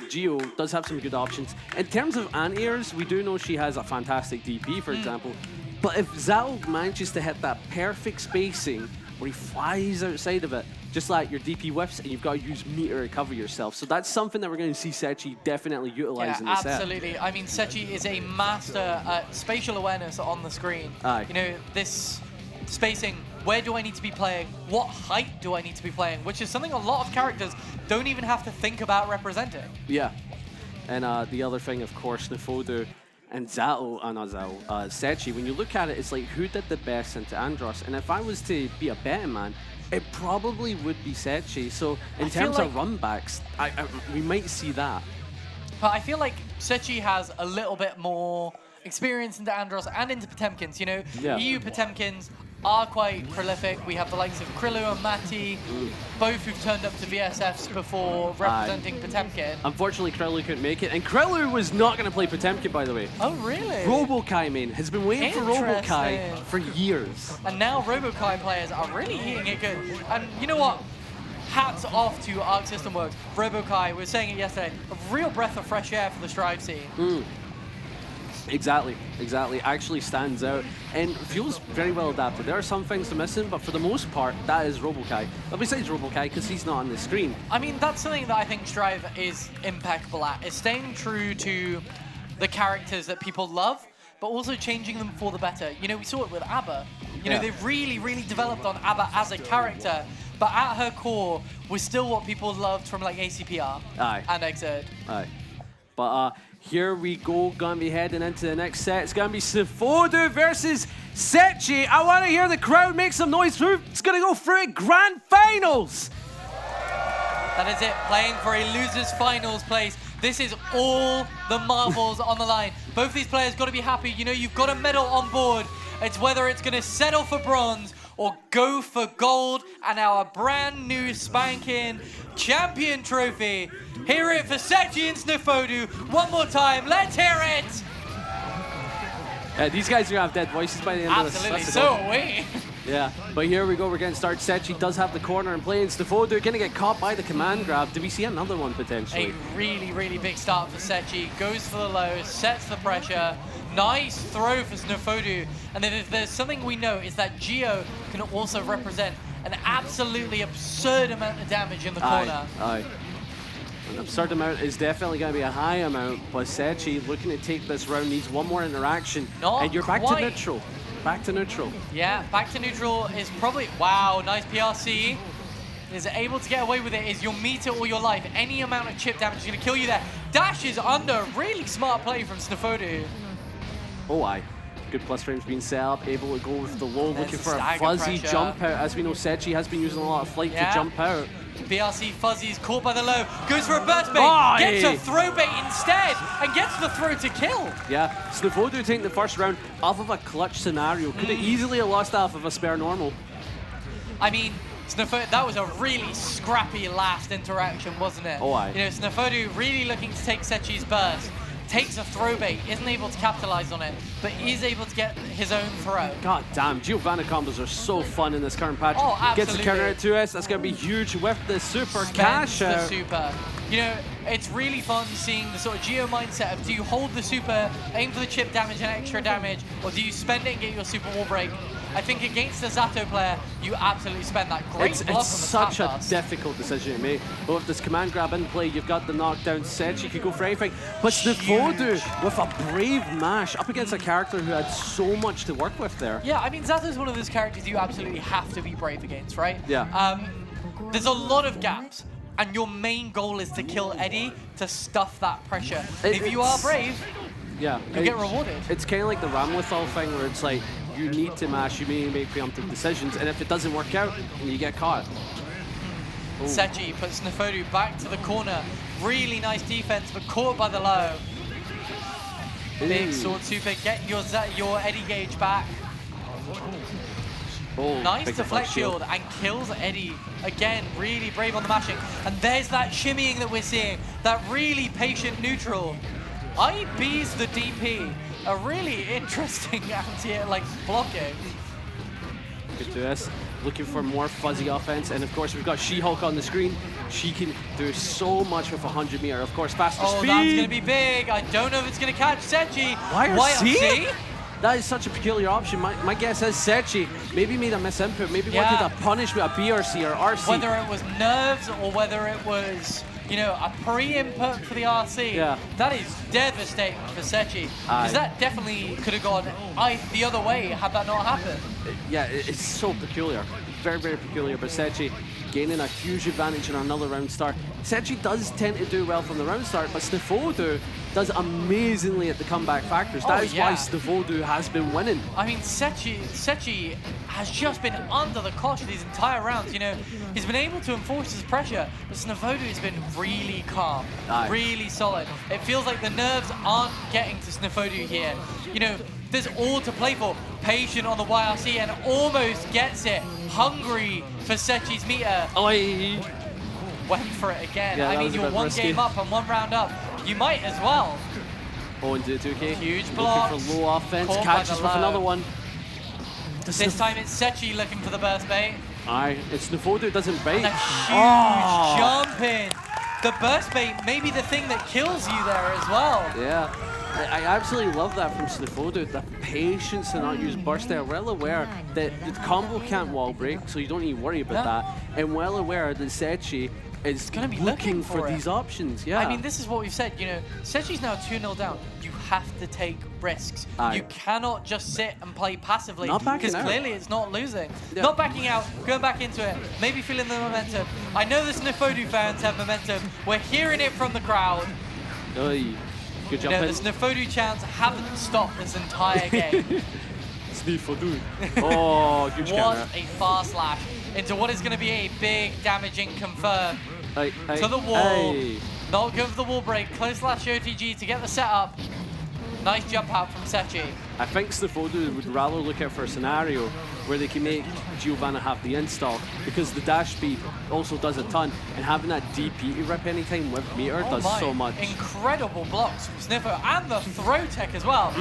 Gio does have some good options. In terms of anti-airs, we do know she has a fantastic DP, for example. But if Zao manages to hit that perfect spacing where he flies outside of it, just like your DP whiffs, and you've got to use meter to cover yourself. So that's something that we're going to see Sechi definitely utilize in the set. Absolutely. I mean, Sechi is a master at spatial awareness on the screen. You know, this spacing, where do I need to be playing? What height do I need to be playing? Which is something a lot of characters don't even have to think about representing. Yeah. And the other thing, of course, Snifodu and Zato, not Zato, Sechi, when you look at it, it's like, who did the best into Andros? And if I was to be a betting man, it probably would be Sechi. So in terms of runbacks, we might see that. But I feel like Sechi has a little bit more experience into Andros and into Potemkins. You know, EU Potemkins are quite prolific. We have the likes of Krillu and Mati, both who've turned up to VSFs before representing Potemkin. Unfortunately, Krillu couldn't make it, and Krillu was not going to play Potemkin, by the way. Oh, really? Robokai, man, has been waiting for Robokai for years. And now Robokai players are really eating it good. And you know what? Hats off to Arc System Works. Robokai, we were saying it yesterday, a real breath of fresh air for the Strive scene. Exactly. Actually stands out and feels very well adapted. There are some things to missing, but for the most part, that is Robokai. But besides Robokai, because he's not on the screen. I mean, that's something that I think Strive is impeccable at, is staying true to the characters that people love, but also changing them for the better. You know, we saw it with Abba. You know, they've really developed on Abba as a character, but at her core was still what people loved from like ACPR and Exerd. But here we go, gonna be heading into the next set. It's gonna be Snifodu versus Sechi. I want to hear the crowd make some noise. Who's gonna go through it? Grand finals. That is it, playing for a loser's finals place. This is all the marbles on the line. Both these players got to be happy. You know, you've got a medal on board. It's whether it's going to settle for bronze or go for gold and our brand new spanking champion trophy. Hear it for Sechi and Snifodu one more time. Let's hear it. These guys are going to have dead voices by the end Absolutely, of this. so are we. Yeah, but here we go. We're getting started. Sechi does have the corner in play, and Snifodu going to get caught by the command grab. Do we see another one potentially? A really, really big start for Sechi. Goes for the low, sets the pressure. Nice throw for Snifodu. And then if there's something we know is that Geo can also represent an absolutely absurd amount of damage in the corner. Aye. An absurd amount is definitely going to be a high amount, but Sechi looking to take this round needs one more interaction. Not and you're quite. back to neutral. Back to neutral. Yeah, back to neutral is probably, wow, nice PRC. Is able to get away with it. Is your meter or your life. Any amount of chip damage is going to kill you there. Dash is under. Really smart play from Snifodu. Oh, aye. Good plus frames being set up, able to go with the low, looking for a stagger fuzzy pressure. jump out. As we know, Sechi has been using a lot of flight to jump out. BRC Fuzzy's caught by the low, goes for a burst bait, Aye. gets a throw bait instead, and gets the throw to kill. Yeah, Snifodu taking the first round off of a clutch scenario. Could have easily have lost off of a spare normal. I mean, Snifodu, that was a really scrappy last interaction, wasn't it? Oh, aye. You know, Snifodu really looking to take Sechi's burst, takes a throw bait, isn't able to capitalize on it, but is able to get his own throw. God damn, Giovanna combos are so fun in this current patch. Oh, Gets the absolutely. counter at 2S, that's going to be huge with the super Spends cash the out. super. You know, it's really fun seeing the sort of Geo mindset of do you hold the super, aim for the chip damage and extra damage, or do you spend it and get your super wall break? I think against the Zato player, you absolutely spend that great It's block on the such tap a pass. difficult decision to make. But with this command grab in play, you've got the knockdown set. You could go for anything. But Snifodu with a brave mash up against a character who had so much to work with there. Yeah, I mean, Zato's one of those characters you absolutely have to be brave against, right? Yeah. There's a lot of gaps, and your main goal is to kill Eddie to stuff that pressure. If you are brave, Yeah, you get rewarded. It's kind of like the Ramlethal thing where it's like, you need to mash, you may make preemptive decisions, and if it doesn't work out, you get caught. Ooh. Sechi puts Snifodu back to the corner. Really nice defense, but caught by the low. Big Ooh. sword super, get your Eddie gauge back. Oh, Nice big deflect deflect shield and kills Eddie. Again, really brave on the mashing. And there's that shimmying that we're seeing, that really patient neutral. IB's the DP. A really interesting anti-like blocking. Good to us. Looking for more fuzzy offense, and of course we've got She-Hulk on the screen. She can do so much with 100 meter. Of course, faster Oh, speed. that's gonna be big. I don't know if it's gonna catch Sechi. YRC? That is such a peculiar option. My guess is Sechi maybe made a misinput, maybe Yeah. wanted to punish with a BRC or RC. Whether it was nerves or whether it was, you know, a pre-input for the RC, Yeah. that is devastating for Sechi. Aye. Because that definitely could have gone the other way had that not happened. Yeah, it's so peculiar. Very, very peculiar, but Sechi gaining a huge advantage in another round start. Sechi does tend to do well from the round start, but Snifodu does amazingly at the comeback factors. That is why Snifodu has been winning. I mean, Sechi has just been under the cosh these entire rounds. You know, he's been able to enforce his pressure, but Snifodu has been really calm, Aye. really solid. It feels like the nerves aren't getting to Snifodu here. You know, there's all to play for. Patient on the YRC and almost gets it. Hungry for Sechi's meter. Oi. Went for it again. Yeah, I that mean, was a you're bit one risky. game up and one round up. You might as well. Oh, into 2K. Huge blocks. Looking for low offense. Caught by Catches the with low. another one. This time it's Sechi looking for the burst bait. Aye, it's Snifodu doesn't bait. And a huge jump in. The burst bait may be the thing that kills you there as well. Yeah, I absolutely love that from Snifodu. The patience to not use burst. They're well aware that the combo can't wall break, so you don't need to worry about that. And well aware that Sechi is gonna be looking for it. these options. Yeah. I mean, this is what we've said. You know, Sechi's now 2-0 down. You have to take risks. Aye. You cannot just sit and play passively Not backing because out. clearly it's not losing. Yeah. Not backing out, going back into it, maybe feeling the momentum. I know the Snifodu fans have momentum. We're hearing it from the crowd. Oy. Good You jump know, in. the Snifodu chants haven't stopped this entire game. Snifodu. Oh, good What counter. a fast slash into what is going to be a big damaging confirm. to the wall. Not good for the wall break. Close slash OTG to get the setup. Nice jump out from Sechi. I think Snifodu would rather look out for a scenario where they can make Giovanna have the install, because the dash speed also does a ton, and having that DP to rip anytime with meter does so much. Incredible blocks from Sniffer, and the throw tech as well.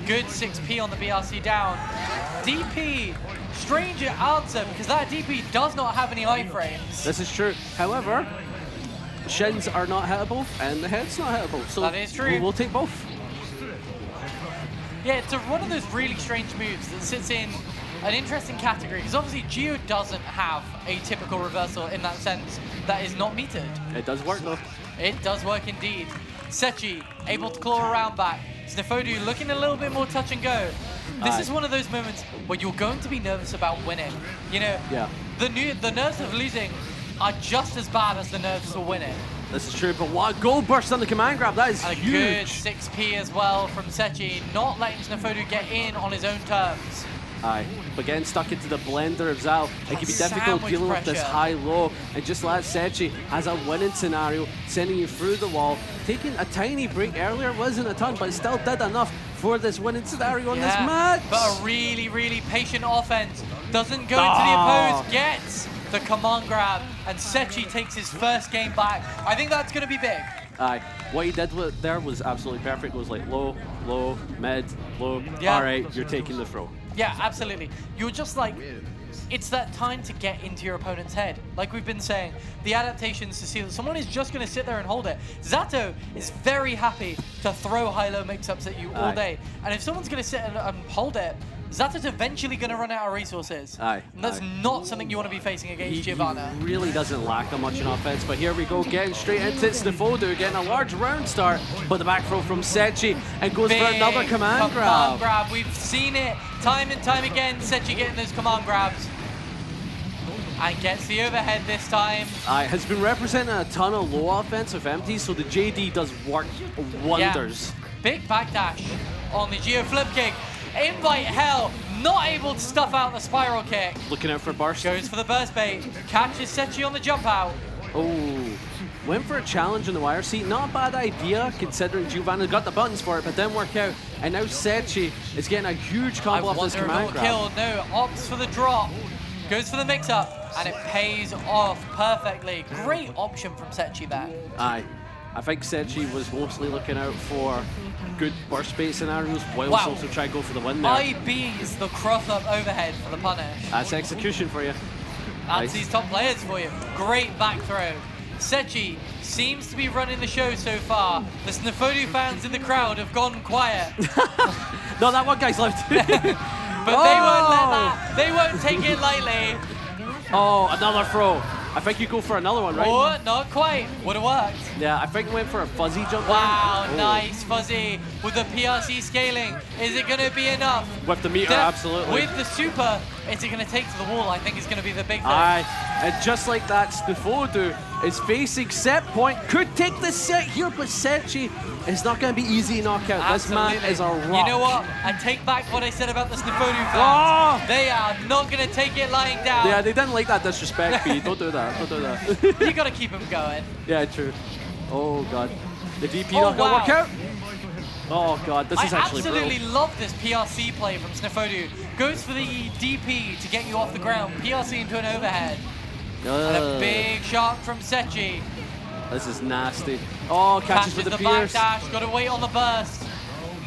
Good 6P on the BRC down. DP, strange answer, because that DP does not have any iframes. This is true. However, shins are not hittable, and the head's not hittable. So that is true. We'll take both. Yeah, it's one of those really strange moves that sits in an interesting category, because obviously Geo doesn't have a typical reversal in that sense that is not metered. It does work though. It does work indeed. Sechi able to claw around back. Snifodu looking a little bit more touch and go. This is one of those moments where you're going to be nervous about winning. You know, the nerves of losing are just as bad as the nerves of winning. This is true, but what a goal burst on the command grab, that is huge. A good 6P as well from Sechi, not letting Snifodu get in on his own terms. Aye, but getting stuck into the blender of Zal, it can be difficult dealing with this high-low, and just like Sechi has a winning scenario, sending you through the wall. Taking a tiny break earlier wasn't a ton, but it still did enough for this winning scenario on this match. But a really, really patient offense. Doesn't go into the opposed, gets the command grab, and Sechi takes his first game back. I think that's going to be big. Aye, what he did there was absolutely perfect. It was like low, low, mid, low. Yeah. All right, you're taking the throw. Yeah, absolutely. You're just like, it's that time to get into your opponent's head. Like we've been saying, the adaptations to see that someone is just going to sit there and hold it. Zato is very happy to throw high-low mix-ups at you all day. And if someone's going to sit and hold it, Zato's eventually going to run out of resources. And that's not something you want to be facing against Giovanna. He really doesn't lack that much in offense, but here we go, getting straight into it. Snifodu getting a large round start, but the back throw from Sechi, and goes for another command grab. We've seen it time and time again, Sechi getting those command grabs. And gets the overhead this time. Has been representing a ton of low offense with empties, so the JD does work wonders. Yeah. Big backdash on the Geo flip kick. Invite hell, not able to stuff out the spiral kick. Looking out for burst. Goes for the burst bait, catches Sechi on the jump out. Oh, went for a challenge in the wire seat. Not a bad idea considering Giovanna got the buttons for it, but didn't work out. And now Sechi is getting a huge combo off this command grab. Kill, no, opts for the drop. Goes for the mix-up, and it pays off perfectly. Great option from Sechi there. Aye. I think Sechi was mostly looking out for good burst bait scenarios, while also try to go for the win there. IB's the cross-up overhead for the punish. That's execution for you. That's these top players for you. Great back throw. Sechi seems to be running the show so far. The Snifodu fans in the crowd have gone quiet. No, that one guy's left. But they won't let that. They won't take it lightly. Oh, another throw. I think you go for another one, right? Oh, not quite. Would have worked. Yeah, I think he went for a fuzzy jump. Wow, nice fuzzy with the PRC scaling. Is it going to be enough? With the meter, absolutely. With the super, is it going to take to the wall? I think is going to be the big thing. Aye, and just like that, Snifodu is facing set point. Could take the set here, but Sechi is not going to be easy to knock out. Absolutely. This man is a rock. You know what? I take back what I said about the Snifodu fans. They are not going to take it lying down. Yeah, they didn't like that disrespect, Pete. Don't do that. Don't do that. You got to keep them going. Yeah, true. Oh, God. The DP not going to work out. Oh, God. This is actually brutal. I absolutely love this PRC play from Snifodu. Goes for the DP to get you off the ground. PRC into an overhead. And a big shot from Sechi. This is nasty. Oh, catches with the pierce. Backdash. Got to wait on the burst.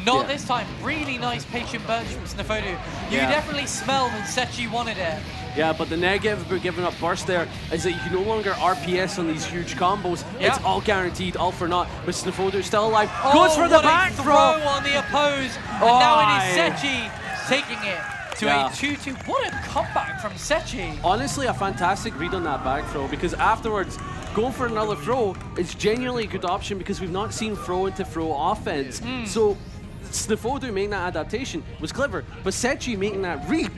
Not this time. Really nice patient burst from Snifodu. You definitely smell that Sechi wanted it. Yeah, but the negative about giving up burst there is that you can no longer RPS on these huge combos. It's all guaranteed, all for naught. But Snifodu's still alive. Goes for the back throw on the opposed. And now it is Sechi taking it to a 2-2. What a comeback from Sechi. Honestly, a fantastic read on that back throw, because afterwards, go for another throw is genuinely a good option, because we've not seen throw into throw offense. So Snifodu making that adaptation was clever, but Sechi making that read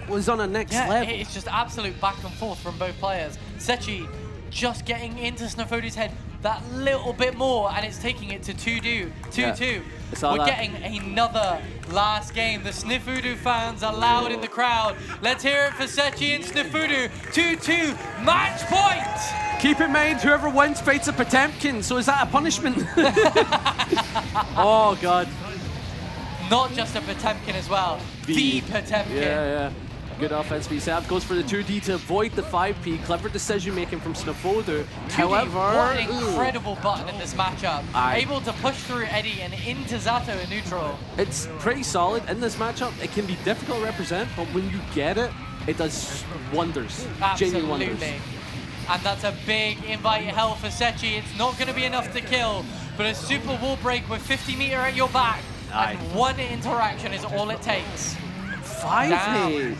was on a next level. It's just absolute back and forth from both players. Sechi just getting into Snifodu's head that little bit more, and it's taking it to 2-2. Yeah. We're getting another last game. The Snifudu fans are loud in the crowd. Let's hear it for Sechi and Snifudu. 2-2, match point! Keep in mind, whoever wins fights a Potemkin, so is that a punishment? Oh, God. Not just a Potemkin as well, the Potemkin. Yeah. Good offense VSF goes for the 2D to avoid the 5P. Clever decision making from Snifudu. However, what an incredible button in this matchup. Able to push through Eddie and into Zato in neutral. It's pretty solid in this matchup. It can be difficult to represent, but when you get it, it does wonders. Genuine wonders. Absolutely. And that's a big invite hell for Sechi. It's not going to be enough to kill, but a super wall break with 50 meter at your back. And one interaction is all it takes. 5H.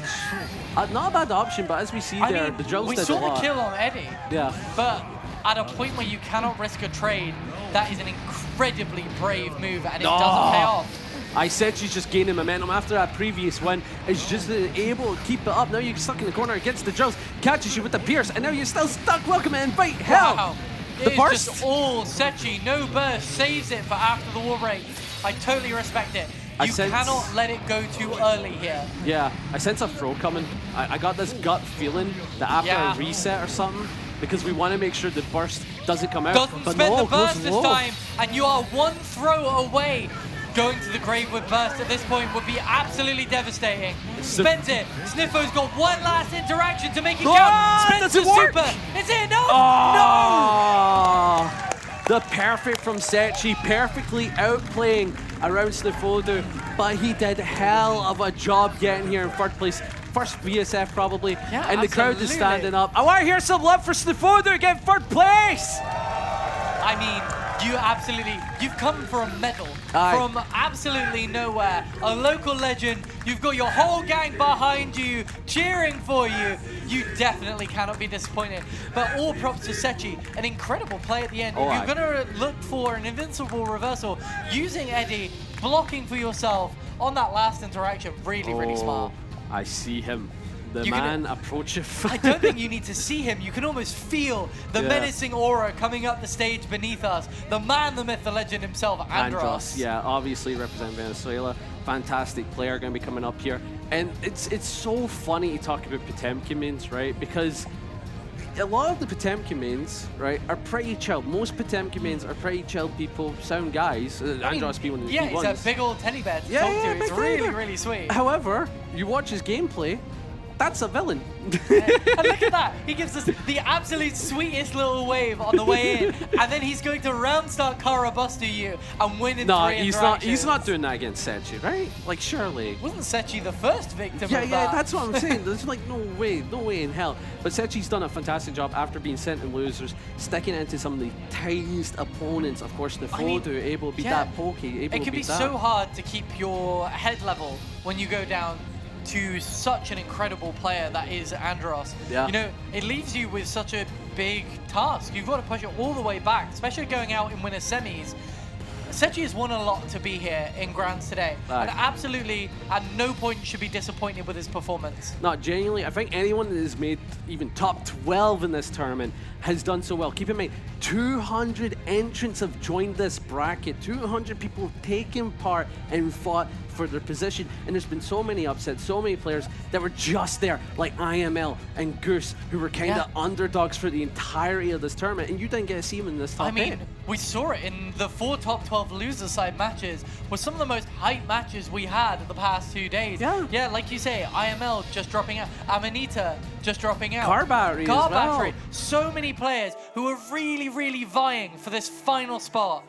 Not a bad option, but as we see there, the drills did a lot. We saw the kill on Eddie. Yeah. But at a point where you cannot risk a trade, that is an incredibly brave move, and it doesn't pay off. I said she's just gaining momentum after that previous win. Is just able to keep it up. Now you're stuck in the corner against the drills, catches you with the pierce, and now you're still stuck. Welcome and invite hell. Wow. The It burst. is just all Sechi, no burst, saves it for after the wall break. I totally respect it. You cannot let it go too early here. Yeah, I sense a throw coming. I got this gut feeling that after a reset or something, because we want to make sure the burst doesn't come out. Doesn't but spend no, the burst goes this low. time, and you are one throw away. Going to the grave with burst at this point would be absolutely devastating. Spends it. Sniffo's got one last interaction to make it count. Spends the super. Is it enough? No! The perfect from Sechi, perfectly outplaying around Snifudu, but he did hell of a job getting here in third place. First VSF probably, and the crowd is standing up. I want to hear some love for Snifudu getting third place! I mean, you've come for a medal from absolutely nowhere. A local legend, you've got your whole gang behind you, cheering for you. You definitely cannot be disappointed. But all props to Sechi, an incredible play at the end. If you're gonna look for an invincible reversal, using Eddie, blocking for yourself on that last interaction, really smart. I see him. The man approacheth. I don't think you need to see him. You can almost feel the menacing aura coming up the stage beneath us. The man, the myth, the legend himself, Andros. Yeah, obviously represent Venezuela. Fantastic player going to be coming up here. And it's so funny to talk about Potemkin mains, right? Because a lot of the Potemkin mains, right, are pretty chill. Most Potemkin mains are pretty chill people, sound guys. Andros being one of the key ones. He's a big old teddy bear to talk to. It's really sweet. However, you watch his gameplay, that's a villain. And look at that. He gives us the absolute sweetest little wave on the way in, and then he's going to round start Karabuster you and win in 3 interactions. He's not doing that against Sechi, right? Like, surely. Wasn't Sechi the first victim of that? Yeah, that's what I'm saying. There's like no way in hell. But Sechi's done a fantastic job after being sent in losers, sticking into some of the tiniest opponents. Of course, Snifudu able to beat that pokey. It can be so hard to keep your head level when you go down to such an incredible player that is Andros. Yeah. You know, it leaves you with such a big task. You've got to push it all the way back, especially going out in winner semis. Sechi has won a lot to be here in Grands today, and absolutely at no point should be disappointed with his performance. Not genuinely. I think anyone that has made even top 12 in this tournament has done so well. Keep in mind, 200 entrants have joined this bracket. 200 people have taken part and fought for their position, and there's been so many upsets, so many players that were just there, like IML and Goose, who were kind of underdogs for the entirety of this tournament, and you didn't get to see them in this top 8. We saw it in the 4 top 12 loser side matches, was some of the most hyped matches we had the past 2 days. Yeah, like you say, IML just dropping out, Amanita just dropping out. Car Battery as well. So many players who are really vying for this final spot.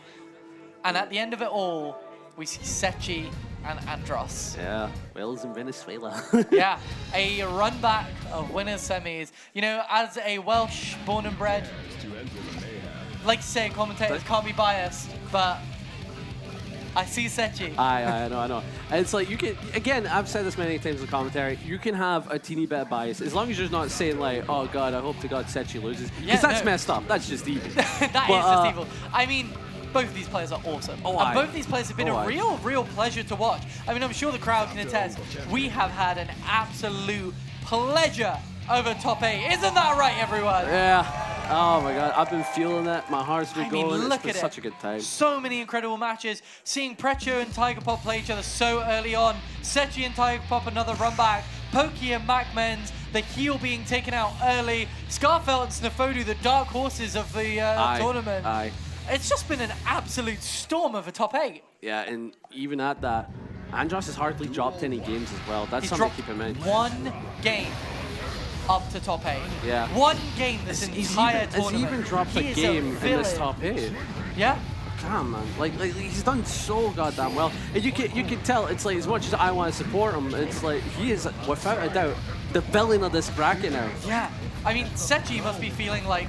And at the end of it all, we see Sechi and Andros. Yeah, Wales and Venezuela. Yeah, a run back of winners semis. You know, as a Welsh born and bred, like to say commentators can't be biased, but I see Sechi. I know. And it's like, you can, again, I've said this many times in the commentary, you can have a teeny bit of bias, as long as you're not saying like, oh God, I hope to God Sechi loses. Because that's messed up. That's just evil. That is just evil. I mean, both of these players are awesome. And both of these players have been a real pleasure to watch. I mean, I'm sure the crowd can attest. We have had an absolute pleasure over top 8. Isn't that right, everyone? Yeah. Oh my god, I've been feeling it. My heart's been going. Look It's been at it. such a good time. So many incredible matches. Seeing Precho and Tiger Pop play each other so early on. Sechi and Tiger Pop another run back. Pokey and MacMens, the heel being taken out early. Scarfelt and Snafodu, the dark horses of the tournament. Aye. It's just been an absolute storm of a top 8. Yeah, and even at that, Andros has hardly dropped any games as well. That's He's something dropped to keep in mind. one game up to top 8. Yeah. One game this entire tournament. He's even dropped a He is game in this villain. top 8. Yeah. Come on, like he's done so goddamn well. And you can tell it's like as much as I want to support him, it's like he is without a doubt the villain of this bracket now. Yeah. I mean, Sechi must be feeling like,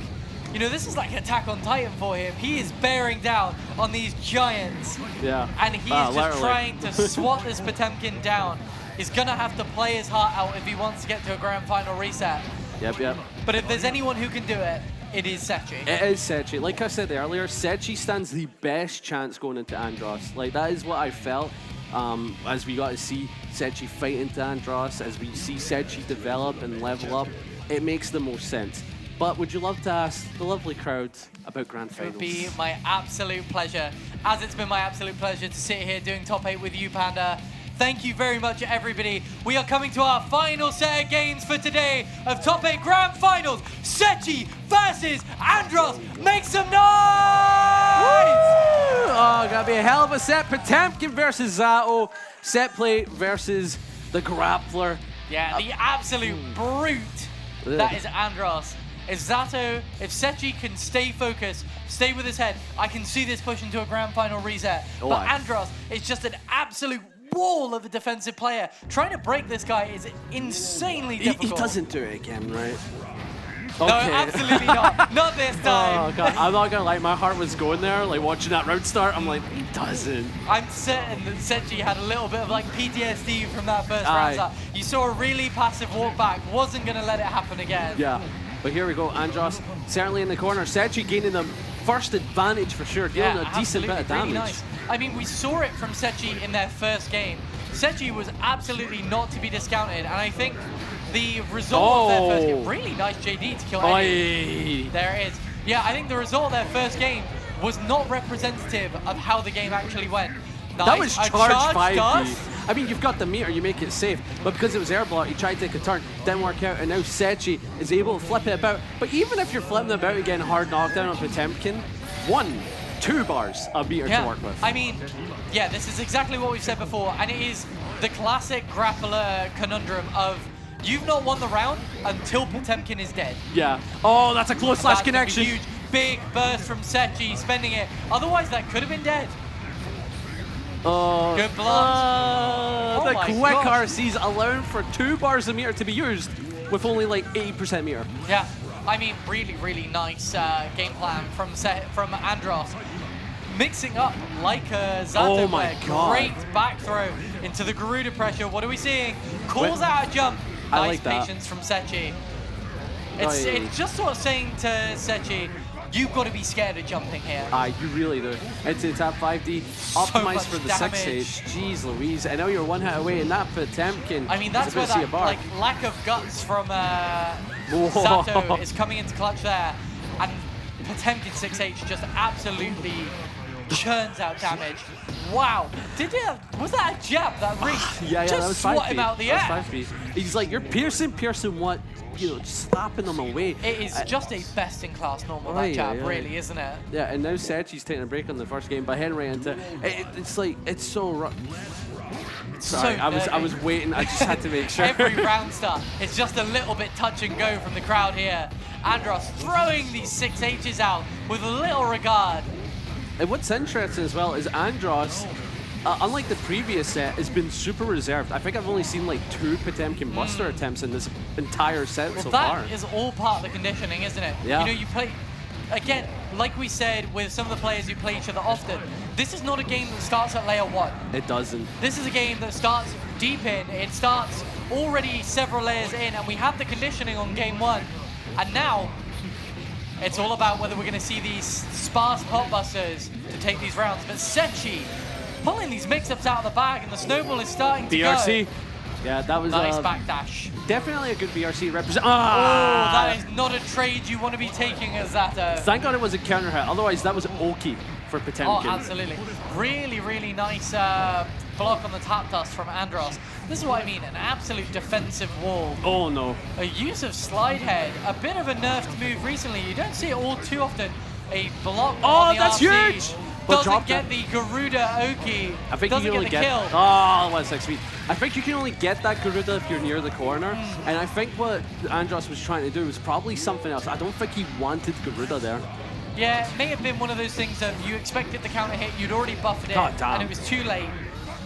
you know, this is like Attack on Titan for him. He is bearing down on these giants. Yeah. And he is just literally. trying to swat this Potemkin down. He's gonna have to play his heart out if he wants to get to a grand final reset. Yep. But if there's anyone who can do it, it is Sechi. It is Sechi. Like I said earlier, Sechi stands the best chance going into Andros. Like, that is what I felt as we got to see Sechi fight into Andros, as we see Sechi develop and level up. It makes the most sense. But would you love to ask the lovely crowd about Grand It Finals? would be my absolute pleasure, as it's been my absolute pleasure to sit here doing top 8 with you, Panda. Thank you very much, everybody. We are coming to our final set of games for today of top 8 Grand Finals. Sechi versus Andros. Make some noise! Oh, gotta be a hell of a set. Potemkin versus Zato. Set play versus the grappler. Yeah, the absolute brute that is Andros. If Zato, if Sechi can stay focused, stay with his head, I can see this push into a grand final reset. Oh, but aye. Andros is just an absolute wall of a defensive player. Trying to break this guy is insanely He difficult. doesn't do it again, right? No, absolutely not. Not this time. Oh god, I'm not gonna lie, my heart was going there, like watching that round start. I'm like, he doesn't. I'm certain that Sechi had a little bit of like PTSD from that first Aye. round start. You saw a really passive walk back, wasn't going to let it happen again. Yeah, but here we go. Andros certainly in the corner. Sechi gaining the first advantage for sure, dealing a decent bit of damage. Really nice. I mean, we saw it from Sechi in their first game. Sechi was absolutely not to be discounted, and I think the result of their first game, really nice JD to kill Eddie. Oi. There it is. Yeah, I think the result of their first game was not representative of how the game actually went. Nice. That was A charged 5D. dust. I mean, you've got the meter, you make it safe, but because it was air block, you tried to take a turn, didn't work out, and now Sechi is able to flip it about. But even if you're flipping it about again, hard knockdown on Potemkin, 2 bars of meter to work with. I mean, yeah, this is exactly what we've said before, and it is the classic grappler conundrum of you've not won the round until Potemkin is dead. Yeah. Oh, that's a close slash That's gonna be connection. huge, big burst from Sechi, spending it. Otherwise, that could have been dead. Oh, Good block. the Oh my quick gosh. RCs allowing for 2 bars of meter to be used with only like 80% meter. Yeah, I mean, really, really nice game plan from Andros. Mixing up like a Zato Oh my player. God. Great back throw into the Garuda pressure. What are we seeing? Calls out a jump. I Nice like that. patience from Sechi. Oh, It's just sort of saying to Sechi, you've got to be scared of jumping here. You really do. Into tap 5D, much optimized for the damage. 6H. Jeez Louise, I know you're 1 hit away, and that Potemkin I mean, that's is where about to see a that bar. like lack of guts from Whoa. Zato is coming into clutch there, and Potemkin 6H just absolutely churns out damage. Wow, was that a jab that reached? yeah, just that was swat 5 feet. him out the That air. was 5 feet. He's like, you're piercing what? You know, just slapping them away. It is just a best-in-class normal, Aye, that jab, aye, aye. really, isn't it? Yeah, and now Sechi's taking a break on the first game by Henry into it's like it's so sorry, So I was dirty. waiting, I just had to make sure. Every round start, it's just a little bit touch and go from the crowd here. Andros throwing these 6Hs out with little regard. And what's interesting as well is Andros, unlike the previous set, has been super reserved. I think I've only seen like 2 Potemkin Buster attempts in this entire set Well, so far. that is all part of the conditioning, isn't it? Yeah. You know, you play, again, like we said with some of the players who play each other often, this is not a game that starts at layer 1. It doesn't. This is a game that starts deep in. It starts already several layers in, and we have the conditioning on game 1. And now, it's all about whether we're going to see these sparse potbusters to take these rounds. But Sechi pulling these mix-ups out of the bag, and the snowball is starting to DRC. go. Yeah, that was Nice backdash. definitely a good BRC represent. Oh, that is not a trade you want to be taking as that. Thank God it was a counter hit. Otherwise, that was Oki for Potemkin. Oh, absolutely. Really, really nice block on the tap dust from Andros. This is what I mean, an absolute defensive wall. Oh, no. A use of slide head, a bit of a nerfed move recently. You don't see it all too often. A block on the that's RC huge! But doesn't dropped get it. the Garuda Oki. I think you doesn't can only get the kill. Oh, 1-6 feet. I think you can only get that Garuda if you're near the corner. And I think what Andros was trying to do was probably something else. I don't think he wanted Garuda there. Yeah, it may have been one of those things that you expected the counter hit, you'd already buffed it, God damn. and it was too late.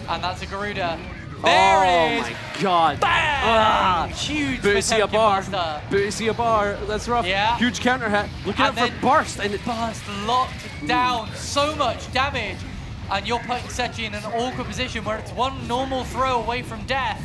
And that's a Garuda. There it is! Oh my God. Bam! Huge Booty a Potemkin bar. Buster. Booty a bar. That's rough. Yeah. Huge counter hit. Look out And for then burst. And Burst locked down, so much damage. And you're putting Sechi in an awkward position where it's one normal throw away from death.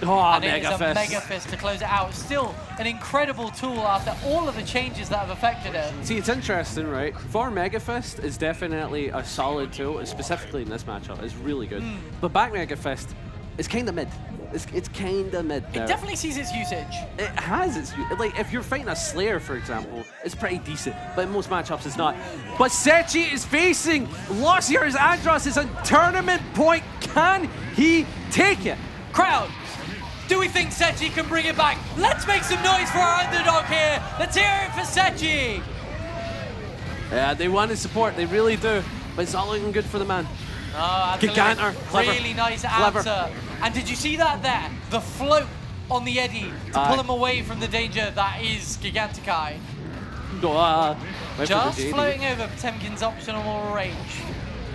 And it is a Mega Fist to close it out. Still an incredible tool after all of the changes that have affected it. See, it's interesting, right? For Mega Fist is definitely a solid tool, and specifically in this matchup, it's really good. But back Mega Fist is kind of mid. It's kind of mid now. It definitely sees its usage. It has its, like, if you're fighting a Slayer, for example, it's pretty decent, but in most matchups it's not. But Sechi is facing Lossier's Andros is a tournament point. Can he take it? Crowd, do we think Sechi can bring it back? Let's make some noise for our underdog here. Let's hear it for Sechi. Yeah, they want his support, they really do, but it's not looking good for the man. Oh, absolutely. Gigantor, clever. Really nice Clever. answer. And did you see that there? The float on the eddy to pull him away from the danger that is Gigantikai. Just floating over Potemkin's optional range.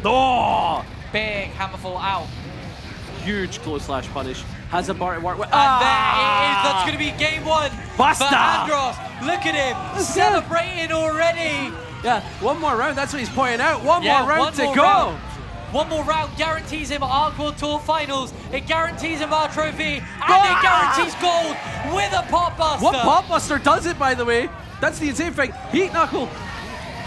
Oh! Big hammerfall out. Huge close slash punish. Has a bar to work with. And there it is. That's going to be game one. Basta! For Andros. Look at him. Celebrating already. Yeah, one more round. That's what he's pointing out. One Yeah, more round one to more go. round. One more round guarantees him Arc World Tour Finals. It guarantees him our trophy. And it guarantees gold with a Pop Buster. What Pop Buster does it, by the way? That's the insane thing. Heat Knuckle.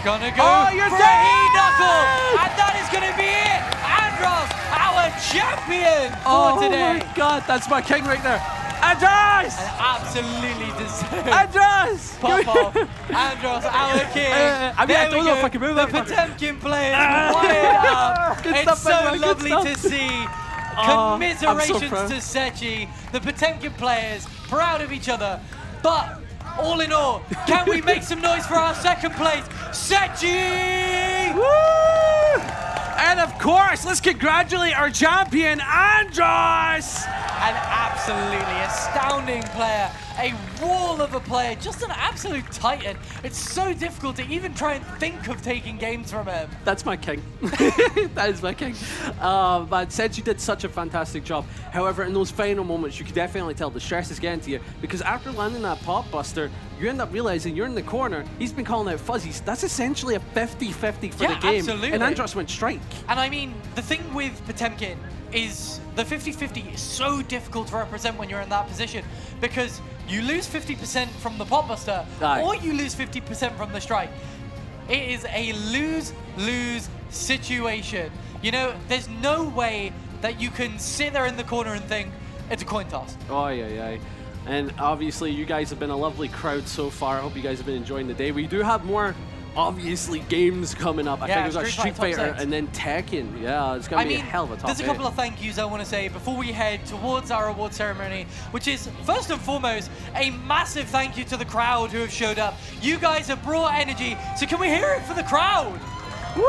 Gonna go you're for a dead! Heat Knuckle. And that is going to be it. Andros, our champion for today. Oh my God, that's my king right there. Andros! And absolutely deserved. Andros! Pop off. Andros, our king. I mean, I don't know if I can move the that fucker. Potemkin players wired up. Good It's stuff, so everybody, good lovely stuff. to see. Oh, I'm so Commiserations proud. to Sechi. The Potemkin players proud of each other. But all in all, can we make some noise for our second place, Sechi? Woo! And of course, let's congratulate our champion, Andros! An absolutely astounding player, a wall of a player, just an absolute titan. It's so difficult to even try and think of taking games from him. That's my king. That is my king. But Sechi did such a fantastic job. However, in those final moments, you could definitely tell the stress is getting to you, because after landing that Pop Buster, you end up realizing you're in the corner. He's been calling out fuzzies. That's essentially a 50-50 for the game. Absolutely. And Andros went strike. And I mean, the thing with Potemkin is the 50-50 is so difficult to represent when you're in that position, because you lose 50% from the Pop Buster, or you lose 50% from the strike. It is a lose-lose situation. You know, there's no way that you can sit there in the corner and think, it's a coin toss. Oh, yeah. And obviously, you guys have been a lovely crowd so far. I hope you guys have been enjoying the day. We do have more, obviously, games coming up. I think we've got Street Fighter and then Tekken. Yeah, it's going to be a hell of a top There's a couple of thank yous I want to say before we head towards our award ceremony, which is, first and foremost, a massive thank you to the crowd who have showed up. You guys have brought energy, so can we hear it for the crowd? Woo!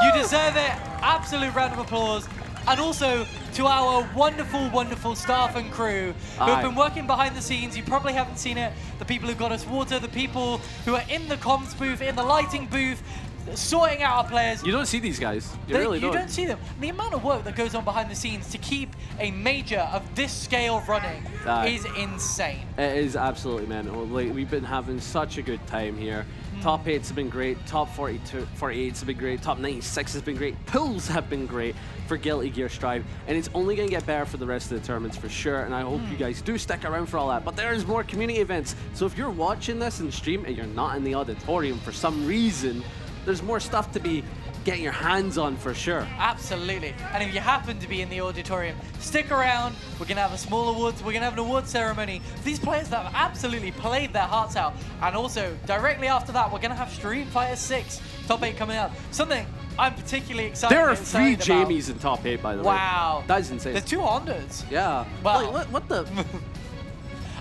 You deserve it. Absolute round of applause. And also to our wonderful, wonderful staff and crew who have been working behind the scenes. You probably haven't seen it. The people who got us water, the people who are in the comms booth, in the lighting booth, sorting out our players. You don't see these guys. You really don't. You don't see them. The amount of work that goes on behind the scenes to keep a major of this scale running is insane. It is absolutely mental. Like, we've been having such a good time here. Top 8s have been great, top 48s have been great, top 96 has been great, pools have been great for Guilty Gear Strive, and it's only going to get better for the rest of the tournaments for sure, and I hope you guys do stick around for all that. But there's more community events, so if you're watching this in stream and you're not in the auditorium for some reason, there's more stuff to be getting your hands on for sure. Absolutely. And if you happen to be in the auditorium, stick around. We're going to have a small awards. We're going to have an award ceremony for these players that have absolutely played their hearts out. And also, directly after that, we're going to have Street Fighter 6 Top 8 coming up. Something I'm particularly excited There are about. 3 Jamies in top 8, by the way. Wow. That is insane. There's 2 Hondas. Yeah. Wow. Like, what the?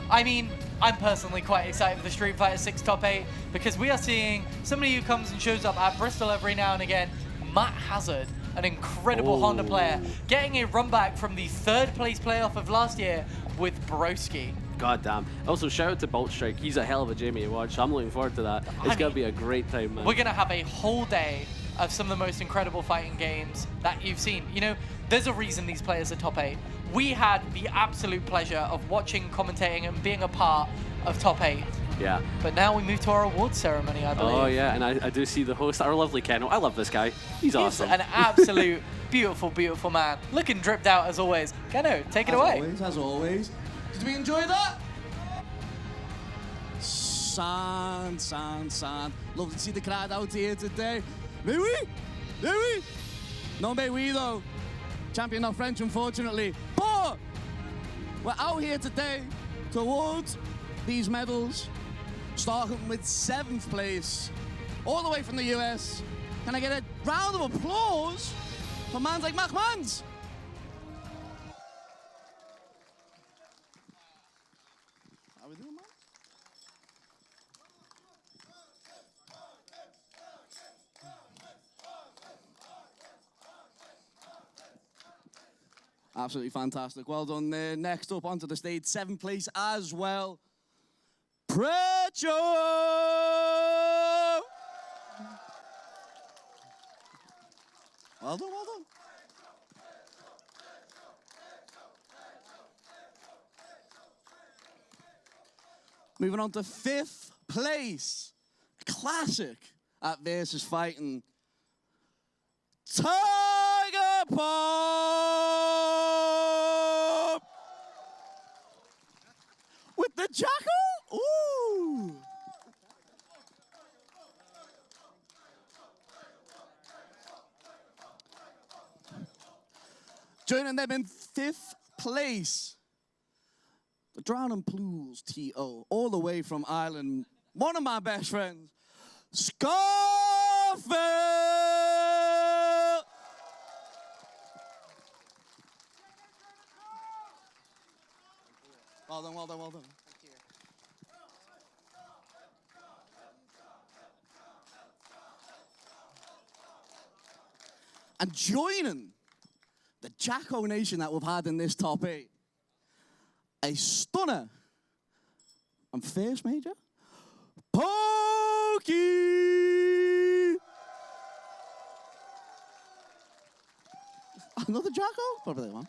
I mean, I'm personally quite excited for the Street Fighter 6 Top 8 because we are seeing somebody who comes and shows up at Bristol every now and again, Matt Hazard, an incredible Honda player, getting a run back from the 3rd place playoff of last year with Broski. God damn. Also, shout out to Bolt Strike. He's a hell of a Jamie to watch. I'm looking forward to that. It's going to be a great time, man. We're going to have a whole day of some of the most incredible fighting games that you've seen. You know, there's a reason these players are top 8. We had the absolute pleasure of watching, commentating, and being a part of top 8. Yeah. But now we move to our awards ceremony, I believe. Oh, yeah, and I do see the host, our lovely Keno. I love this guy. He's awesome. An absolute beautiful, beautiful man. Looking dripped out as always. Keno, take it away. As always. Did we enjoy that? Sound. Love to see the crowd out here today. May we? No, may we though. Champion not French, unfortunately. But we're out here today to award these medals, starting with 7th place, all the way from the US. Can I get a round of applause for mans like Mac Mans? How we doing, man? Absolutely fantastic. Well done there. Next up onto the stage, 7th place as well. Precho! Well done. Moving on to 5th place. A classic at VSFighting. Tiger Pop! With the jackal? Ooh! Joining them in 5th place, the Drowning Pools TO, all the way from Ireland, one of my best friends, Scarfield! Well done. And joining the Jacko Nation that we've had in this top 8, a stunner and first major, Pokey! Another Jacko? Probably one.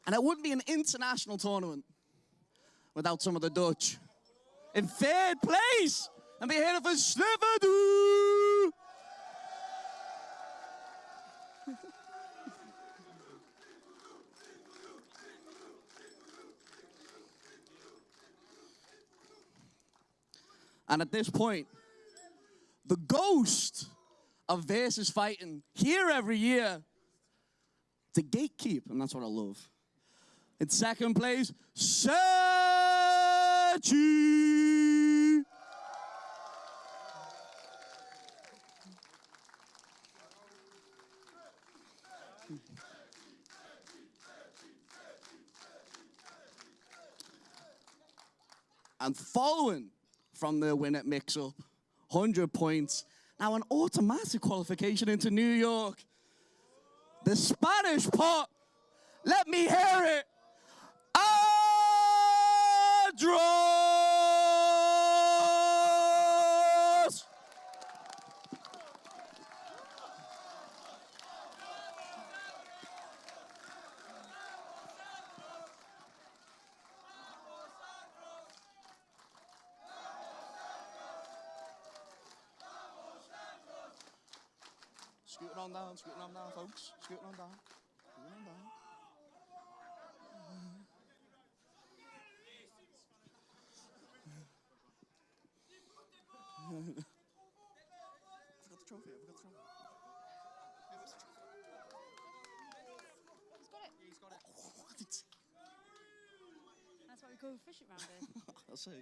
And it wouldn't be an international tournament without some of the Dutch. In 3rd place, and be here for Sniffadoo! And at this point, the ghost of VSFighting here every year to gatekeep, and that's what I love. In 2nd place, Sachi. And following from the win at mix-up, 100 points, now an automatic qualification into New York. The Spanish pot, let me hear it. Adros! Scooting on down, folks. Scooting on down. He's got it. That's why we go fishing round here. I'll see. You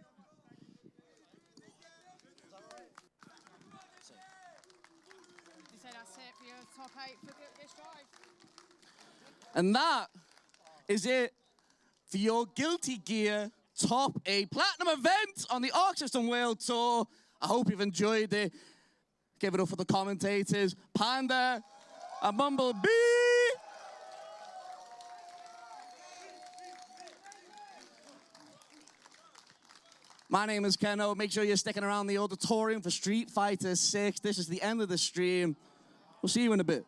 say that's it for your top 8 for this drive. And that is it for your Guilty Gear Top 8 Platinum event on the Arc System World Tour. I hope you've enjoyed it. Give it up for the commentators, Panda and Bumblebee. My name is Keno. Make sure you're sticking around the auditorium for Street Fighter 6. This is the end of the stream. We'll see you in a bit.